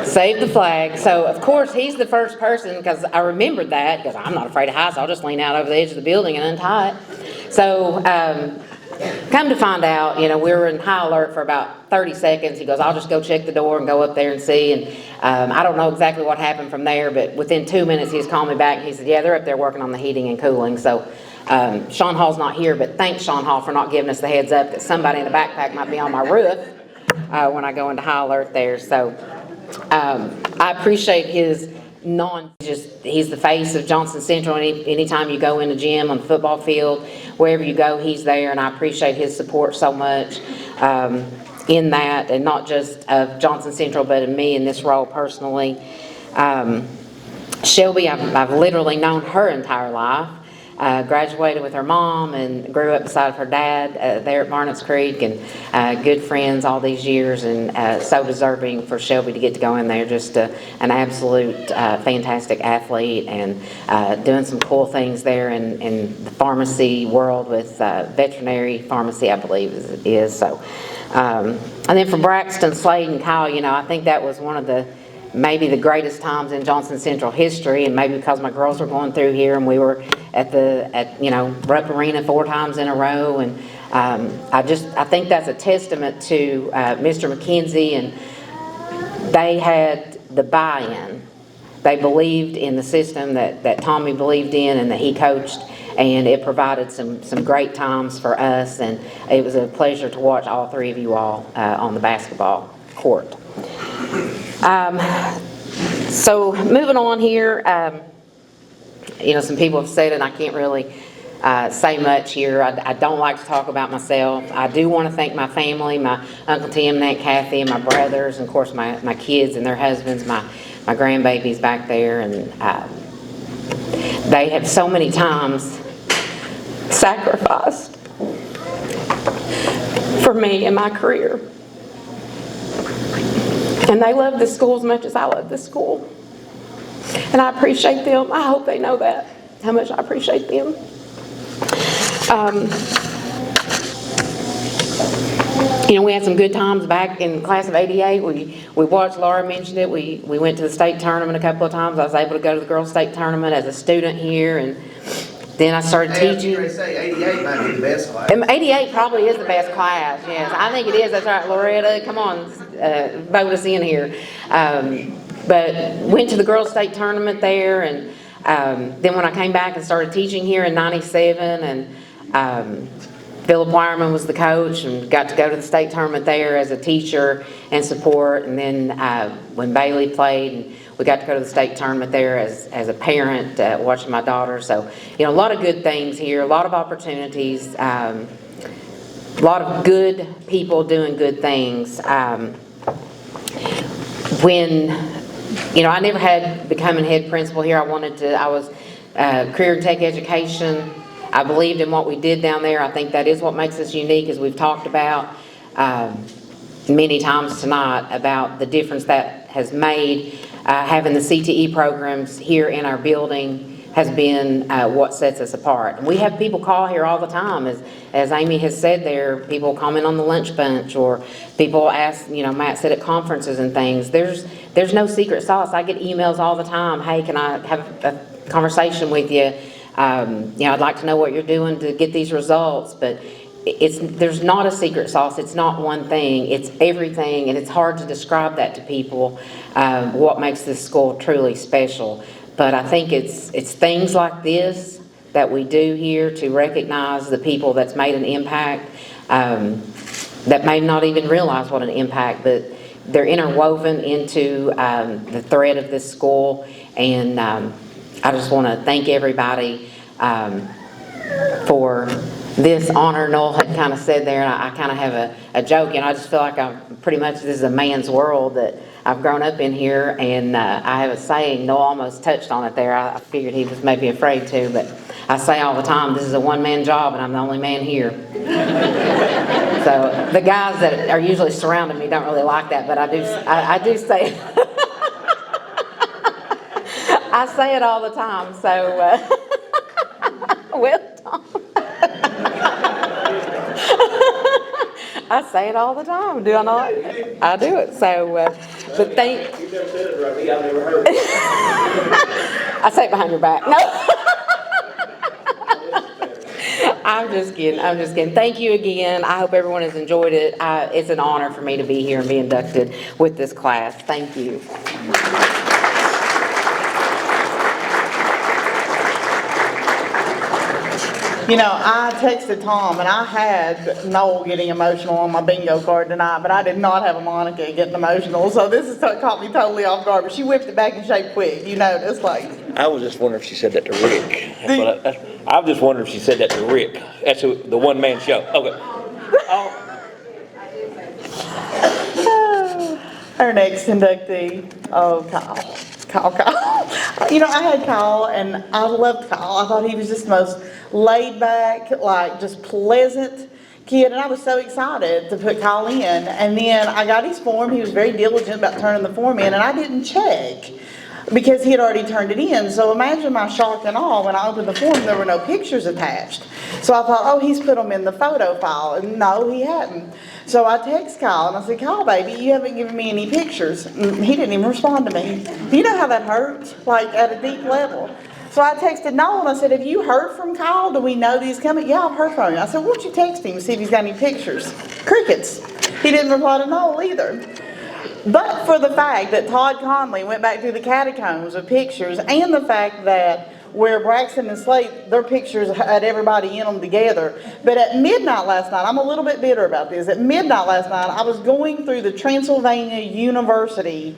[SPEAKER 18] Saved the flag. So, of course, he's the first person, because I remembered that, because I'm not afraid of heights, I'll just lean out over the edge of the building and untie it. So, come to find out, we were in high alert for about 30 seconds. He goes, I'll just go check the door and go up there and see. And I don't know exactly what happened from there, but within 2 minutes, he's called me back, and he said, yeah, they're up there working on the heating and cooling. So, Sean Hall's not here, but thanks, Sean Hall, for not giving us the heads up that somebody in the backpack might be on my roof when I go into high alert there. So, I appreciate his he's the face of Johnson Central. Anytime you go in the gym, on the football field, wherever you go, he's there, and I appreciate his support so much in that, and not just of Johnson Central, but of me in this role personally. Shelby, I've literally known her entire life. Graduated with her mom and grew up beside her dad there at Barnett's Creek, and good friends all these years, and so deserving for Shelby to get to go in there. Just an absolute fantastic athlete, and doing some cool things there in the pharmacy world with veterinary pharmacy, I believe it is. So, and then for Braxton, Slade, and Kyle, I think that was one of maybe the greatest times in Johnson Central history, and maybe because my girls were going through here, and we were at Rupp Arena 4 times in a row, and I think that's a testament to Mr. McKenzie, and they had the buy-in. They believed in the system that Tommy believed in and that he coached, and it provided some great times for us, and it was a pleasure to watch all 3 of you all on the basketball court. So moving on here, some people have said it, and I can't really say much here. I don't like to talk about myself. I do want to thank my family, my Uncle Tim and Aunt Kathy, and my brothers, and of course my kids and their husbands, my grandbabies back there, and they have so many times sacrificed for me and my career. And they love this school as much as I love this school. And I appreciate them. I hope they know that, how much I appreciate them. We had some good times back in the class of '88. We watched, Laura mentioned it, we went to the state tournament a couple of times. I was able to go to the girls' state tournament as a student here, and then I started teaching.
[SPEAKER 1] They say 88 might be the best class.
[SPEAKER 18] 88 probably is the best class, yes. I think it is. That's right, Loretta. Come on, vote us in here. But went to the girls' state tournament there, and then when I came back and started teaching here in '97, and Philip Wireman was the coach, and got to go to the state tournament there as a teacher and support. And then when Bailey played, and we got to go to the state tournament there as a parent, watching my daughter. So, a lot of good things here, a lot of opportunities, a lot of good people doing good things. When, I never had becoming head principal here. I was career and tech education. I believed in what we did down there. I think that is what makes us unique, as we've talked about many times tonight, about the difference that has made. Having the CTE programs here in our building has been what sets us apart. And we have people call here all the time, as Amy has said there, people comment on the lunch bunch, or people ask, Matt said at conferences and things. There's no secret sauce. I get emails all the time, hey, can I have a conversation with you? I'd like to know what you're doing to get these results, but there's not a secret sauce. It's not one thing. It's everything, and it's hard to describe that to people, what makes this school truly special. But I think it's things like this that we do here to recognize the people that's made an impact, that may not even realize what an impact, but they're interwoven into the thread of this school. And I just want to thank everybody for this honor. Noel had kind of said there, and I kind of have a joke, and I just feel like this is a man's world that I've grown up in here, and I have a saying. Noel almost touched on it there. I figured he was maybe afraid to, but I say all the time, this is a one-man job and I'm the only man here. So the guys that are usually surrounding me don't really like that, but I do say I say it all the time, so, well, Tom. I say it all the time, do I not? I do it, so, but thank.
[SPEAKER 6] You've never said it right, me, I've never heard it.
[SPEAKER 18] I say it behind your back, no. I'm just kidding. Thank you again. I hope everyone has enjoyed it. It's an honor for me to be here and be inducted with this class. Thank you.
[SPEAKER 12] You know, I texted Tom, and I had Noel getting emotional on my bingo card tonight, but I did not have a Monica getting emotional, so this has caught me totally off guard, but she whipped it back in shape quick, you noticed, like.
[SPEAKER 6] I was just wondering if she said that to Rick. I was just wondering if she said that to Rick. That's the one-man show. Okay.
[SPEAKER 12] Our next inductee, Kyle. You know, I had Kyle, and I loved Kyle. I thought he was just the most laid back, like just pleasant kid, and I was so excited to put Kyle in. And then I got his form. He was very diligent about turning the form in, and I didn't check because he had already turned it in. So imagine my shock and awe when I opened the form, there were no pictures attached. So I thought, oh, he's put them in the photo file, and no, he hadn't. So I text Kyle, and I said, Kyle, baby, you haven't given me any pictures. And he didn't even respond to me. You know how that hurts, like at a deep level. So I texted Noel, and I said, have you heard from Kyle? Do we know that he's coming? Yeah, I've heard from him. I said, why don't you text him and see if he's got any pictures? Crickets. He didn't reply to Noel either. But for the fact that Todd Conley went back through the catacombs of pictures, and the fact that where Braxton and Slate, their pictures had everybody in them together. But at midnight last night, I'm a little bit bitter about this, at midnight last night, I was going through the Transylvania University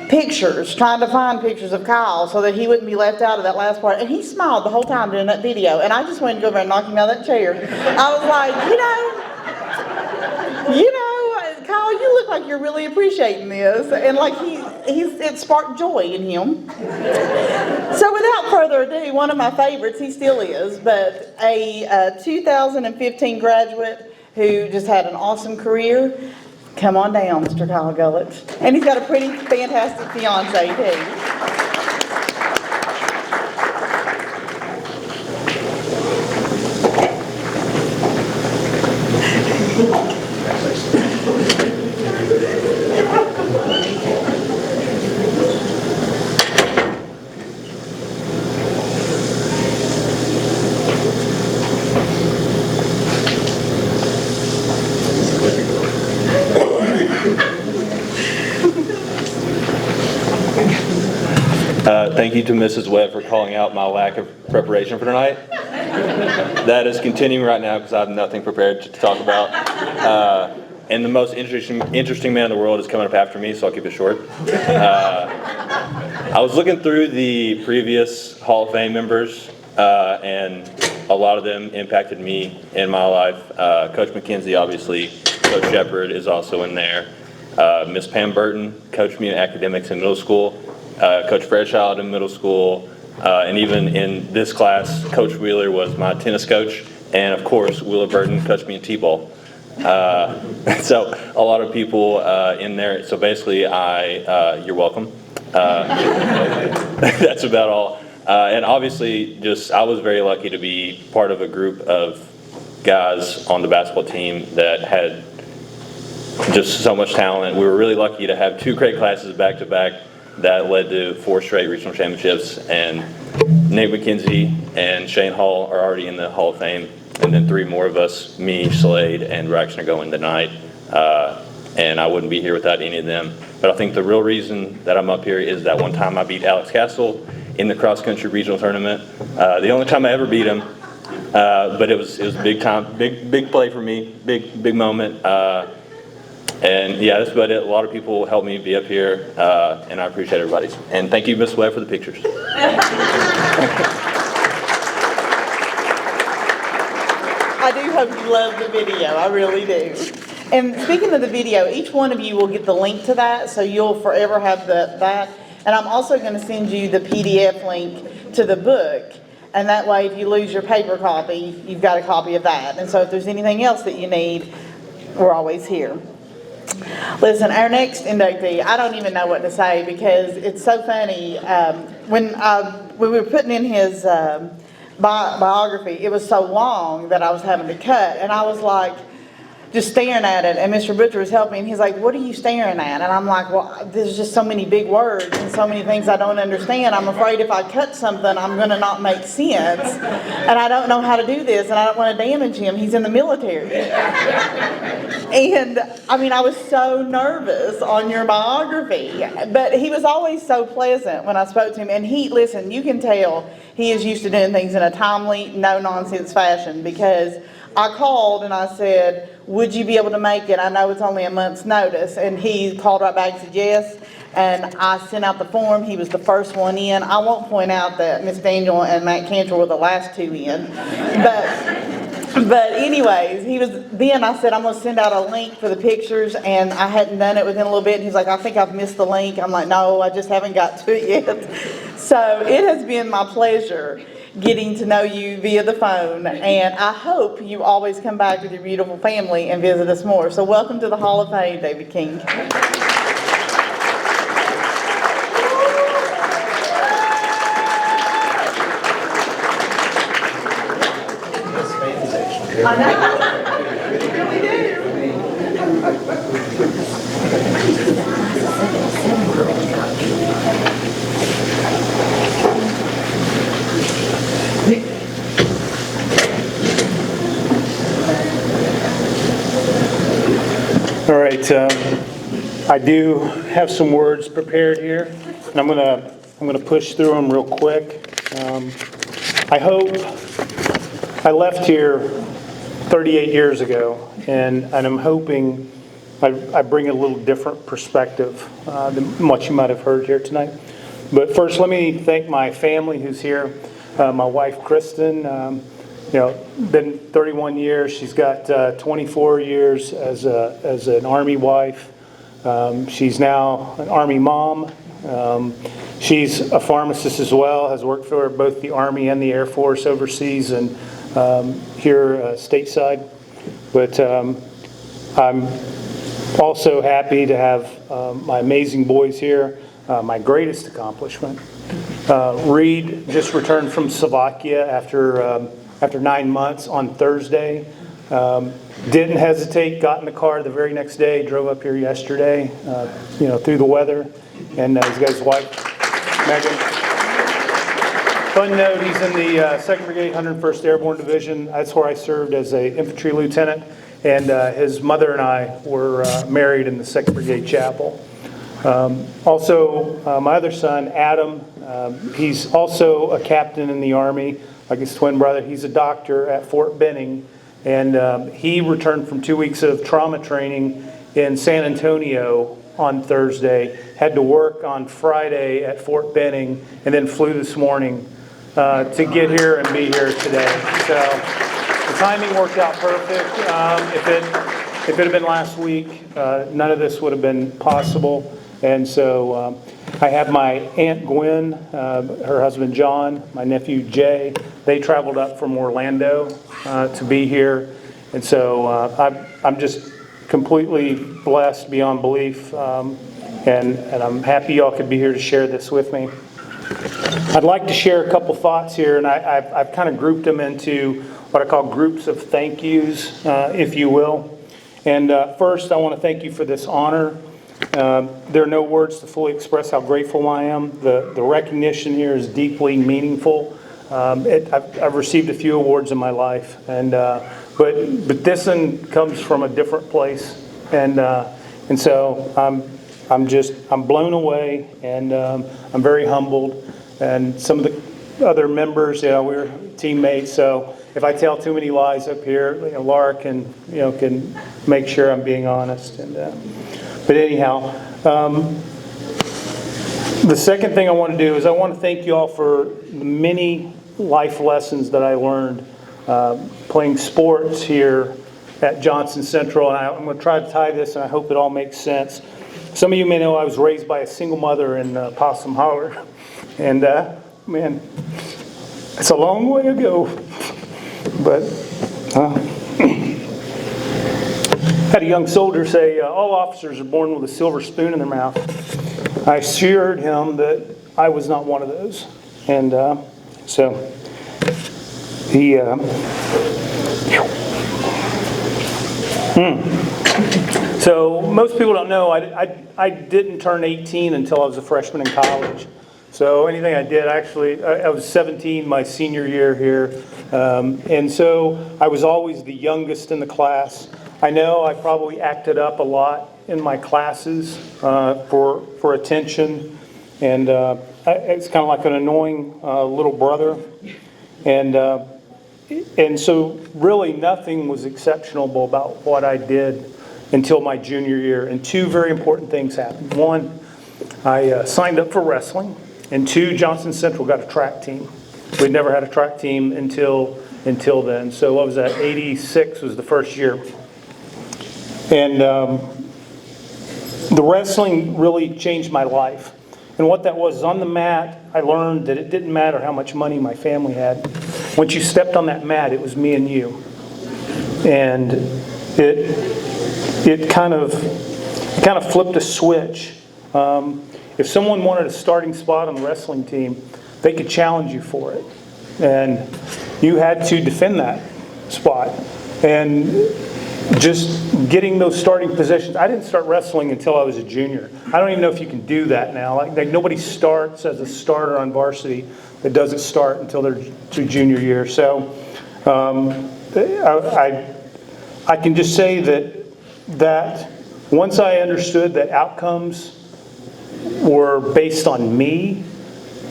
[SPEAKER 12] pictures, trying to find pictures of Kyle so that he wouldn't be left out of that last part. And he smiled the whole time during that video, and I just wanted to go over and knock him out of that chair. I was like, Kyle, you look like you're really appreciating this. And like it sparked joy in him. So without further ado, one of my favorites, he still is, but a 2015 graduate who just had an awesome career. Come on down, Mr. Kyle Gullett. And he's got a pretty fantastic fiance too.
[SPEAKER 6] Thank you to Mrs. Webb for calling out my lack of preparation for tonight. That is continuing right now because I have nothing prepared to talk about. And the most interesting man in the world is coming up after me, so I'll keep it short. I was looking through the previous Hall of Fame members, and a lot of them impacted me in my life. Coach McKenzie, obviously. Coach Shepard is also in there. Miss Pam Burton coached me in academics in middle school. Coach Fairchild in middle school, and even in this class, Coach Wheeler was my tennis coach, and of course, Wheeler Burton coached me in T-ball. So a lot of people in there. So basically, you're welcome. That's about all. And obviously, I was very lucky to be part of a group of guys on the basketball team that had just so much talent. We were really lucky to have 2 great classes back to back that led to 4 straight regional championships, and Nate McKenzie and Shane Hall are already in the Hall of Fame, and then 3 more of us, me, Slade, and Braxton are going tonight, and I wouldn't be here without any of them. But I think the real reason that I'm up here is that one time I beat Alex Castle in the cross-country regional tournament, the only time I ever beat him, but it was big time, big play for me, big moment. And yeah, that's about it. A lot of people helped me be up here, and I appreciate everybody's. And thank you, Ms. Webb, for the pictures.
[SPEAKER 12] I do hope you love the video. I really do. And speaking of the video, each one of you will get the link to that, so you'll forever have that. And I'm also going to send you the PDF link to the book. And that way, if you lose your paper copy, you've got a copy of that. And so if there's anything else that you need, we're always here. Listen, our next inductee, I don't even know what to say because it's so funny. When we were putting in his biography, it was so long that I was having to cut. And I was like, just staring at it, and Mr. Butcher was helping me, and he's like, what are you staring at? And I'm like, well, there's just so many big words and so many things I don't understand. I'm afraid if I cut something, I'm going to not make sense, and I don't know how to do this, and I don't want to damage him. He's in the military. And, I mean, I was so nervous on your biography, but he was always so pleasant when I spoke to him, and listen, you can tell he is used to doing things in a timely, no-nonsense fashion, because I called and I said, would you be able to make it? I know it's only a month's notice. And he called right back and said yes. And I sent out the form. He was the first one in. I won't point out that Miss Daniel and Matt Cantor were the last two in. But anyways, then I said, I'm going to send out a link for the pictures. And I hadn't done it within a little bit. And he's like, I think I've missed the link. I'm like, no, I just haven't got to it yet. So it has been my pleasure getting to know you via the phone, and I hope you always come back with your beautiful family and visit us more. So welcome to the Hall of Fame, David King. I know. You really
[SPEAKER 19] All right, I do have some words prepared here, and I'm gonna push through them real quick. I hope I left here 38 years ago, and I'm hoping I bring a little different perspective than what you might have heard here tonight. But first, let me thank my family who's here. My wife, Kristen, been 31 years. She's got 24 years as an Army wife. She's now an Army mom. She's a pharmacist as well, has worked for both the Army and the Air Force overseas and here stateside. But I'm also happy to have my amazing boys here. My greatest accomplishment. Reed just returned from Slovakia after 9 months on Thursday. Didn't hesitate, got in the car the very next day, drove up here yesterday, through the weather. And he's got his wife, Megan. Fun note, he's in the 2nd Brigade, 101st Airborne Division. That's where I served as an infantry lieutenant. And his mother and I were married in the 2nd Brigade Chapel. Also, my other son, Adam, he's also a captain in the Army, like his twin brother. He's a doctor at Fort Benning, and he returned from 2 weeks of trauma training in San Antonio on Thursday, had to work on Friday at Fort Benning, and then flew this morning to get here and be here today. So the timing worked out perfect. If it had been last week, none of this would have been possible. And so I have my Aunt Gwen, her husband John, my nephew Jay. They traveled up from Orlando to be here. And so I'm just completely blessed beyond belief. And I'm happy y'all could be here to share this with me. I'd like to share a couple thoughts here, and I've kind of grouped them into what I call groups of thank yous, if you will. And first, I want to thank you for this honor. There are no words to fully express how grateful I am. The recognition here is deeply meaningful. I've received a few awards in my life, and but this one comes from a different place, and so I'm blown away, and I'm very humbled. And some of the other members, we're teammates, so if I tell too many lies up here, Laura can make sure I'm being honest. And but anyhow, the second thing I want to do is I want to thank you all for the many life lessons that I learned playing sports here at Johnson Central. And I'm going to try to tie this, and I hope it all makes sense. Some of you may know I was raised by a single mother in Possum Holler. And man, It's a long way to go, but had a young soldier say, all officers are born with a silver spoon in their mouth. I assured him that I was not one of those. And so he, So most people don't know, I didn't turn 18 until I was a freshman in college. So anything I did, actually, I was 17 my senior year here. And so I was always the youngest in the class. I know I probably acted up a lot in my classes for attention. And it's kind of like an annoying little brother. And so really nothing was exceptional about what I did until my junior year. And two very important things happened. One, I signed up for wrestling. And two, Johnson Central got a track team. We'd never had a track team until then. So what was that? 86 was the first year. And the wrestling really changed my life. And what that was, on the mat, I learned that it didn't matter how much money my family had. Once you stepped on that mat, it was me and you. And it kind of flipped a switch. If someone wanted a starting spot on the wrestling team, they could challenge you for it. And you had to defend that spot. And just getting those starting positions. I didn't start wrestling until I was a junior. I don't even know if you can do that now. Like nobody starts as a starter on varsity that doesn't start until their junior year. So I can just say that once I understood that outcomes were based on me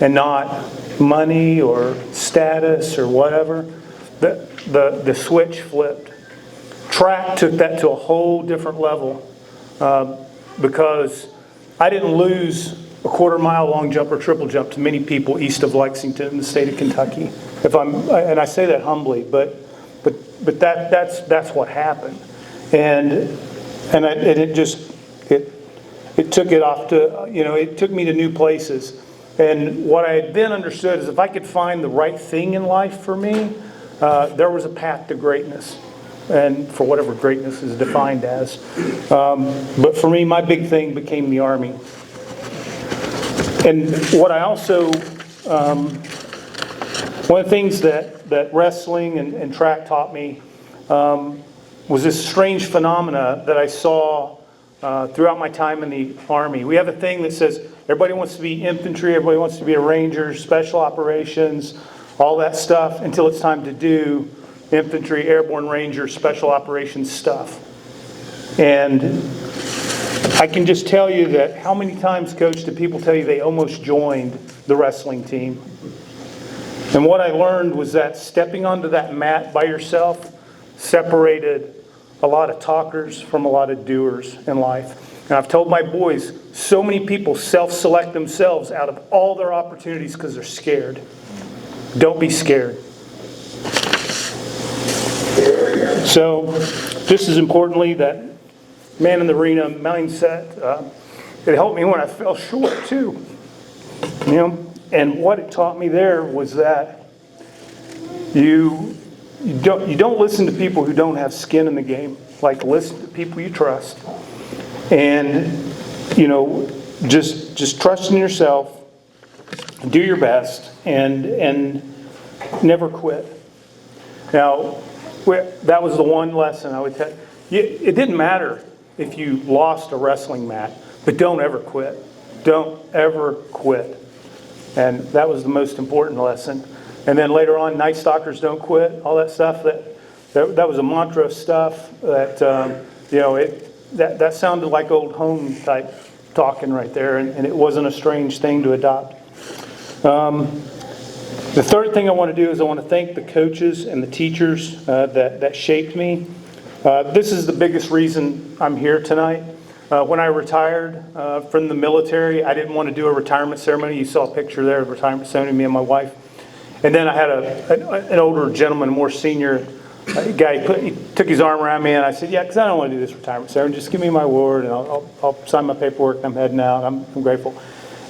[SPEAKER 19] and not money or status or whatever, the switch flipped. Track took that to a whole different level because I didn't lose a quarter-mile long jump or triple jump to many people east of Lexington in the state of Kentucky. And I say that humbly, but that's what happened. And it took it off to, it took me to new places. And what I then understood is if I could find the right thing in life for me, there was a path to greatness. And for whatever greatness is defined as. But for me, my big thing became the Army. And what I also, one of the things that wrestling and track taught me was this strange phenomena that I saw throughout my time in the Army. We have a thing that says everybody wants to be infantry, everybody wants to be a ranger, special operations, all that stuff, until it's time to do infantry, airborne, ranger, special operations stuff. And I can just tell you that how many times, Coach, do people tell you they almost joined the wrestling team? And what I learned was that stepping onto that mat by yourself separated a lot of talkers from a lot of doers in life. And I've told my boys, so many people self-select themselves out of all their opportunities because they're scared. Don't be scared. So, just as importantly, that man in the arena mindset, it helped me when I fell short too. And what it taught me there was that you don't listen to people who don't have skin in the game. Like, listen to people you trust. And, just trust in yourself, do your best, and never quit. Now, that was the one lesson I would tell you. It didn't matter if you lost a wrestling match, but don't ever quit. Don't ever quit. And that was the most important lesson. And then later on, Night Stalkers don't quit, all that stuff. That was a mantra of stuff that, that sounded like old home type talking right there, and it wasn't a strange thing to adopt. The third thing I want to do is I want to thank the coaches and the teachers that shaped me. This is the biggest reason I'm here tonight. When I retired from the military, I didn't want to do a retirement ceremony. You saw a picture there of a retirement ceremony, me and my wife. And then I had an older gentleman, a more senior guy, he took his arm around me, and I said, yeah, because I don't want to do this retirement ceremony. Just give me my word, and I'll sign my paperwork, and I'm heading out. I'm grateful.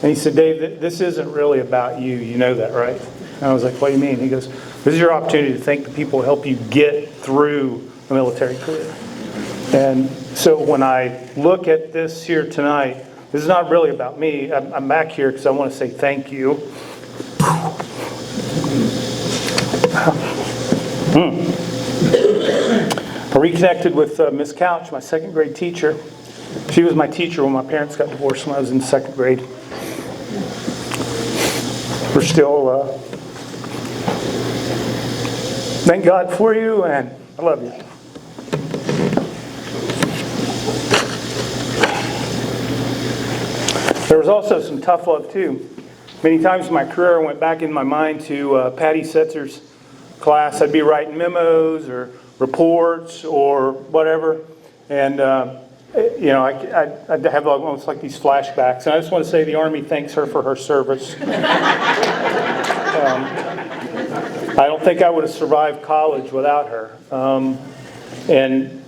[SPEAKER 19] And he said, Dave, this isn't really about you. You know that, right? And I was like, what do you mean? He goes, this is your opportunity to thank the people who help you get through a military career. And so when I look at this here tonight, this is not really about me. I'm back here because I want to say thank you. I reconnected with Miss Couch, my second grade teacher. She was my teacher when my parents got divorced when I was in second grade. We're still, thank God for you, and I love you. There was also some tough love too. Many times in my career I went back in my mind to Patty Setzer's class. I'd be writing memos or reports or whatever, and I'd have almost like these flashbacks. And I just want to say the Army thanks her for her service. I don't think I would have survived college without her, and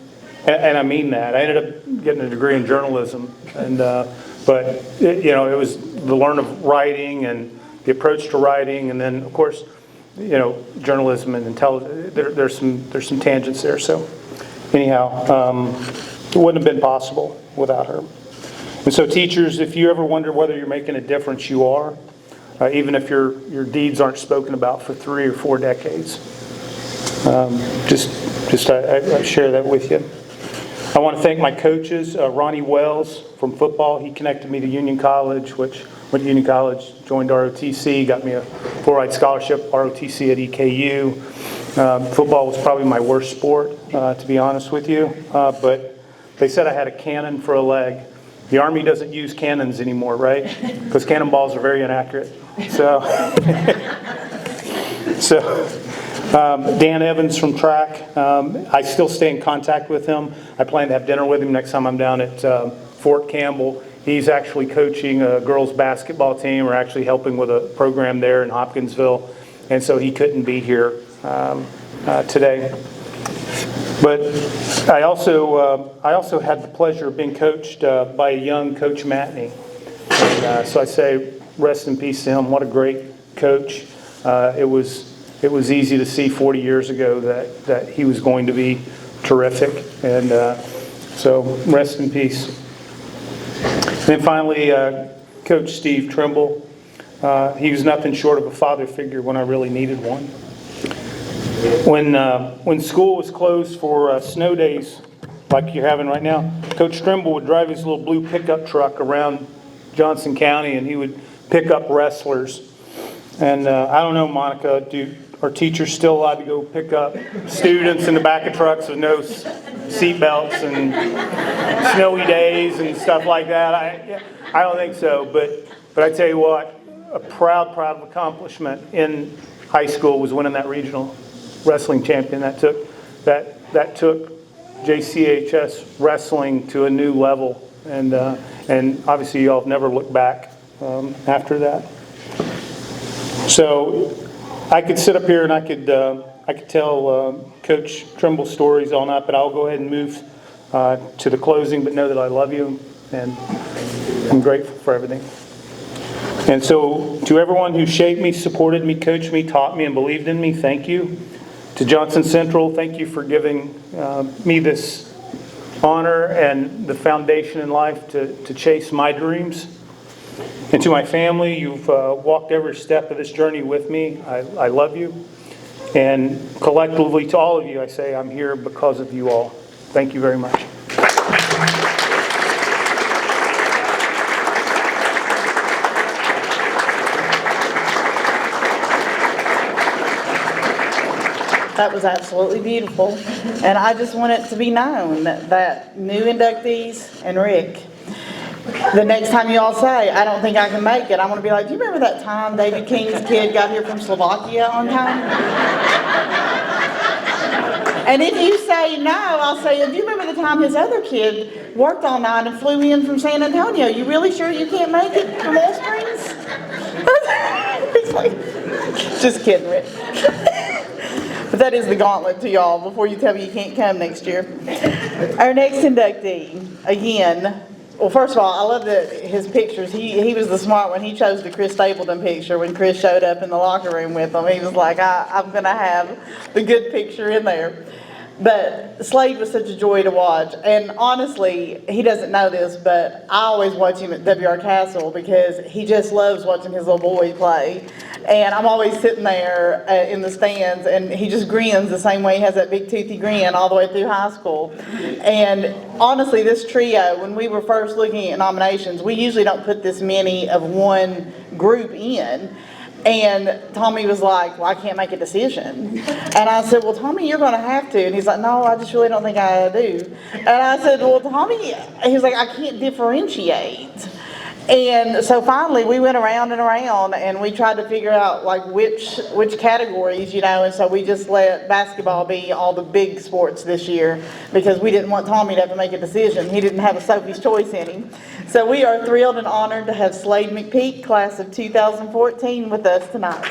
[SPEAKER 19] I mean that. I ended up getting a degree in journalism, and but it was the learn of writing and the approach to writing, and then of course, journalism and intelligence. There's some tangents there. So anyhow, it wouldn't have been possible without her. And so teachers, if you ever wonder whether you're making a difference, you are. Even if your deeds aren't spoken about for 3 or 4 decades. I share that with you. I want to thank my coaches, Ronnie Wells from football. He connected me to Union College, which went to Union College, joined ROTC, got me a full-ride scholarship, ROTC at EKU. Football was probably my worst sport, to be honest with you. But they said I had a cannon for a leg. The Army doesn't use cannons anymore, right? Because cannonballs are very inaccurate. So, Dan Evans from track, I still stay in contact with him. I plan to have dinner with him next time I'm down at Fort Campbell. He's actually coaching a girls basketball team, or actually helping with a program there in Hopkinsville, and so he couldn't be here today. But I also had the pleasure of being coached by a young Coach Matney. And, so I say rest in peace to him. What a great coach. It was easy to see 40 years ago that he was going to be terrific. And so rest in peace. And then finally, Coach Steve Trimble. He was nothing short of a father figure when I really needed one. When school was closed for snow days like you're having right now, Coach Trimble would drive his little blue pickup truck around Johnson County, and he would pick up wrestlers. And I don't know, Monica, are teachers still allowed to go pick up students in the back of trucks with no seat belts and snowy days and stuff like that? I don't think so, but I tell you what, a proud accomplishment in high school was winning that regional wrestling champion. That took JCHS wrestling to a new level, and obviously you all have never looked back after that. So I could sit up here and I could tell Coach Trimble stories all night, but I'll go ahead and move to the closing. But know that I love you and I'm grateful for everything. And so to everyone who shaped me, supported me, coached me, taught me, and believed in me, thank you. To Johnson Central, thank you for giving me this honor and the foundation in life to chase my dreams. And to my family, you've walked every step of this journey with me. I love you. And collectively to all of you, I say I'm here because of you all. Thank you very much.
[SPEAKER 12] That was absolutely beautiful. And I just want it to be known that new inductees and Rick, the next time you all say, I don't think I can make it, I'm going to be like, do you remember that time David King's kid got here from Slovakia on time? And if you say no, I'll say, do you remember the time his other kid worked all night and flew in from San Antonio? You really sure you can't make it from Wall Springs? He's like, just kidding, Rick. But that is the gauntlet to y'all before you tell me you can't come next year. Our next inductee, again, Well, first of all, I love his pictures. He was the smart one. He chose the Chris Stapleton picture when Chris showed up in the locker room with him. He was like, I'm going to have the good picture in there. But Slade was such a joy to watch. And honestly, he doesn't know this, but I always watch him at W.R. Castle because he just loves watching his little boy play. And I'm always sitting there in the stands, and he just grins the same way he has that big toothy grin all the way through high school. And honestly, this trio, when we were first looking at nominations, we usually don't put this many of one group in. And Tommy was like, well, I can't make a decision. And I said, well, Tommy, you're going to have to. And he's like, no, I just really don't think I do. And I said, well, Tommy, he was like, I can't differentiate. And so finally we went around and around and we tried to figure out like which categories, you know, and so we just let basketball be all the big sports this year because we didn't want Tommy to have to make a decision. He didn't have a Sophie's Choice in him. So we are thrilled and honored to have Slade McPeak, class of 2014, with us tonight.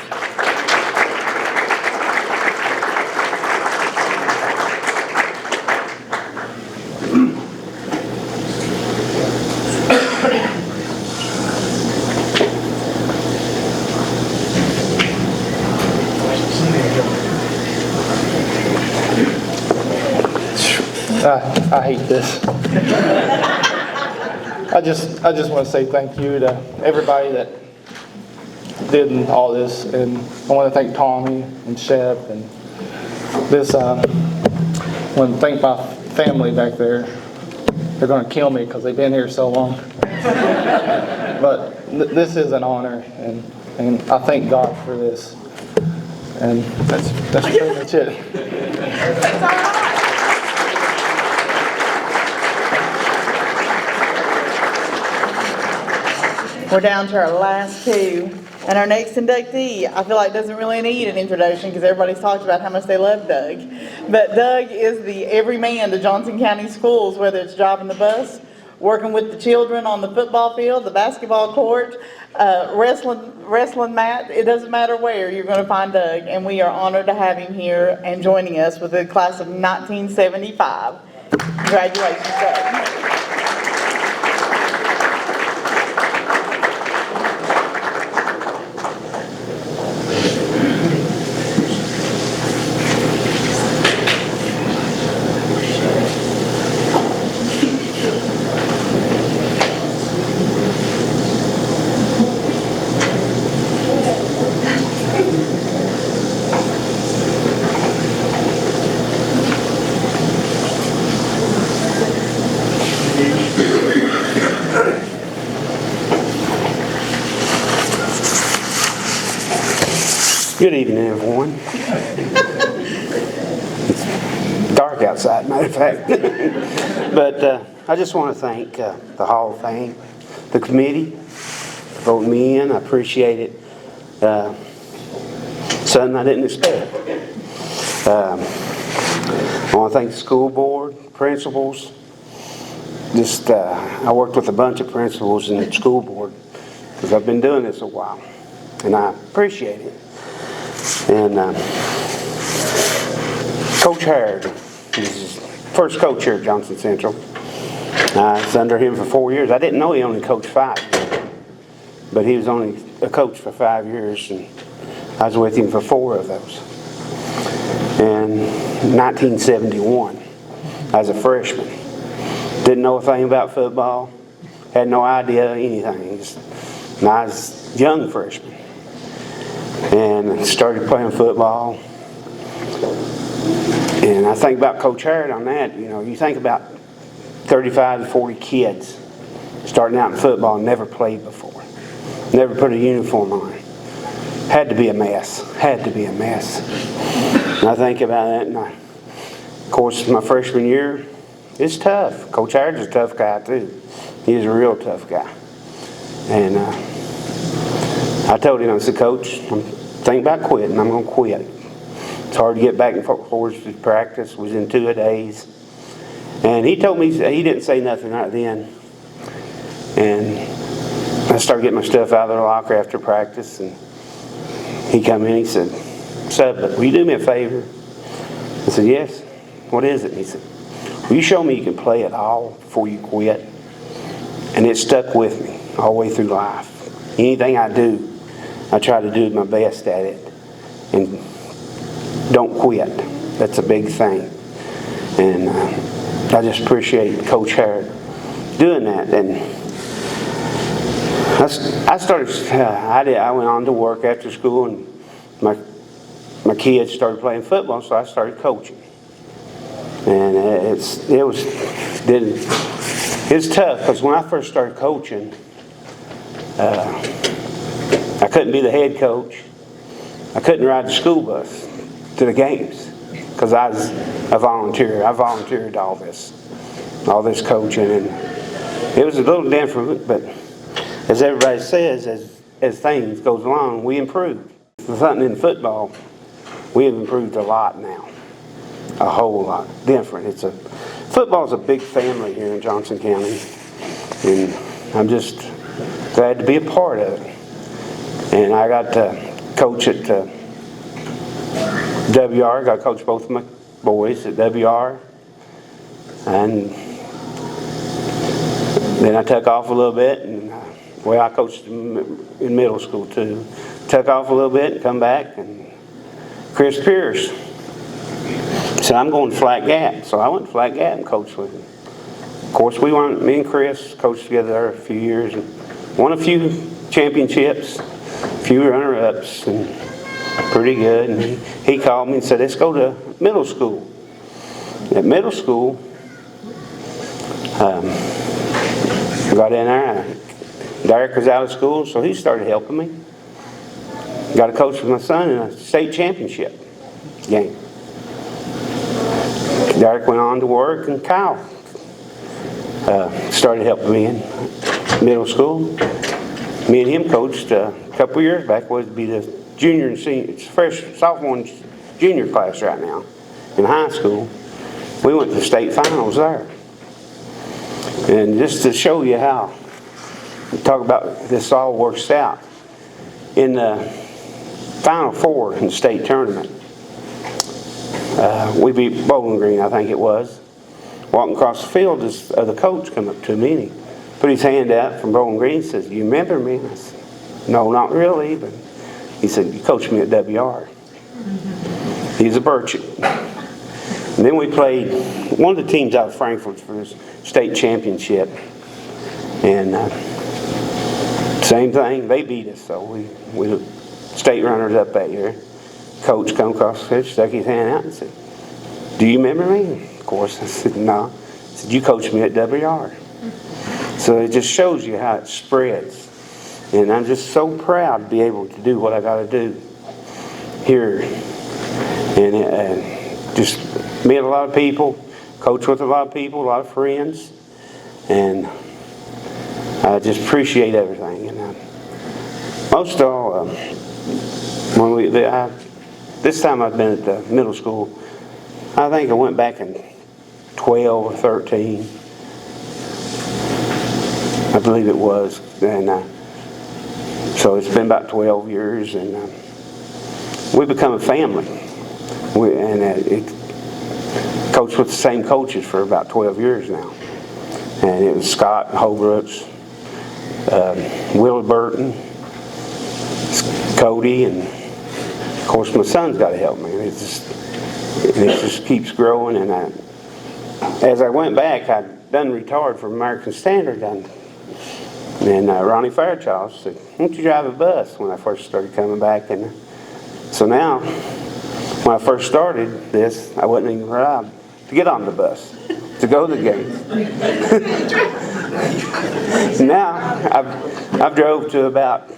[SPEAKER 13] I hate this. I just want to say thank you to everybody that did all this, and I want to thank Tommy and Shep and this. I want to thank my family back there. They're going to kill me because they've been here so long. But this is an honor, and I thank God for this. And that's pretty much it.
[SPEAKER 12] That's all right. We're down to our last two. And our next inductee, I feel like doesn't really need an introduction because everybody's talked about how much they love Doug. But Doug is the everyman to Johnson County Schools, whether it's driving the bus, working with the children on the football field, the basketball court, wrestling mat. It doesn't matter where, you're going to find Doug. And we are honored to have him here and joining us with the class of 1975. Congratulations, Doug.
[SPEAKER 20] Good evening, everyone. It's dark outside, matter of fact. But I just want to thank the Hall of Fame, the committee, for voting me in. I appreciate it. Something I didn't expect. I want to thank the school board, principals. I worked with a bunch of principals in the school board because I've been doing this a while, and I appreciate it. And Coach Harrod is the first coach here at Johnson Central. I was under him for 4 years. I didn't know he only coached 5 years, but he was only a coach for 5 years, and I was with him for 4 of those. And in 1971, I was a freshman. Didn't know a thing about football, had no idea anything. And I was a young freshman. And started playing football. And I think about Coach Harrod on that. You know, you think about 35 to 40 kids starting out in football and never played before. Never put a uniform on. Had to be a mess. Had to be a mess. And I think about that, and of course, my freshman year, it's tough. Coach Harrod's a tough guy, too. He's a real tough guy. And I told him, I said, Coach, I'm thinking about quitting. I'm going to quit. It's hard to get back and forth to practice. Was in 2-a-days. And he told me, he didn't say nothing right then. And I started getting my stuff out of the locker after practice. And he come in, he said, Sub, will you do me a favor? I said, yes. What is it? And he said, will you show me you can play at all before you quit? And it stuck with me all the way through life. Anything I do, I try to do my best at it. And don't quit. That's a big thing. And I just appreciate Coach Harrod doing that. And I started, I went on to work after school, and my kids started playing football, so I started coaching. And it was tough, because when I first started coaching, I couldn't be the head coach. I couldn't ride the school bus to the games, because I was a volunteer. I volunteered all this coaching, and it was a little different, but as everybody says, as things goes along, we improve. Something in football, we have improved a lot now, a whole lot different. Football's a big family here in Johnson County, and I'm just glad to be a part of it. And I got to coach at WR. Got to coach both of my boys at WR, and then I took off a little bit, and I coached in middle school too. Took off a little bit and come back, and Chris Pierce said, I'm going to Flat Gap. So I went to Flat Gap and coached with him. Of course, me and Chris coached together there a few years and won a few championships, a few runner-ups, and pretty good. And he called me and said, let's go to middle school. At middle school, I got in there. Derek was out of school, so he started helping me. Got to coach with my son in a state championship game. Derek went on to work, and Kyle started helping me in middle school. Me and him coached a couple years back. Would be the junior and senior, sophomore and junior class right now in high school. We went to the state finals there. And just to show you how, talk about this all works out. In the Final Four in the state tournament, we beat Bowling Green, I think it was. Walking across the field, the coach come up to me and he put his hand out from Bowling Green and says, "Do you remember me?" And I said, "No, not really." But he said, "You coached me at WR." He's a Burchett. And then we played one of the teams out of Frankfort for this state championship. And same thing, they beat us, so we were state runners up that year. Coach come across the field, stuck his hand out and said, "Do you remember me?" Of course, I said, "No." He said, "You coached me at WR." So it just shows you how it spreads. And I'm just so proud to be able to do what I got to do here. And just meet a lot of people, coach with a lot of people, a lot of friends. And I just appreciate everything. And most of all, this time I've been at the middle school, I think I went back in 12 or 13. I believe it was. And so it's been about 12 years, and we become a family. Coached with the same coaches for about 12 years now. And it was Scott Holbrooks, Willard Burton, Cody, and of course my son's got to help me. It just keeps growing. And as I went back, I'd done retired from American Standard, and Ronnie Fairchild said, "Why don't you drive a bus?" when I first started coming back. And so now, when I first started this, I wasn't even allowed to get on the bus to go to the game. Now I've drove to about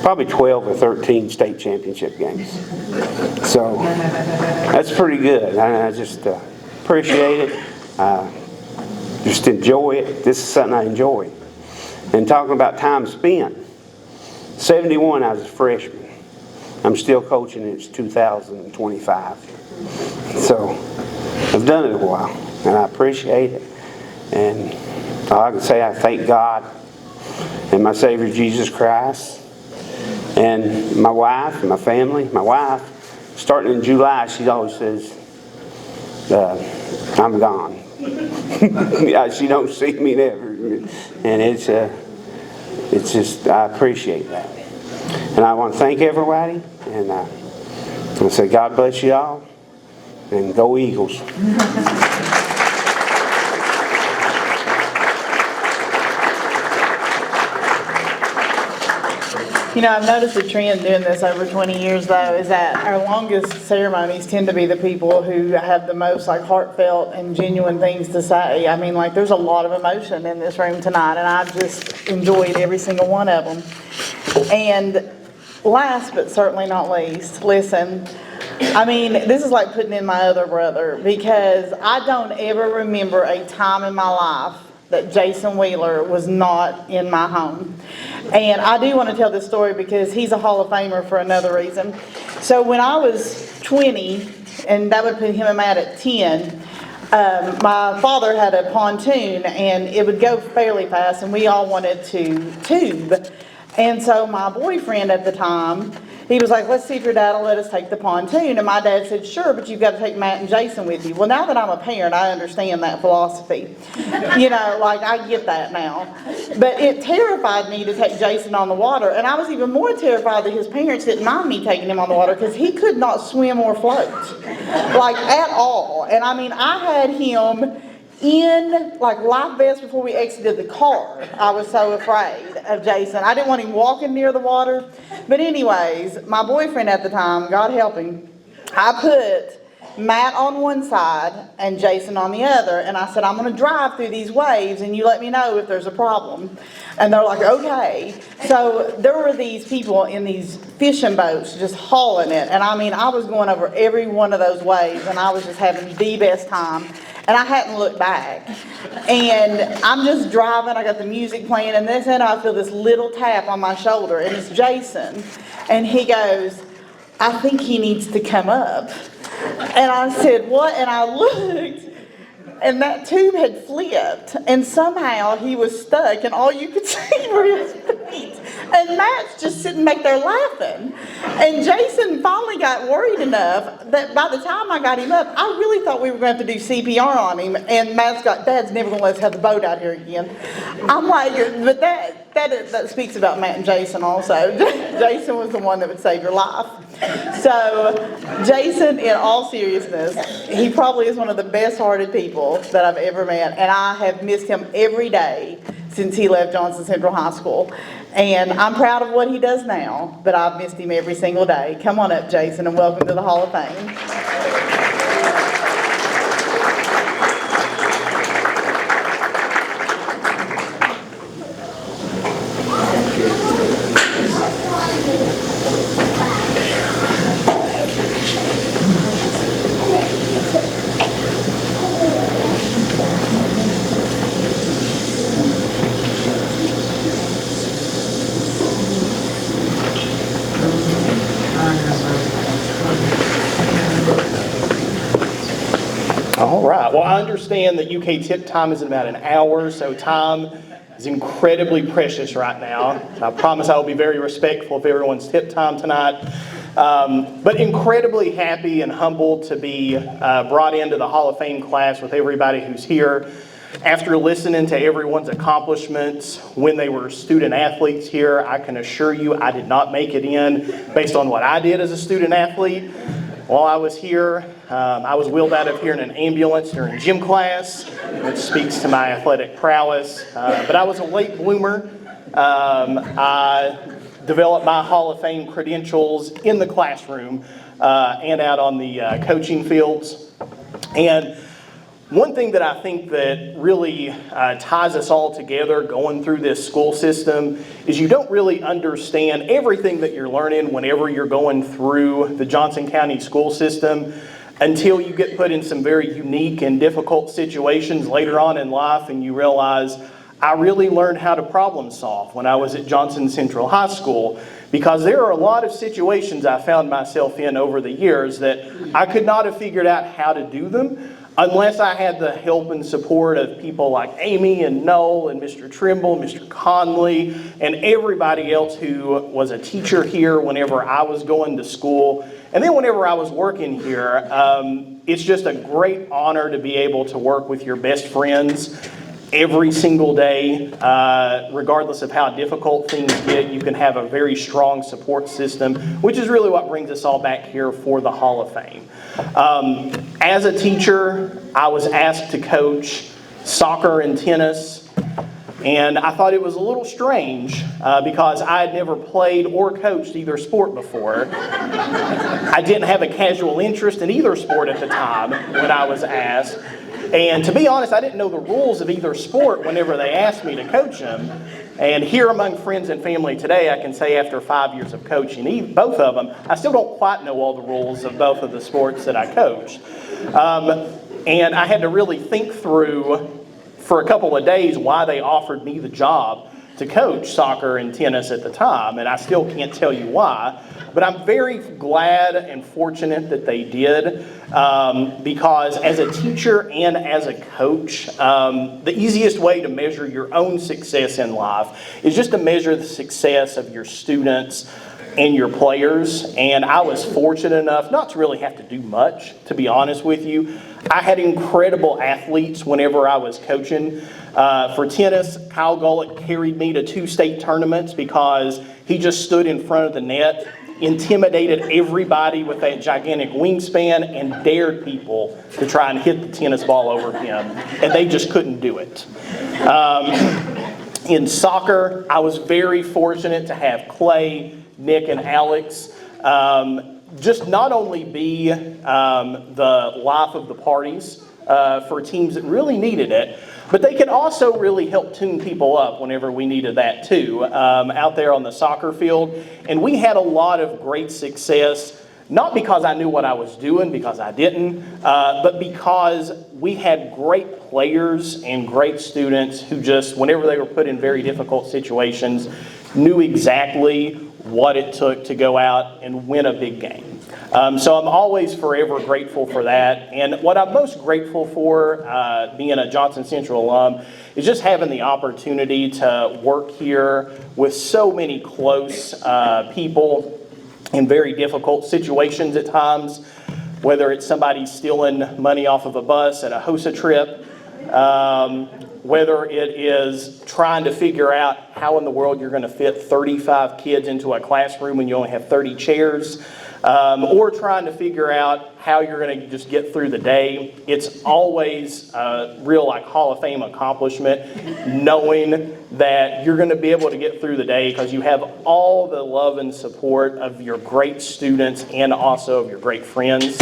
[SPEAKER 20] probably 12 or 13 state championship games. So that's pretty good. I just appreciate it. Just enjoy it. This is something I enjoy. And talking about time spent, 71 I was a freshman. I'm still coaching, it's 2025. So I've done it a while, and I appreciate it. And all I can say, I thank God and my Savior Jesus Christ, and my wife and my family. My wife, starting in July, she always says, I'm gone. Yeah, she don't see me never, and it's just, I appreciate that. And I want to thank everybody, and I say God bless you all, and go Eagles.
[SPEAKER 12] You know, I've noticed a trend doing this over 20 years though, is that our longest ceremonies tend to be the people who have the most like heartfelt and genuine things to say. I mean, like there's a lot of emotion in this room tonight, and I've just enjoyed every single one of them. And last but certainly not least, listen, I mean, this is like putting in my other brother, because I don't ever remember a time in my life that Jason Wheeler was not in my home. And I do want to tell this story because he's a Hall of Famer for another reason. So when I was 20, and that would put him and Matt at 10, my father had a pontoon and it would go fairly fast, and we all wanted to tube. And so my boyfriend at the time, he was like, let's see if your dad will let us take the pontoon. And my dad said, sure, but you've got to take Matt and Jason with you. Well, now that I'm a parent, I understand that philosophy. You know, like I get that now. But it terrified me to take Jason on the water. And I was even more terrified that his parents didn't mind me taking him on the water, because he could not swim or float, like at all. And I mean, I had him in like life vest before we exited the car. I was so afraid of Jason. I didn't want him walking near the water. But anyways, my boyfriend at the time, God help him, I put Matt on one side and Jason on the other, and I said, I'm going to drive through these waves and you let me know if there's a problem. And they're like, okay. So there were these people in these fishing boats just hauling it, and I mean, I was going over every one of those waves, and I was just having the best time. And I hadn't looked back. And I'm just driving, I got the music playing, and then I feel this little tap on my shoulder, and it's Jason. And he goes, I think he needs to come up. And I said, what? And I looked, and that tube had flipped, and somehow he was stuck, and all you could see were his feet. And Matt's just sitting back there laughing. And Jason finally got worried enough that by the time I got him up, I really thought we were going to have to do CPR on him. And Dad's never going to let us have the boat out here again. I'm like, but that speaks about Matt and Jason also. Jason was the one that would save your life. So Jason, in all seriousness, he probably is one of the best-hearted people that I've ever met. And I have missed him every day since he left Johnson Central High School. And I'm proud of what he does now, but I've missed him every single day. Come on up, Jason, and welcome to the Hall of Fame.
[SPEAKER 19] All right, well, I understand that UK tip time is in about an hour, so time is incredibly precious right now. I promise I will be very respectful of everyone's tip time tonight. But incredibly happy and humbled to be brought into the Hall of Fame class with everybody who's here. After listening to everyone's accomplishments when they were student athletes here, I can assure you I did not make it in based on what I did as a student athlete. While I was here, I was wheeled out of here in an ambulance during gym class, which speaks to my athletic prowess. But I was a late bloomer. I developed my Hall of Fame credentials in the classroom and out on the coaching fields. And one thing that I think that really ties us all together going through this school system is you don't really understand everything that you're learning whenever you're going through the Johnson County school system until you get put in some very unique and difficult situations later on in life, and you realize I really learned how to problem solve when I was at Johnson Central High School,
[SPEAKER 8] because there are a lot of situations I found myself in over the years that I could not have figured out how to do them unless I had the help and support of people like Amy and Noel and Mr. Trimble, Mr. Conley, and everybody else who was a teacher here whenever I was going to school. And then whenever I was working here, it's just a great honor to be able to work with your best friends every single day. Regardless of how difficult things get, you can have a very strong support system, which is really what brings us all back here for the Hall of Fame. As a teacher, I was asked to coach soccer and tennis, and I thought it was a little strange because I had never played or coached either sport before. I didn't have a casual interest in either sport at the time when I was asked. And to be honest, I didn't know the rules of either sport whenever they asked me to coach them. And here among friends and family today, I can say after 5 years of coaching both of them, I still don't quite know all the rules of both of the sports that I coached. And I had to really think through for a couple of days why they offered me the job to coach soccer and tennis at the time, and I still can't tell you why, but I'm very glad and fortunate that they did, because as a teacher and as a coach, the easiest way to measure your own success in life is just to measure the success of your students and your players. And I was fortunate enough not to really have to do much, to be honest with you. I had incredible athletes whenever I was coaching. For tennis, Kyle Gullick carried me to 2 state tournaments because he just stood in front of the net, intimidated everybody with that gigantic wingspan, and dared people to try and hit the tennis ball over him, and they just couldn't do it. In soccer, I was very fortunate to have Clay, Nick, and Alex just not only be the life of the parties for teams that really needed it, but they could also really help tune people up whenever we needed that too, out there on the soccer field. And we had a lot of great success, not because I knew what I was doing, because I didn't, but because we had great players and great students who just, whenever they were put in very difficult situations, knew exactly what it took to go out and win a big game. So I'm always forever grateful for that. And what I'm most grateful for, being a Johnson Central alum, is just having the opportunity to work here with so many close people in very difficult situations at times, whether it's somebody stealing money off of a bus at a HOSA trip, whether it is trying to figure out how in the world you're going to fit 35 kids into a classroom when you only have 30 chairs, or trying to figure out how you're going to just get through the day. It's always a real Hall of Fame accomplishment knowing that you're going to be able to get through the day because you have all the love and support of your great students and also of your great friends.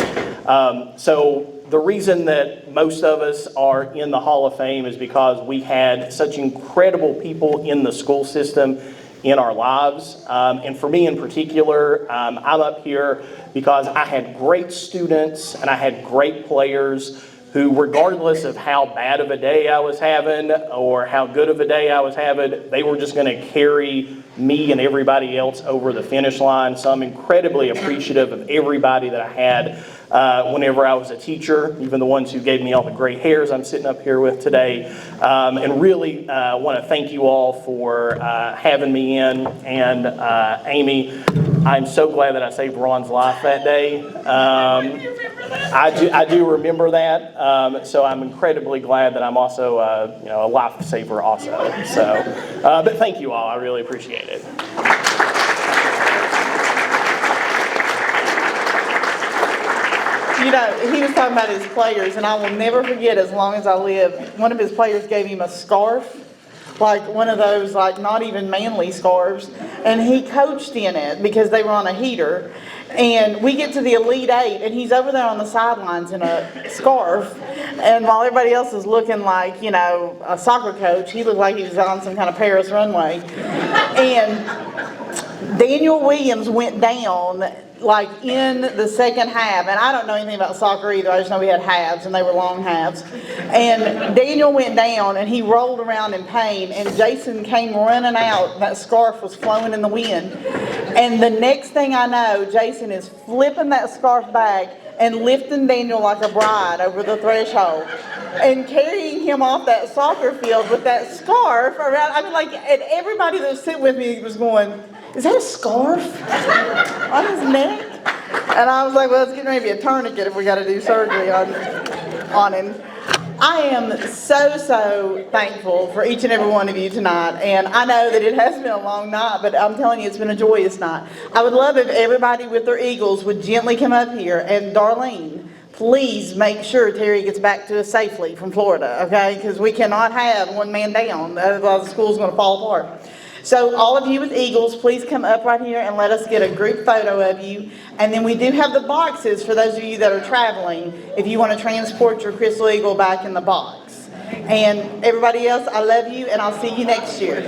[SPEAKER 8] So the reason that most of us are in the Hall of Fame is because we had such incredible people in the school system in our lives. And for me in particular, I'm up here because I had great students and I had great players who, regardless of how bad of a day I was having or how good of a day I was having, they were just going to carry me and everybody else over the finish line. So I'm incredibly appreciative of everybody that I had whenever I was a teacher, even the ones who gave me all the gray hairs I'm sitting up here with today. And really want to thank you all for having me in. And Amy, I'm so glad that I saved Ron's life that day. I do remember that. So I'm incredibly glad that I'm also a lifesaver also. So, but thank you all. I really appreciate it.
[SPEAKER 12] You know, he was talking about his players, and I will never forget as long as I live, one of his players gave him a scarf, like one of those, like not even manly scarves, and he coached in it because they were on a heater. And we get to the Elite Eight, and he's over there on the sidelines in a scarf, and while everybody else is looking like, a soccer coach, he looked like he was on some kind of Paris runway. And Daniel Williams went down like in the second half, and I don't know anything about soccer either, I just know we had halves and they were long halves. And Daniel went down and he rolled around in pain and Jason came running out, that scarf was flowing in the wind. And the next thing I know, Jason is flipping that scarf back and lifting Daniel like a bride over the threshold and carrying him off that soccer field with that scarf around. I mean, like, and everybody that was sitting with me was going, "Is that a scarf on his neck?" And I was like, well, it's getting ready to be a tourniquet if we got to do surgery on him. I am so thankful for each and every one of you tonight. And I know that it has been a long night, but I'm telling you, it's been a joyous night. I would love if everybody with their Eagles would gently come up here. And Darlene, please make sure Terry gets back to us safely from Florida, okay? Because we cannot have one man down, otherwise the school's going to fall apart. So all of you with Eagles, please come up right here and let us get a group photo of you. And then we do have the boxes for those of you that are traveling, if you want to transport your Crystal Eagle back in the box. And everybody else, I love you, and I'll see you next year.